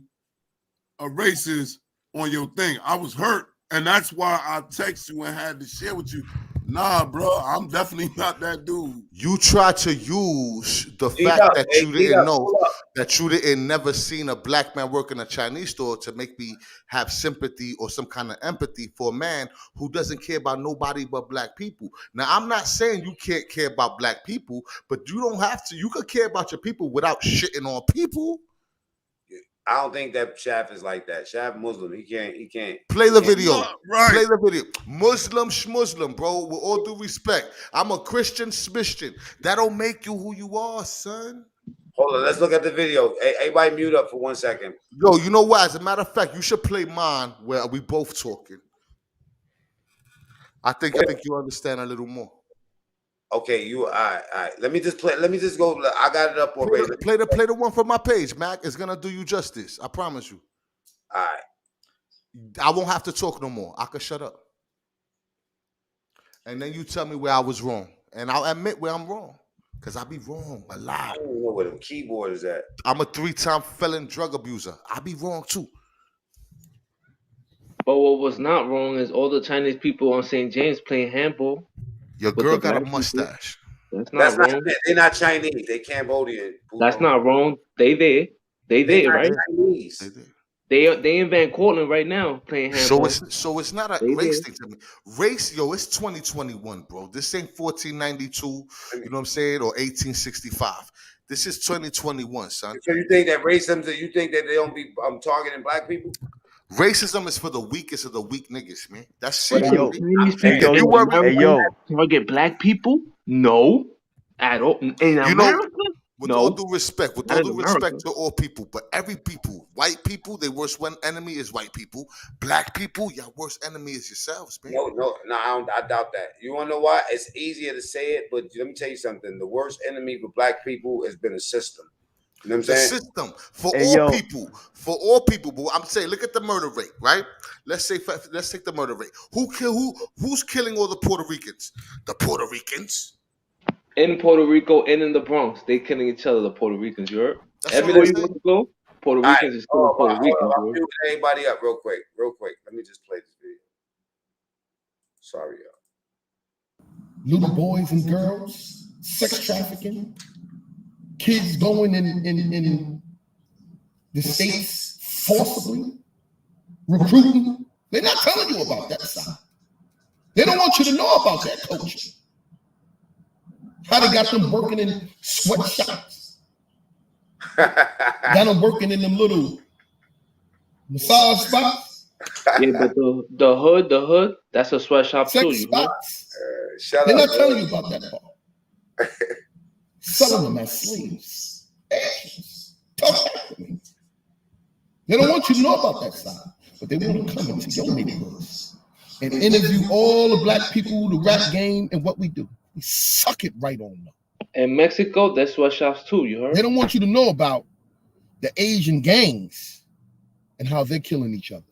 a racist on your thing. I was hurt, and that's why I texted you and had to share with you. Nah, bro, I'm definitely not that dude. You tried to use the fact that you didn't know that you didn't never seen a black man work in a Chinese store to make me have sympathy or some kind of empathy for a man who doesn't care about nobody but black people. Now, I'm not saying you can't care about black people, but you don't have to. You could care about your people without shitting on people. I don't think that Shaft is like that. Shaft Muslim. He can't. Play the video. Right. Play the video. Muslim, bro. With all due respect. I'm a Christian smishin. That don't make you who you are, son. Hold on. Let's look at the video. Hey, everybody mute up for 1 second. Yo, you know what? As a matter of fact, you should play mine where we both talking. I think you understand a little more. Okay, all right. Let me just go. I got it up already. Play the one from my page, Mac. It's gonna do you justice. I promise you. All right. I won't have to talk no more. I can shut up. And then you tell me where I was wrong. And I'll admit where I'm wrong. Because I be wrong a lot. I don't know where the keyboard is at. I'm a 3-time felon drug abuser. I be wrong too. But what was not wrong is all the Chinese people on St. James playing handball. Your girl got a mustache. That's not wrong. They're not Chinese. They Cambodian. That's not wrong. They there, right? Chinese. They in Van Cortlandt right now playing handball. So it's not a race thing to me. Race, yo, it's 2021, bro. This ain't 1492, you know what I'm saying, or 1865. This is 2021, son. So you think that racism? You think that they don't be targeting black people? Racism is for the weakest of the weak niggas, man. That's But it. Target black people? No, at all. In America? With all due respect to all people, but every people, white people, their worst enemy is white people. Black people, your worst enemy is yourselves, man. No, I doubt that. You want to know why? It's easier to say it, but let me tell you something. The worst enemy for black people has been a system. You know what I'm saying? The system for all people. For all people. But I'm saying, look at the murder rate, right? Let's take the murder rate. Who's killing all the Puerto Ricans? The Puerto Ricans. In Puerto Rico and in the Bronx, they killing each other, the Puerto Ricans, you heard? That's what Everywhere I'm you saying. want to go, Puerto All right. Ricans is killing Puerto Hold Ricans, up. you I'm heard? muting everybody up real quick. Let me just play this video. Sorry, y'all. Little boys and girls, sex trafficking, kids going in the states forcibly, recruiting. They're not telling you about that side. They don't want you to know about that culture. How they got them working in sweatshops, got them working in them little massage spots, Yeah, but the hood, that's a sweatshop too, sex you heard? spots. Shut They're up. not telling you about that part. Selling them as slaves. Asians. Talk back to me. They don't want you to know about that side, but they want to come into your neighborhoods and interview all the black people, the rap game, and what we do. We suck it right on them. In Mexico, there's sweatshops too, you heard? They don't want you to know about the Asian gangs and how they're killing each other.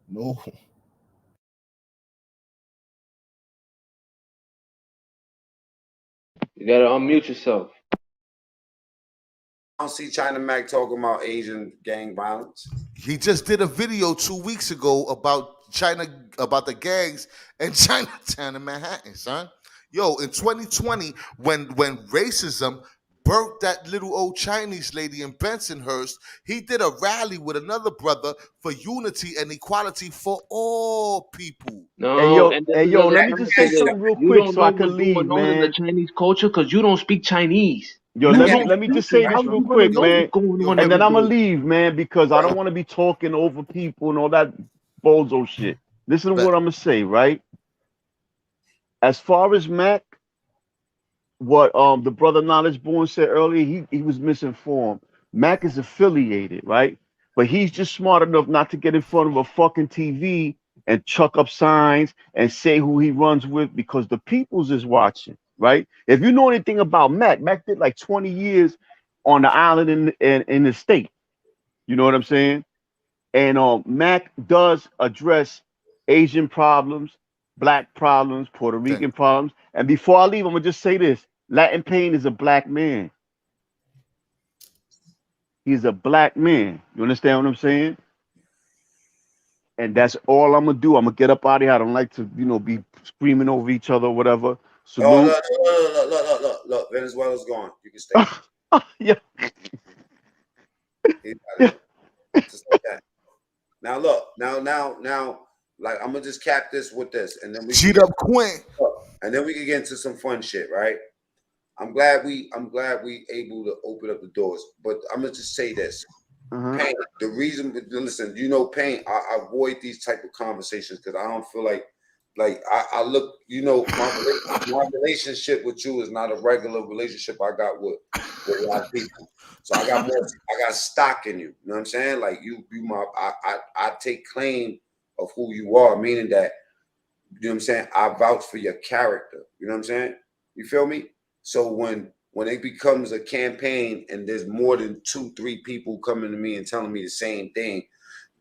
No. You gotta unmute yourself. I don't see China Mac talking about Asian gang violence. He just did a video 2 weeks ago about China, about the gangs in Chinatown in Manhattan, son. Yo, in 2020, when racism burnt that little old Chinese lady in Bensonhurst, he did a rally with another brother for unity and equality for all people. No, Hey and this yo, is another let me thing just to say this. something real You quick don't so know I can what's going leave, on in the man. Chinese culture because you don't speak Chinese. Yo, You let don't me speak just it. say How this real you gonna quick, know man. what's going on And then every I'm gonna day? leave, man, because I don't want to be talking over people and all that bozo shit. Listen to what I'm gonna say, right? As far as Mac, what the brother Knowledge Born said earlier, he was misinformed. Mac is affiliated, right? But he's just smart enough not to get in front of a fucking TV and chuck up signs and say who he runs with because the peoples is watching, right? If you know anything about Mac did like 20 years on the island in the state. You know what I'm saying? And Mac does address Asian problems, black problems, Puerto Rican problems. And before I leave, I'm gonna just say this: Latin Pain is a black man. He's a black man. You understand what I'm saying? And that's all I'm gonna do. I'm gonna get up out of here. I don't like to, be screaming over each other or whatever. Oh, Salute. look. Venezuela's gone. You can stay. Yeah. Just like that. Now look, now, like I'm gonna just cap this with this, and then we cheat up Quinn, and then we can get into some fun shit, right? I'm glad we able to open up the doors, but I'm gonna just say this. Pain. The reason, listen, Pain. I avoid these type of conversations because I don't feel like I look, my relationship with you is not a regular relationship I got with a lot of people. So I got stock in you. You know what I'm saying? Like I take claim of who you are, meaning that, you know what I'm saying, I vouch for your character. You know what I'm saying? You feel me? So when it becomes a campaign and there's more than 2-3 people coming to me and telling me the same thing,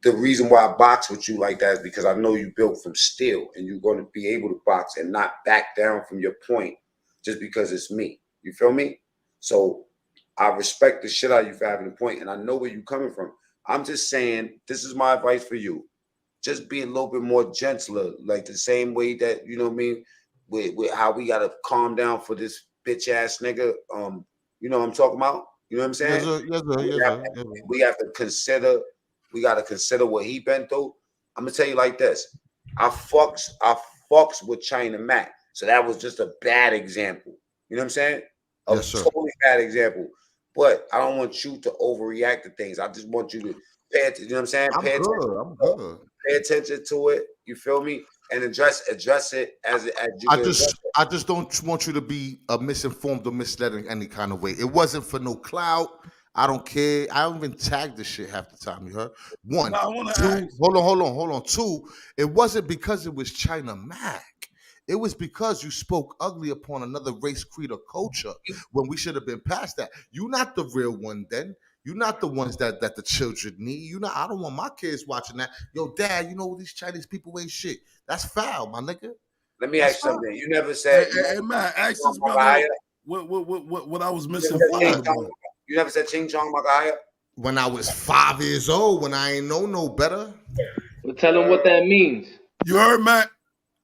the reason why I box with you like that is because I know you built from steel and you're going to be able to box and not back down from your point just because it's me. You feel me? So I respect the shit out of you for having a point, and I know where you're coming from. I'm just saying, this is my advice for you. Just be a little bit more gentler, like the same way that, you know what I mean, with how we gotta calm down for this bitch ass nigga. You know what I'm talking about? You know what I'm saying? yes, sir. We have to consider, we gotta consider what he been through. I'm gonna tell you like this. I fucks with China Mac. So that was just a bad example. You know what I'm saying? A Yes, sir. totally bad example. But I don't want you to overreact to things. I just want you to pay attention. You know what I'm saying? I'm good. Pay attention to it. You feel me? And address it as you I just don't want you to be misinformed or misled in any kind of way. It wasn't for no clout. I don't care. I don't even tag this shit half the time. You heard? One, two. Hold on. Two. It wasn't because it was China Mac. It was because you spoke ugly upon another race, creed, or culture when we should have been past that. You're not the real one then. You're not the ones that the children need. I don't want my kids watching that. Yo, dad, these Chinese people ain't shit. That's foul, my nigga. Let me ask you something. You never said. Hey, man, ask this brother what I was missing. You never said Ching Chong Magaya? When I was 5 years old, when I ain't know no better. Well, tell him what that means. You heard, Matt?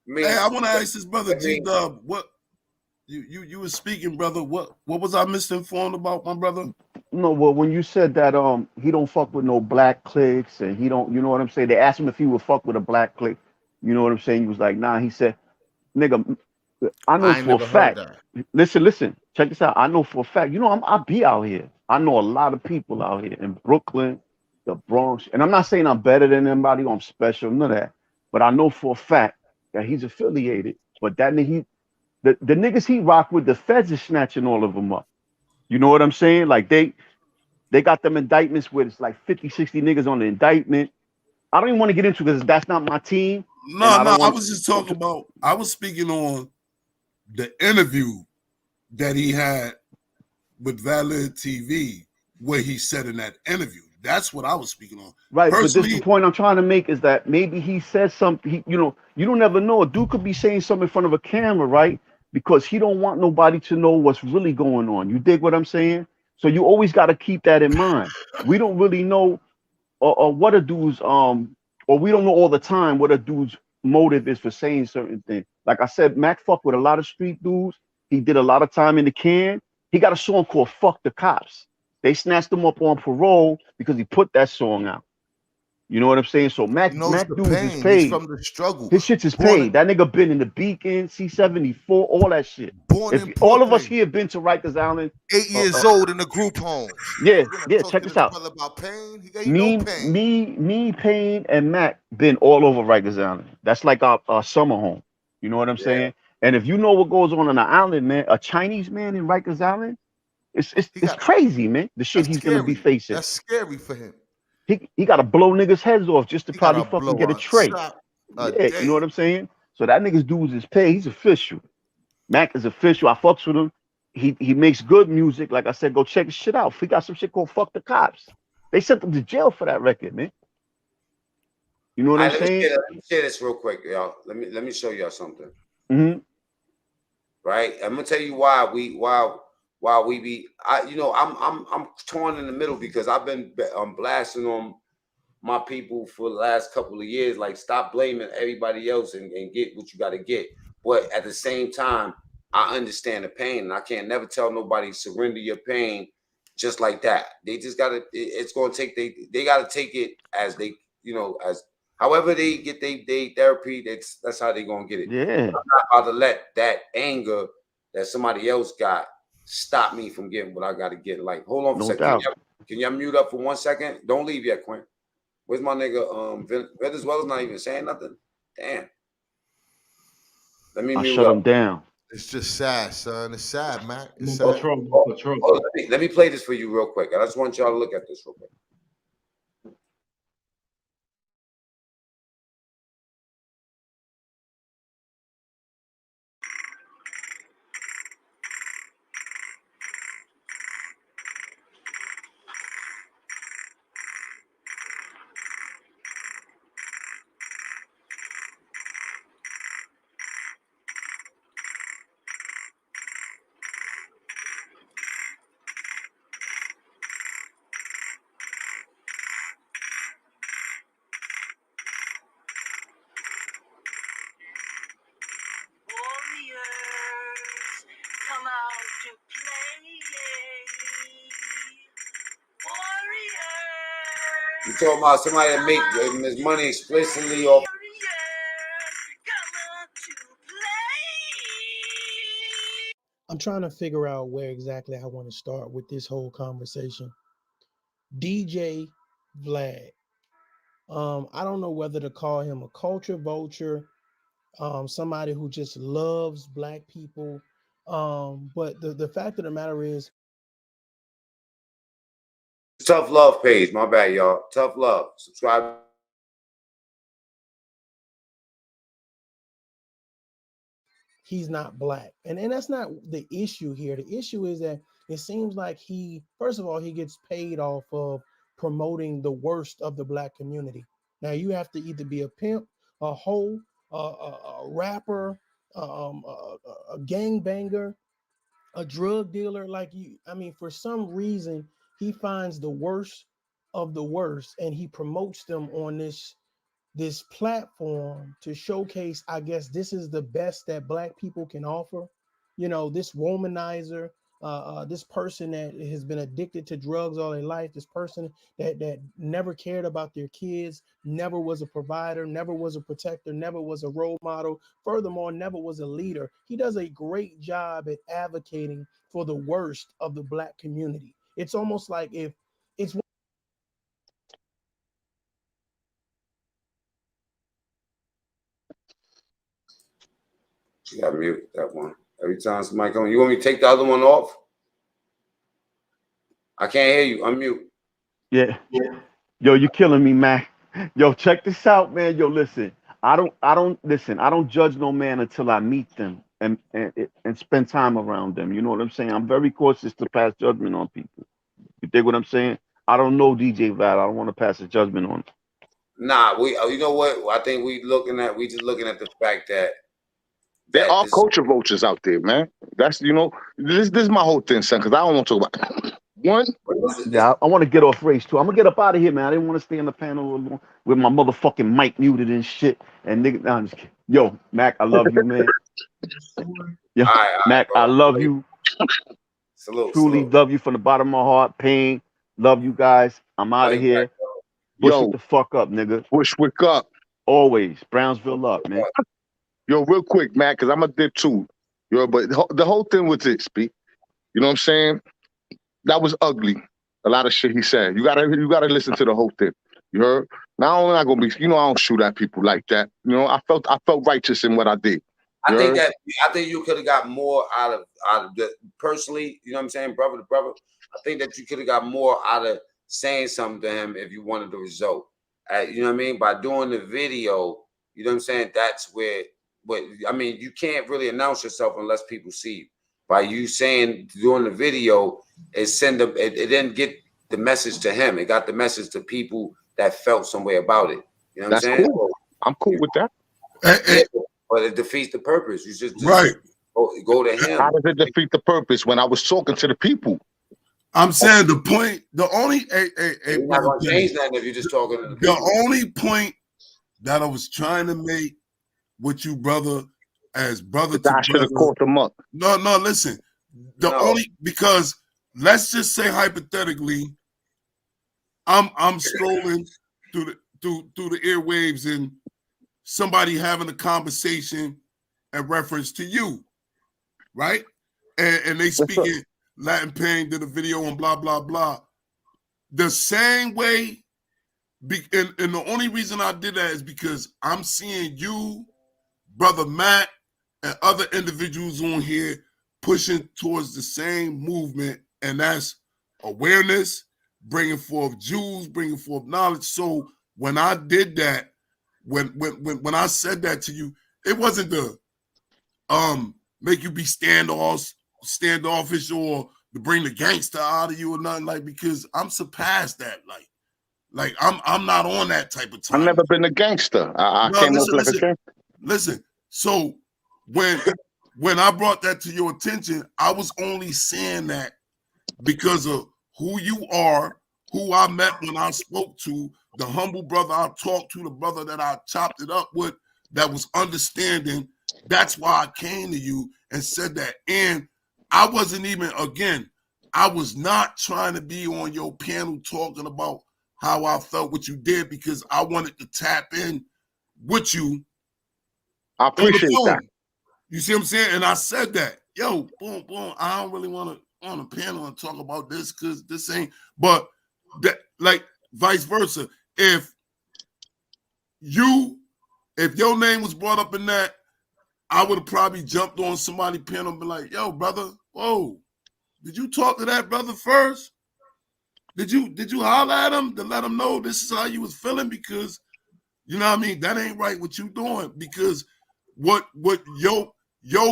Hey, I want to ask this brother G Dub. What you was speaking, brother? What was I misinformed about, my brother? No, well, when you said that he don't fuck with no black cliques and he don't, you know what I'm saying? They asked him if he would fuck with a black clique. You know what I'm saying? He was like, nah. He said, nigga, I know for a fact. Listen, check this out. I know for a fact. You know, I be out here. I know a lot of people out here in Brooklyn, the Bronx, and I'm not saying I'm better than anybody or I'm special, none of that. But I know for a fact that he's affiliated. But that nigga, the niggas he rock with, the feds is snatching all of them up. You know what I'm saying? Like they got them indictments where it's like 50, 60 niggas on the indictment. I don't even want to get into because that's not my team. No, I was just talking about. I was speaking on the interview that he had with Valid TV, where he said in that interview. That's what I was speaking on. Right, but this the point I'm trying to make is that maybe he says something. You know, you don't never know. A dude could be saying something in front of a camera, right? Because he don't want nobody to know what's really going on. You dig what I'm saying? So you always got to keep that in mind. We don't really know or what a dude's or we don't know all the time what a dude's motive is for saying certain things. Like I said, Mac fucked with a lot of street dudes. He did a lot of time in the can. He got a song called "Fuck the Cops." They snatched him up on parole because he put that song out. You know what I'm saying? So Mac dudes is paid. He's from the struggle. His shit is paid. That nigga been in the Beacon, C-74, all that shit. If all of us here been to Rikers Island. 8 years old in the group home. Yeah. Check this out. About Pain. He ain't no Pain. Me, Pain, and Mac been all over Rikers Island. That's like our summer home. You know what I'm saying? And if you know what goes on the island, man, a Chinese man in Rikers Island, it's crazy, man. The shit he's gonna be facing. That's scary for him. He got to blow niggas' heads off just to probably fucking get a tray. You know what I'm saying? So that nigga's dudes is paid. He's official. Mac is official. I fucks with him. He makes good music. Like I said, go check his shit out. He got some shit called "Fuck the Cops." They sent him to jail for that record, man. You know what I'm saying? Let me share this real quick, y'all. Let me show y'all something. Mm-hmm. Right? I'm gonna tell you why we be. I'm torn in the middle because I've been blasting on my people for the last couple of years. Like, stop blaming everybody else and get what you got to get. But at the same time, I understand the pain, and I can't never tell nobody surrender your pain just like that. They just gotta. It's gonna take they gotta take it as they as however they get they therapy. That's how they gonna get it. Yeah. I'm not about to let that anger that somebody else got stop me from getting what I got to get. Like, hold on for a second. Can y'all mute up for 1 second? Don't leave yet, Quinn. Where's my nigga? Venezuela's not even saying nothing. Damn. Let me mute shut up. him down. It's just sad, son. It's sad, man. It's sad. Let me play this for you real quick. I just want y'all to look at this real quick. You talking about somebody that make his money explicitly off. I'm trying to figure out where exactly I want to start with this whole conversation. DJ Vlad. I don't know whether to call him a culture vulture, somebody who just loves black people. But the fact of the matter is, Tough Love page. My bad, y'all. Tough Love. Subscribe. He's not black. And that's not the issue here. The issue is that it seems like first of all, he gets paid off of promoting the worst of the black community. Now, you have to either be a pimp, a hoe, a rapper, a gangbanger, a drug dealer. Like you, I mean, for some reason, he finds the worst of the worst, and he promotes them on this platform to showcase, I guess, this is the best that Black people can offer. You know, this womanizer, this person that has been addicted to drugs all their life, this person that never cared about their kids, never was a provider, never was a protector, never was a role model, furthermore, never was a leader. He does a great job at advocating for the worst of the Black community. It's almost like if it's You gotta mute that one. Every time somebody comes, you want me to take the other one off? I can't hear you. Unmute. Yeah. Yo, you killing me, Mac. Yo, check this out, man. Yo, listen. I don't listen. I don't judge no man until I meet them and spend time around them. You know what I'm saying? I'm very cautious to pass judgment on people. You dig what I'm saying? I don't know DJ Vlad. I don't want to pass a judgment on him. Nah, you know what? I think we just looking at the fact that there are culture vultures out there, man. That's this is my whole thing, son. Because I don't want to talk about one. Yeah, I want to get off race too. I'm gonna get up out of here, man. I didn't want to stay on the panel with my motherfucking mic muted and shit. And nigga, nah, I'm just kidding. Yo, Mac, I love you, man. Yo, all right, Mac, bro. I love you. Truly love you from the bottom of my heart. Pain, love you guys. I'm out of here. Bushwick the fuck up, nigga. Bushwick up. Always. Brownsville up, man. Yo, real quick, man, because I'm a dip too. Yo, but the whole thing with it, speak. You know what I'm saying? That was ugly. A lot of shit he said. You gotta listen to the whole thing. You heard? Now I'm not gonna be. I don't shoot at people like that. I felt righteous in what I did. I think you could have got more out of the personally. You know what I'm saying, brother to brother. I think that you could have got more out of saying something to him if you wanted the result. You know what I mean? By doing the video, you know what I'm saying. That's where. But I mean, you can't really announce yourself unless people see you. By you saying doing the video, it didn't get the message to him. It got the message to people that felt some way about it. You know what I'm saying? Cool. I'm cool with that. But it defeats the purpose. You just right. Go to him. How does it defeat the purpose when I was talking to the people? I'm saying the point. The only you're not gonna change that if you're just talking to the people. The only point that I was trying to make with you, brother, as brother to I should have caught them up. No, listen. Only because let's just say hypothetically, I'm strolling through the airwaves and somebody having a conversation in reference to you, right? And they speaking Latin Pain, did a video and blah blah blah. The same way, and the only reason I did that is because I'm seeing you, Brother Matt, and other individuals on here pushing towards the same movement, and that's awareness, bringing forth Jews, bringing forth knowledge. So when I did that, when I said that to you, it wasn't to make you be standoffish or to bring the gangster out of you or nothing, like, because I'm surpassed that. Like I'm not on that type of time. I've never been a gangster. I came off like a gangster. Listen, so when I brought that to your attention, I was only saying that because of who you are, who I met when I spoke to, the humble brother I talked to, the brother that I chopped it up with, that was understanding. That's why I came to you and said that. And I wasn't even, again, I was not trying to be on your panel talking about how I felt what you did, because I wanted to tap in with you. I appreciate that. You see what I'm saying? And I said that, yo, boom, boom. I don't really want to on a panel and talk about this because this ain't, but that, like, vice versa. If your name was brought up in that, I would have probably jumped on somebody's panel and been like, yo, brother, whoa, did you talk to that brother first? Did you holler at him to let him know this is how you was feeling? Because, you know what I mean, that ain't right what you doing, because what your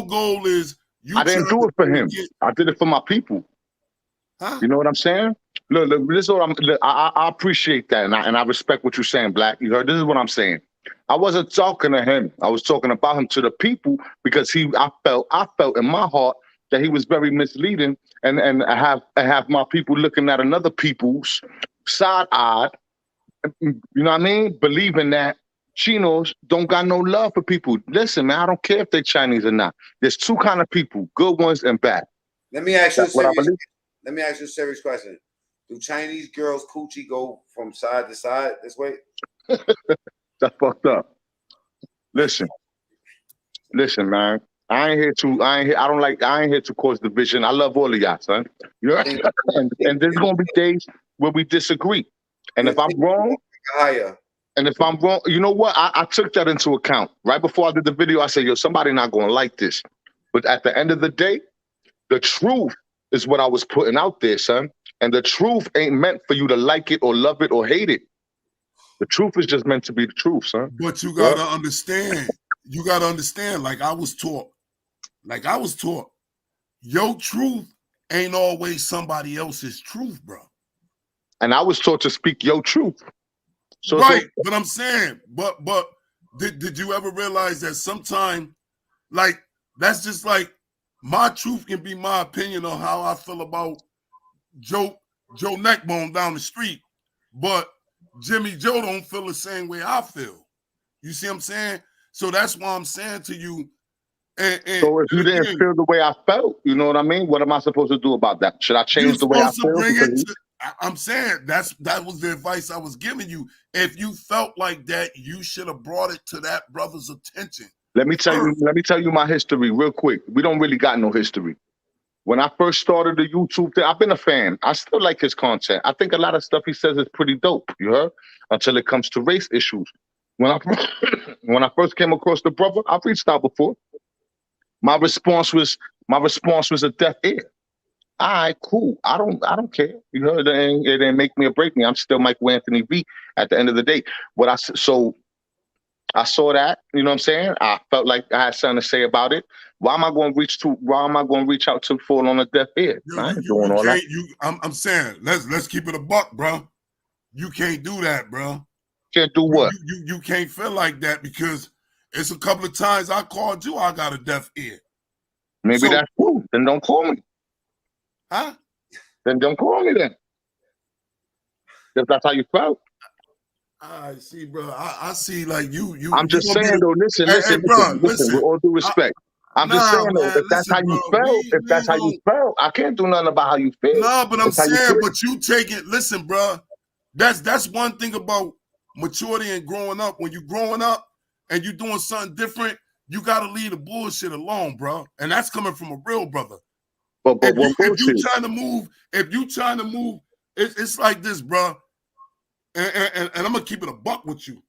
goal is. I didn't do it for him. I did it for my people. Huh? You know what I'm saying? Look, this is what I appreciate that, and I respect what you're saying, Black. You heard? This is what I'm saying. I wasn't talking to him. I was talking about him to the people because I felt in my heart that he was very misleading, and I have my people looking at another people's side eyed. You know what I mean? Believing that Chinos don't got no love for people. Listen, man, I don't care if they're Chinese or not. There's two kind of people: good ones and bad. Let me ask you That's what I believe. Let me ask you a serious question. Do Chinese girls' coochie go from side to side this way? That's fucked up. Listen, man. I ain't here to cause division. I love all of y'all, son. You know? and there's gonna be days where we disagree. And if I'm wrong, you know what? I took that into account. Right before I did the video, I said, yo, somebody not gonna like this. But at the end of the day, the truth is what I was putting out there, son. And the truth ain't meant for you to like it or love it or hate it. The truth is just meant to be the truth, son. But you gotta understand. You gotta understand. Like I was taught, your truth ain't always somebody else's truth, bro. And I was taught to speak your truth. So right, but I'm saying, but did you ever realize that sometimes, like, that's just like my truth can be my opinion on how I feel about Joe Neckbone down the street, but Jimmy Joe don't feel the same way I feel. You see what I'm saying? So that's why I'm saying to you. So if you didn't feel the way I felt, you know what I mean? What am I supposed to do about that? Should I change the way I feel? I'm saying that was the advice I was giving you. If you felt like that, you should have brought it to that brother's attention. Let me tell you my history real quick. We don't really got no history. When I first started the YouTube thing, I've been a fan. I still like his content. I think a lot of stuff he says is pretty dope, you heard? Until it comes to race issues. When I first came across the brother, I've reached out before. My response was a deaf ear. All right, cool. I don't care. You know, it didn't make me or break me. I'm still Michael Anthony V at the end of the day. So I saw that, you know what I'm saying? I felt like I had something to say about it. Why am I going to reach out to fall on a deaf ear? I ain't doing all that. I'm saying, let's keep it a buck, bro. You can't do that, bro. Can't do what? You can't feel like that because it's a couple of times I called you, I got a deaf ear. Maybe that's cool. Then don't call me. Huh? Then don't call me then. If that's how you felt. I see, bro. I see like you. I'm just saying though, listen, with all due respect. I'm just saying though, if that's how you felt, I can't do nothing about how you feel. No, but I'm saying, but you take it, listen, bro. That's one thing about maturity and growing up. When you're growing up and you're doing something different, you gotta leave the bullshit alone, bro. And that's coming from a real brother. But if you trying to move, it's like this, bro. And I'm gonna keep it a buck with you.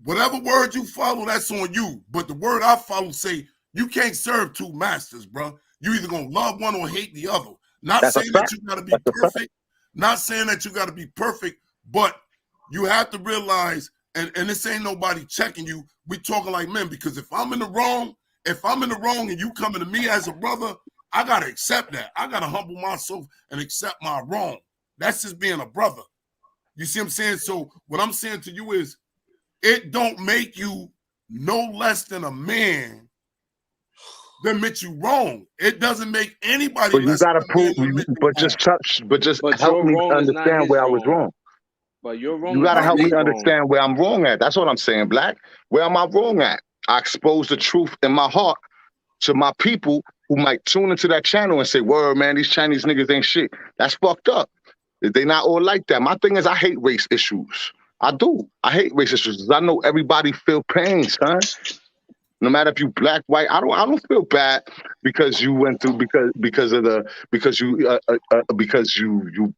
Whatever word you follow, that's on you. But the word I follow say you can't serve two masters, bro. You either gonna love one or hate the other. Not saying that you gotta be perfect. Not saying that you gotta be perfect, but you have to realize, and this ain't nobody checking you. We talking like men, because if I'm in the wrong and you coming to me as a brother, I gotta accept that. I gotta humble myself and accept my wrong. That's just being a brother. You see what I'm saying? So what I'm saying to you is, it don't make you no less than a man that admit you wrong. It doesn't make anybody. But you gotta prove. But just help me understand where I was wrong. But you're wrong. You gotta help me understand where I'm wrong at. That's what I'm saying, Black. Where am I wrong at? I expose the truth in my heart to my people who might tune into that channel and say, "Word, man, these Chinese niggas ain't shit." That's fucked up. They not all like that. My thing is, I hate race issues. I do. I hate race issues. I know everybody feel pain, son. No matter if you black, white, I don't feel bad because you went through because you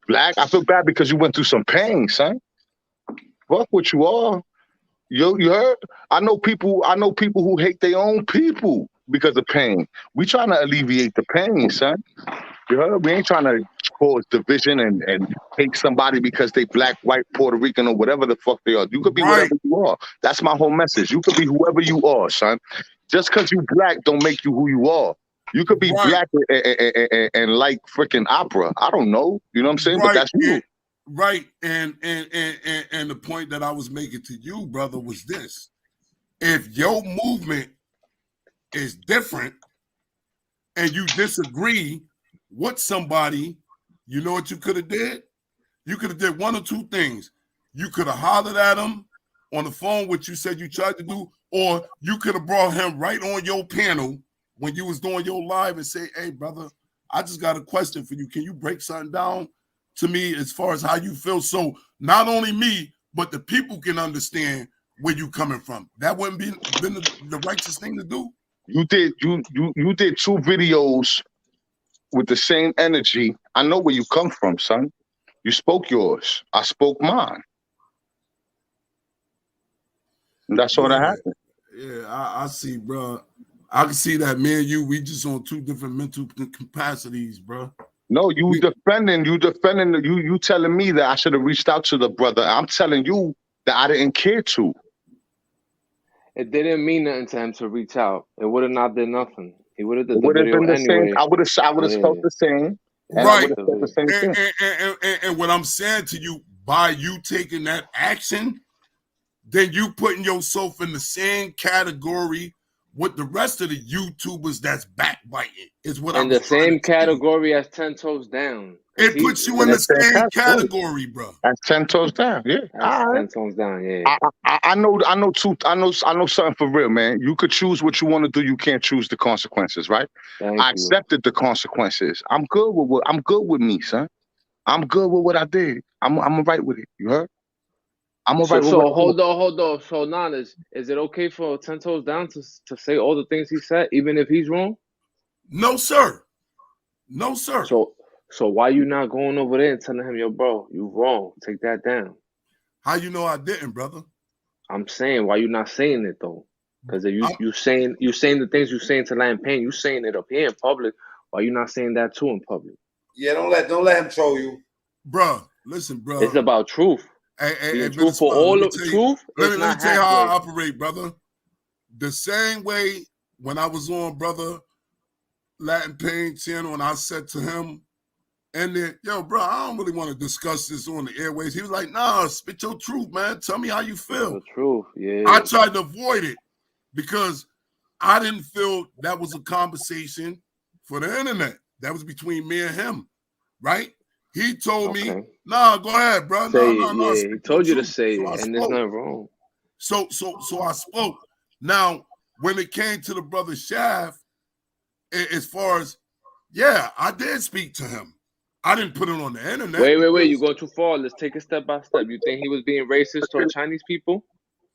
black. I feel bad because you went through some pain, son. Fuck what you are. You heard? I know people who hate their own people because of pain. We trying to alleviate the pain, son. You heard? We ain't trying to cause division and hate somebody because they black, white, Puerto Rican, or whatever the fuck they are. You could be whatever you are. That's my whole message. You could be whoever you are, son. Just because you black don't make you who you are. You could be black and like freaking opera. I don't know. You know what I'm saying? But that's you. Right, and the point that I was making to you, brother, was this: if your movement is different and you disagree with somebody, you know what you could have did? You could have did one or two things. You could have hollered at him on the phone, which you said you tried to do, or you could have brought him right on your panel when you was doing your live and say, "Hey, brother, I just got a question for you. Can you break something down to me as far as how you feel, so not only me but the people can understand where you coming from?" That wouldn't been the righteous thing to do. You did two videos with the same energy. I know where you come from, son. You spoke yours. I spoke mine. And that's all that happened. Yeah, I see, bro. I can see that, me and you, we just on two different mental capacities, bro. No, you telling me that I should have reached out to the brother. I'm telling you that I didn't care to. It didn't mean nothing to him to reach out. It would have not done nothing. He would have did It the would have video been the anyway. same. I would have felt the same. And I would have felt the same thing. And what I'm saying to you, by you taking that action, then you putting yourself in the same category with the rest of the YouTubers that's backbiting. Is what I'm in the trying same to tell you. category as 10 Toes Down. It puts you in the same category, bro. That's 10 toes down. Yeah. That's 10 toes down. Yeah. I know something for real, man. You could choose what you want to do. You can't choose the consequences, right? I accepted the consequences. I'm good with me, son. I'm good with what I did. I'm right with it. You heard? I'm all right with what I did. Hold on. So Nanas, is it okay for 10 Toes Down to say all the things he said, even if he's wrong? No, sir. No, sir. So why you not going over there and telling him, yo, bro, you wrong. Take that down. How you know I didn't, brother? I'm saying, why you not saying it though? Because if you saying the things you saying to Lampane, you saying it up here in public. Why you not saying that too in public? Yeah, don't let him troll you, bro. Listen, bro. It's about truth. Hey, truth for all of truth. Let me tell you how I operate, brother. The same way when I was on brother Latin Pain channel, and I said to him, and then, yo, bro, I don't really want to discuss this on the airways. He was like, nah, spit your truth, man. Tell me how you feel. The truth, yeah. I tried to avoid it because I didn't feel that was a conversation for the internet. That was between me and him, right? He told me, nah, go ahead, bro. No. Yeah, he told you to say it, and there's nothing wrong. So I spoke. Now, when it came to the brother Shaft, as far as, yeah, I did speak to him. I didn't put it on the internet. Wait. You're going too far. Let's take it step by step. You think he was being racist toward Chinese people?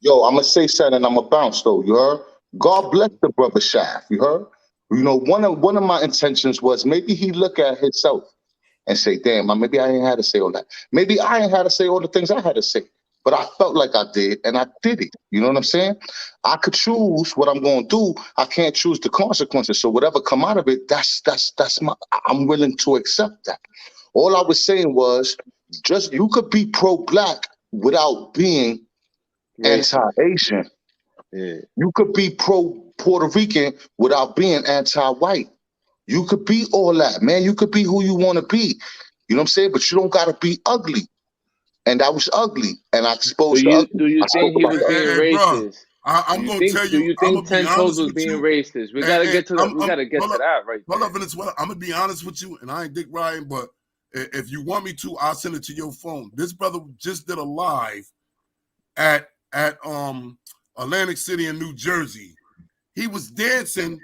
Yo, I'm going to say something and I'm going to bounce, though. You heard? God bless the brother Shaft. You heard? You know, one of my intentions was maybe he look at himself and say, damn, maybe I ain't had to say all that. Maybe I ain't had to say all the things I had to say. But I felt like I did, and I did it. You know what I'm saying? I could choose what I'm going to do. I can't choose the consequences. So whatever come out of it, that's I'm willing to accept that. All I was saying was, just you could be pro-black without being anti-Asian. Yeah. You could be pro-Puerto Rican without being anti-white. You could be all that, man. You could be who you want to be. You know what I'm saying? But you don't got to be ugly. And that was ugly. And I exposed Do you think he was being racist? I'm going to tell you. Do you think 10 Toes was being racist? We got to get to that. We got to get to that right there. I'm going to be honest with you, and I ain't Dick Ryan, but if you want me to, I'll send it to your phone. This brother just did a live at Atlantic City in New Jersey. He was dancing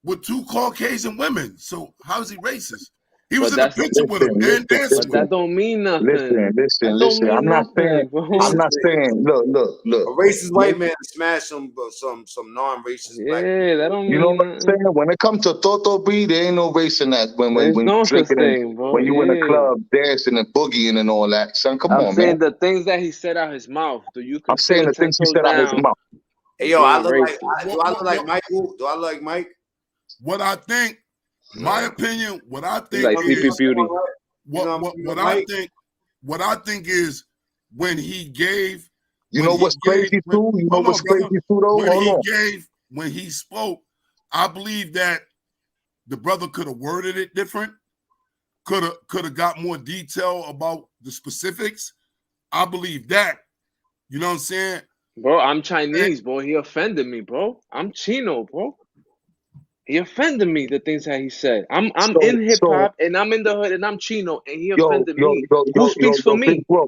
with two Caucasian women. So how is he racist? He was in the picture with him and dancing with him. That don't mean nothing. Listen. I'm not saying. Look. A racist white man smash some non-racist black. Yeah, that don't mean. You know what I'm saying? When it comes to Toto B, there ain't no race in that. When you drinking, when you in a club dancing and boogieing and all that, son, come on, man. I'm saying the things that he said out his mouth. Do you? I'm saying the things he said out his mouth. Hey, yo, do I look like Michael? Do I look like Mike? What I think. My opinion, what I think like is Beauty. What I think is when he gave. You know what's crazy too? You know what's crazy too though? When he spoke, I believe that the brother could have worded it different, could have got more detail about the specifics. I believe that. You know what I'm saying? Bro, I'm Chinese, bro. He offended me, bro. I'm Chino, bro. He offended me, the things that he said. I'm in hip hop and I'm in the hood and I'm Chino and he offended me. Who speaks for me? Big bro.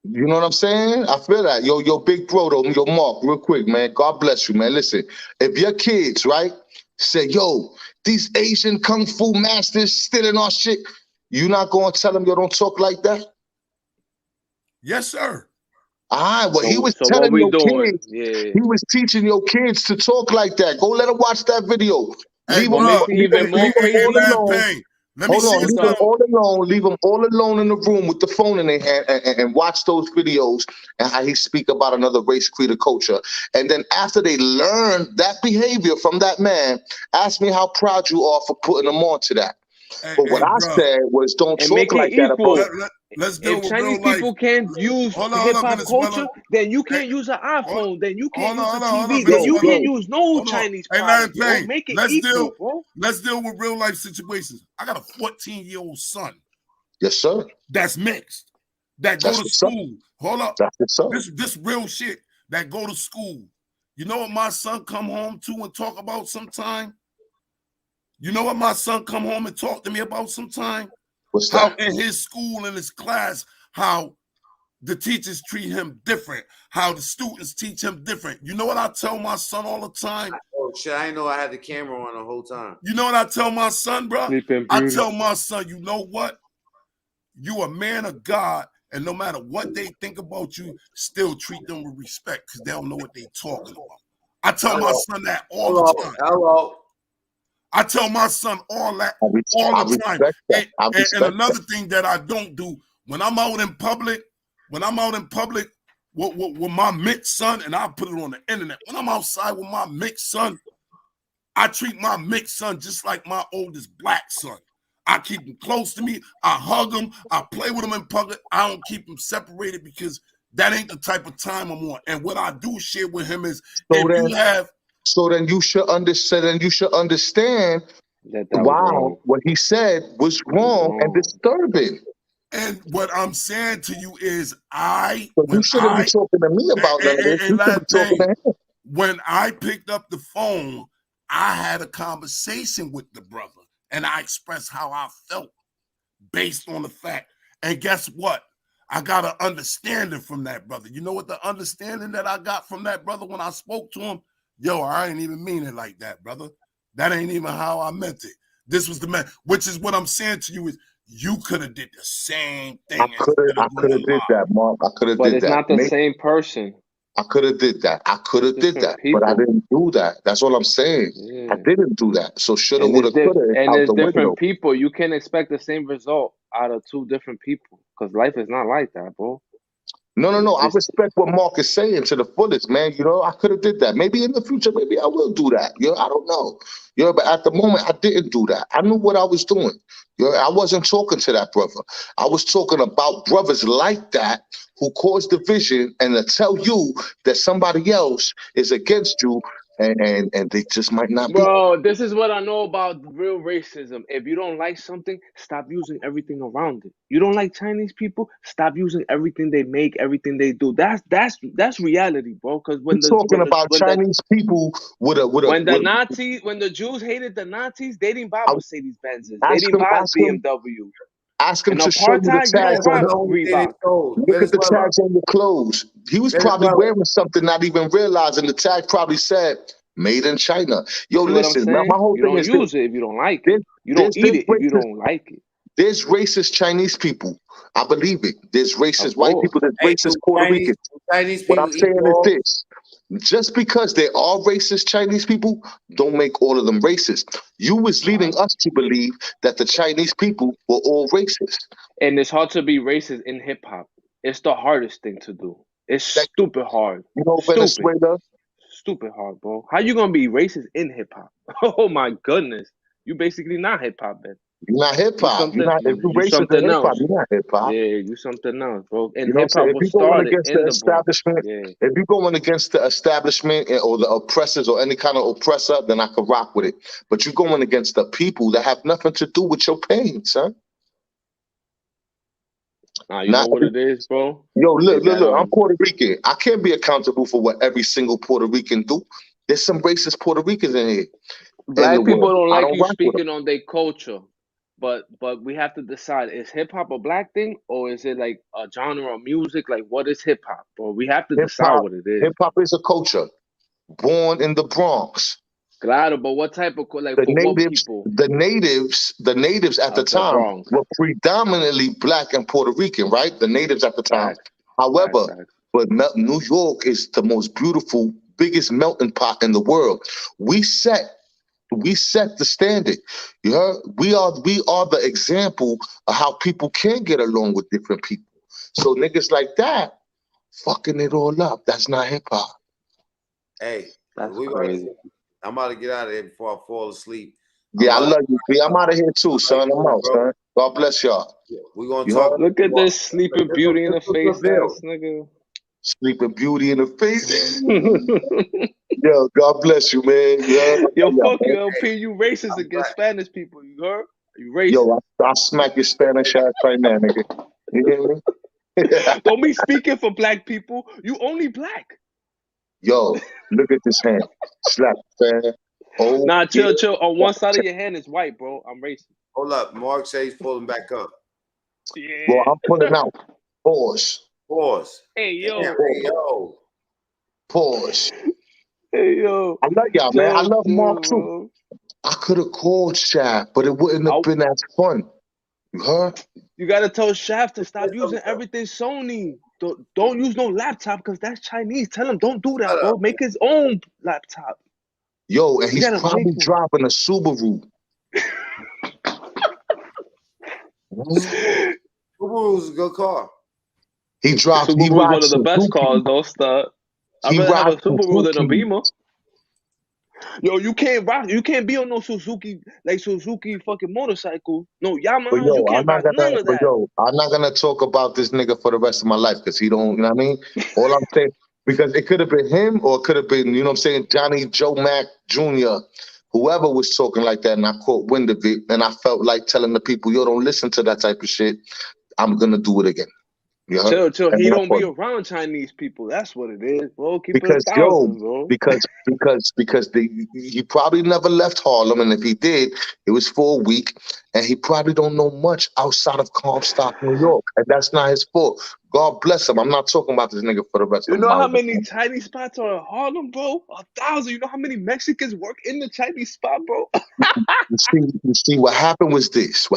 You know what I'm saying? I feel that. Yo, big bro, though, yo, Mark, real quick, man. God bless you, man. Listen, if your kids, right, say, yo, these Asian Kung Fu masters stealing our shit, you not going to tell them, yo, don't talk like that? Yes, sir. All right, well, he was So what telling we your doing? kids, Yeah. he was teaching your kids to talk like that. Go let them watch that video. Hey, Leave what them, makes it leave them, even more leave them crazy? all Man, alone. Pain. Let me Hold see on, leave them something. all alone. Leave them all alone in the room with the phone in their hand and watch those videos and how he speak about another race, creed, or culture. And then after they learn that behavior from that man, ask me how proud you are for putting them on to that. But what I bro. said was, don't And talk make it like that about. equal. Let's deal If with Chinese real life. people can't use Hold hip on, hop Venezuela. culture, then you can't Hey, use an iPhone, then you can't use a hold on, TV, then you Venezuela. can't use no Hold on. Chinese Hey, Lion product, bro. Pain. Make it Let's equal, bro. Let's deal with real life situations. I got a 14-year-old son. Yes, sir. That's mixed. That go to school. Hold up. This real shit. That go to school. You know what my son come home to and talk about sometime? You know what my son come home and talk to me about sometime? What's how that? In his school, in his class, how the teachers treat him different, how the students teach him different. You know what I tell my son all the time? Oh shit, I didn't know I had the camera on the whole time. You know what I tell my son, bro? Sleeping I Beauty. tell my son, you know what? You a man of God, and no matter what they think about you, still treat them with respect because they don't know what they talking about. I tell my son that all the time. Hello. I tell my son all that all the time. And another thing that I don't do when I'm out in public, with my mixed son, and I put it on the internet. When I'm outside with my mixed son, I treat my mixed son just like my oldest black son. I keep him close to me. I hug him. I play with him in public. I don't keep him separated because that ain't the type of time I'm on. And what I do share with him is So then you should understand. Wow, what he said was wrong and disturbing. And what I'm saying to you is, you shouldn't be talking to me about none of this. You should be talking to him. When I picked up the phone, I had a conversation with the brother, and I expressed how I felt based on the fact. And guess what? I got an understanding from that brother. You know what the understanding that I got from that brother when I spoke to him? Yo, I ain't even mean it like that, brother. That ain't even how I meant it. This was the man, which is what I'm saying to you is you could have did the same thing. I could have did that, Mark. I could have did that. But it's not the same person. I could have did that. But I didn't do that. That's all I'm saying. Yeah. I didn't do that. So shoulda, And woulda, coulda. and out it's the different window. people. You can't expect the same result out of two different people because life is not like that, bro. No. I respect what Mark is saying to the fullest, man. You know, I could have did that. Maybe in the future, maybe I will do that. You know, I don't know. You know, but at the moment, I didn't do that. I knew what I was doing. You know, I wasn't talking to that brother. I was talking about brothers like that who cause division and to tell you that somebody else is against you and they just might not be. Bro, this is what I know about real racism. If you don't like something, stop using everything around it. You don't like Chinese people, stop using everything they make, everything they do. That's reality, bro. Because when Chinese people when the Jews hated the Nazis, they didn't buy Mercedes Benzes. They didn't buy BMW. Ask him In to show you the apartheid, you don't tags on rock Reebok. Look at the tags on your clothes. He was probably wearing something, not even realizing the tag probably said "Made in China." Yo, listen, my whole you thing don't is use it if you don't like it. You don't eat it if you don't like it. There's racist Chinese people. I believe it. There's racist white people. There's racist Puerto Ricans. What I'm saying is this. Just because there are racist Chinese people, don't make all of them racist. You was leading us to believe that the Chinese people were all racist. And it's hard to be racist in hip hop. It's the hardest thing to do. It's stupid hard. You know, Venezuela? Stupid hard, bro. How you gonna be racist in hip hop? Oh my goodness. You basically not hip hop, man. You're not hip hop. You're not. If you racist in hip hop, you're not hip hop. Yeah, you something else, bro. And you know hip hop was started in the establishment. If you're going against the establishment or the oppressors or any kind of oppressor, then I could rock with it. But you're going against the people that have nothing to do with your pain, son. Nah, you know what it is, bro? Yo, look. That, I'm Puerto Rican. I can't be accountable for what every single Puerto Rican do. There's some racist Puerto Ricans in here. Black people don't I like don't you rock with them. speaking on their culture, but we have to decide: is hip hop a black thing, or is it like a genre of music? Like, what is hip hop, bro? We have to decide what it is. Hip hop is a culture born in the Bronx. Claro, but what type of like The for what natives, people the natives at the of the time Bronx? were predominantly black and Puerto Rican, right? The natives at the time. Facts. However, Facts. but New York is the most beautiful, biggest melting pot in the world. We set the standard. You heard? We are the example of how people can get along with different people. So niggas like that, fucking it all up. That's not hip hop. Hey, that's crazy. I'm about to get out of here before I fall asleep. Yeah, I love you, B. I'm out of here too, son. I'm out, son. God bless y'all. We're gonna talk. Look at this sleeping beauty in the face ass nigga. Sleeping beauty in the face. Yo, God bless you, man. Yo, fuck you, LP. You racist against Spanish people. You heard? You racist. Yo, I'll smack your Spanish ass right now, nigga. You hear me? Don't be speaking for black people. You only black. Yo, look at this hand. Slap, man. Oh, nah, chill. On one side of your hand is white, bro. I'm racist. Hold up. Mark says he's pulling back up. Yeah. Well, I'm pulling out. Pause. Hey, yo. Hey, yo. Pause. Hey, yo. I love y'all, man. I love Mark too. Bro. I could have called Shaft, but it wouldn't have been as fun. You heard? You gotta tell Shaft to stop using everything Sony. Don't use no laptop because that's Chinese. Tell him don't do that, bro. Make his own laptop. Yo, and he's probably driving a Subaru. Subaru's a good car. He drives. Subaru's one of the best cars. Don't start. I'd rather have a Subaru than a Beamer. Yo, you can't be on no Suzuki fucking motorcycle. No Yamaha, you can't rock none of that. Yo, I'm not gonna talk about this nigga for the rest of my life because he don't, you know what I mean? All I'm saying, because it could have been him or it could have been, you know what I'm saying, Johnny Joe Mac Jr., whoever was talking like that, and I caught wind of it, and I felt like telling the people, yo, don't listen to that type of shit. I'm gonna do it again. Chill. He don't be around Chinese people. That's what it is, bro. Keep it 1,000, bro. Because he probably never left Harlem, and if he did, it was for a week, and he probably don't know much outside of Comstock, New York, and that's not his fault. God bless him. I'm not talking about this nigga for the rest of my life. You know how many Chinese spots are in Harlem, bro? 1,000. You know how many Mexicans work in the Chinese spot, bro? You see, what happened was this.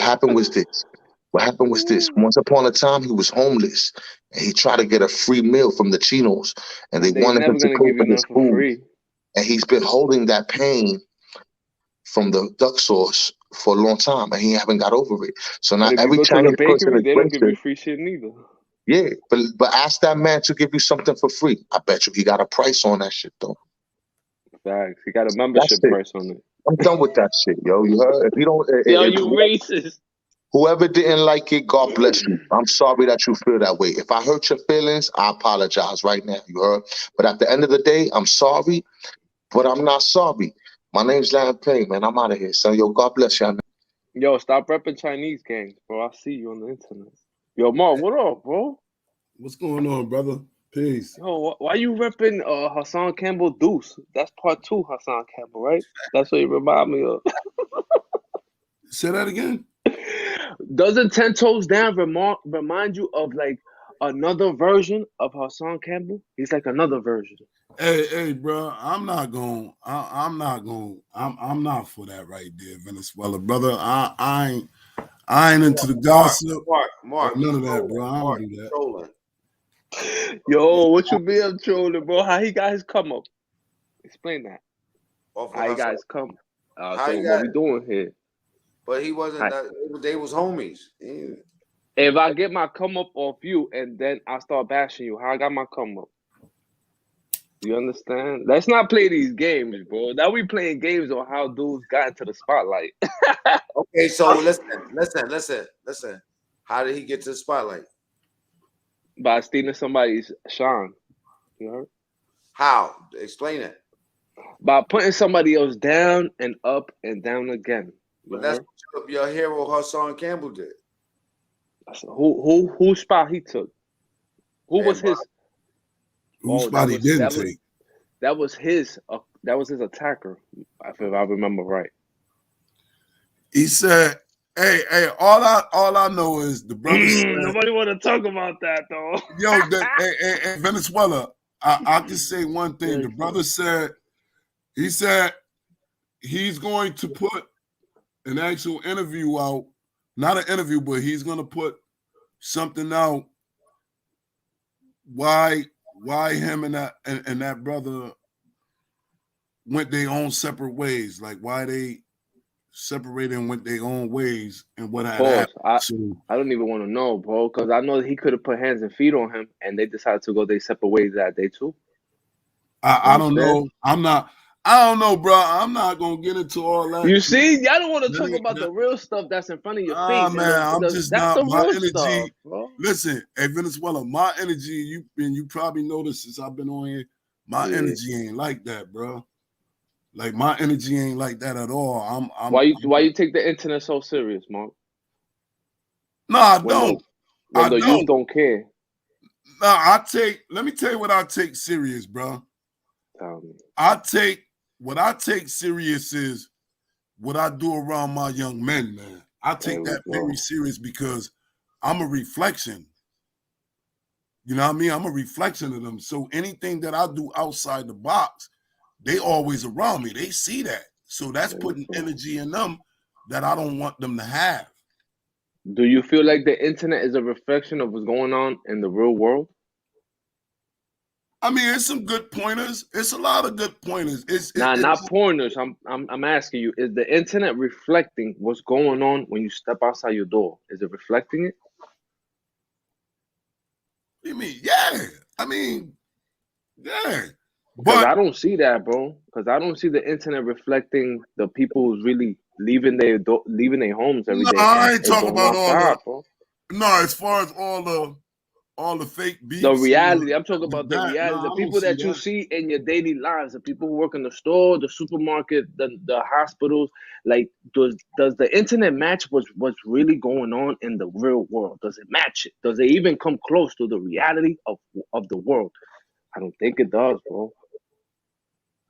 Once upon a time, he was homeless, and he tried to get a free meal from the Chinos, and they wanted him to pay for his food. Free. And he's been holding that pain from the duck sauce for a long time, and he haven't got over it. So now every Chinese person they don't give you free shit neither. Yeah, but ask that man to give you something for free. I bet you he got a price on that shit, though. Facts. He got a membership price on it. I'm done with that shit, yo. You heard? If you don't, yo, you racist. Whoever didn't like it, God bless you. I'm sorry that you feel that way. If I hurt your feelings, I apologize right now. You heard? But at the end of the day, I'm sorry, but I'm not sorry. My name's Larry Payne, man. I'm out of here, son. Yo, God bless y'all. Yo, stop repping Chinese gangs, bro. I see you on the internet. Yo, Mark, what up, bro? What's going on, brother? Peace. Yo, why you repping Hassan Campbell Deuce? That's part 2 Hassan Campbell, right? That's what you remind me of. Say that again. Doesn't 10 Toes Down remind you of like another version of Hassan Campbell? He's like another version. Hey, bro, I'm not for that right there, Venezuela, brother. I ain't into the gossip. Mark, none of that, bro. I don't do that. Trolling. Yo, what you mean trolling, bro? How he got his come up? Explain that. How he got his come? So what we doing here? But he wasn't. They was homies. Yeah. If I get my come up off you and then I start bashing you, how I got my come up? You understand? Let's not play these games, bro. Now we playing games on how dudes got into the spotlight. Okay, so listen. How did he get to the spotlight? By stealing somebody's shine. You heard? How? Explain it. By putting somebody else down and up and down again. But that's what your hero Hassan Campbell did. Who spot he took? Who was Everybody. his? Whose Oh, spot he didn't take? that was his attacker, if I remember right. He said, "Hey, all I know is the brother said, Nobody want to talk about that though. yo, hey, Venezuela. I can say one thing. The brother said, he said he's going to put an actual interview out, not an interview, but he's going to put something out. Why him and that brother went their own separate ways? Like why they separated and went their own ways, and what had happened. I don't even want to know, bro, because I know he could have put hands and feet on him, and they decided to go their separate ways that day too. I don't know. I don't know, bro. I'm not gonna get into all that. You see, y'all don't want to talk about the real stuff that's in front of your face. Man, I'm just that's not. the My real energy. stuff, bro. Listen, hey Venezuela, my energy. You probably noticed since I've been on here. My energy ain't like that, bro. Like my energy ain't like that at all. Why you take the internet so serious, Mark? No, I don't. When the youth don't care. No, let me tell you what I take serious, bro. Tell me. What I take serious is what I do around my young men, man. I take that very serious because I'm a reflection. You know what I mean? I'm a reflection of them. So anything that I do outside the box, they always around me. They see that. So that's putting energy in them that I don't want them to have. Do you feel like the internet is a reflection of what's going on in the real world? I mean, it's some good pointers. It's a lot of good pointers. Not pointers. I'm asking you, is the internet reflecting what's going on when you step outside your door? Is it reflecting it? What do you mean? Yeah. I mean, yeah. Because I don't see that, bro. Because I don't see the internet reflecting the people who's really leaving their homes every day. No, I ain't talking about outside, bro. No, as far as all the fake beefs. The reality. I'm talking about the reality. No, the people that you see in your daily lives, the people who work in the store, the supermarket, the hospitals. Like, does the internet match what's really going on in the real world? Does it match it? Does it even come close to the reality of the world? I don't think it does, bro.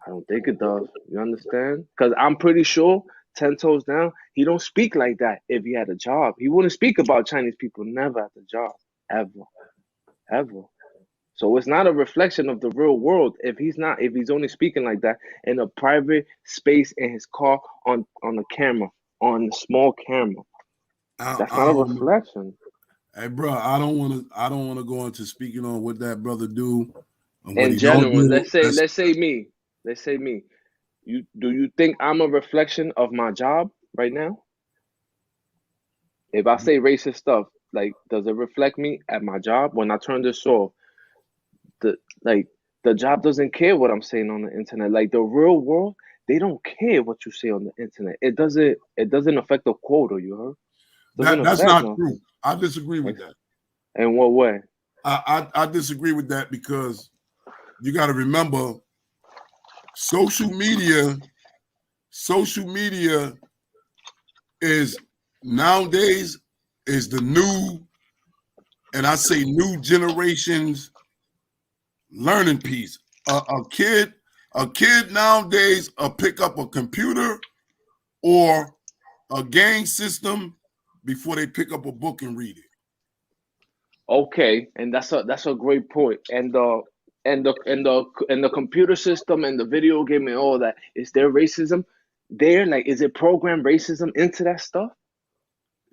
I don't think it does. You understand? Because I'm pretty sure, 10 toes down, he don't speak like that if he had a job. He wouldn't speak about Chinese people never at the job. Ever. So it's not a reflection of the real world if he's only speaking like that in a private space in his car on a camera, on a small camera. That's not a reflection. Hey, bro, I don't want to go into speaking on what that brother do. In general, let's say me. Do you think I'm a reflection of my job right now? If I say racist stuff, like, does it reflect me at my job when I turn this off? The job doesn't care what I'm saying on the internet. Like, the real world, they don't care what you say on the internet. It doesn't affect the quota. You heard? That's not true. I disagree with that. In what way? I disagree with that because you got to remember, social media is nowadays is the new, and I say new generation's learning piece. A kid nowadays pick up a computer or a game system before they pick up a book and read it. Okay, and that's a great point. And the computer system and the video game and all that, is there racism there? Like, is it programmed racism into that stuff?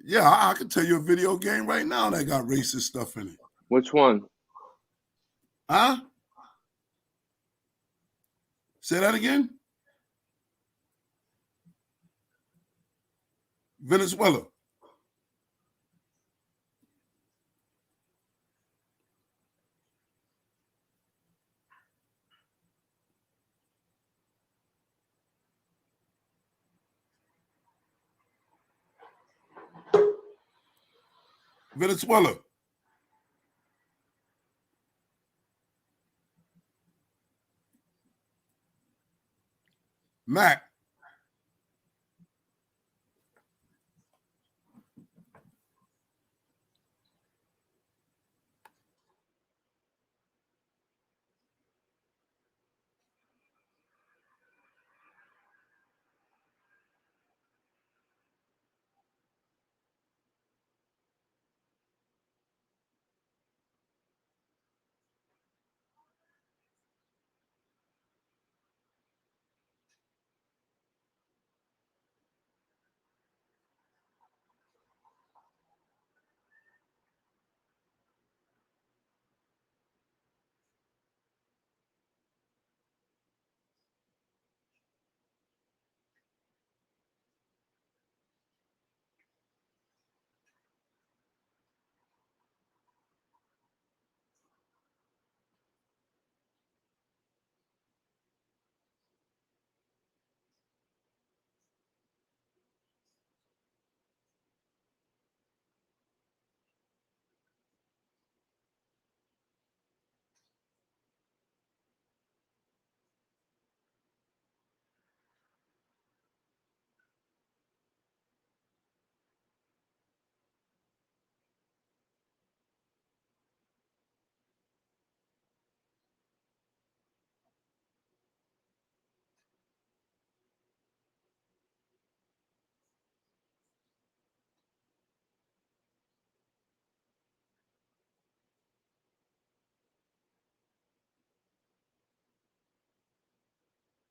Yeah, I can tell you a video game right now that got racist stuff in it. Which one? Huh? Say that again? Venezuela. Venezuela. Mac.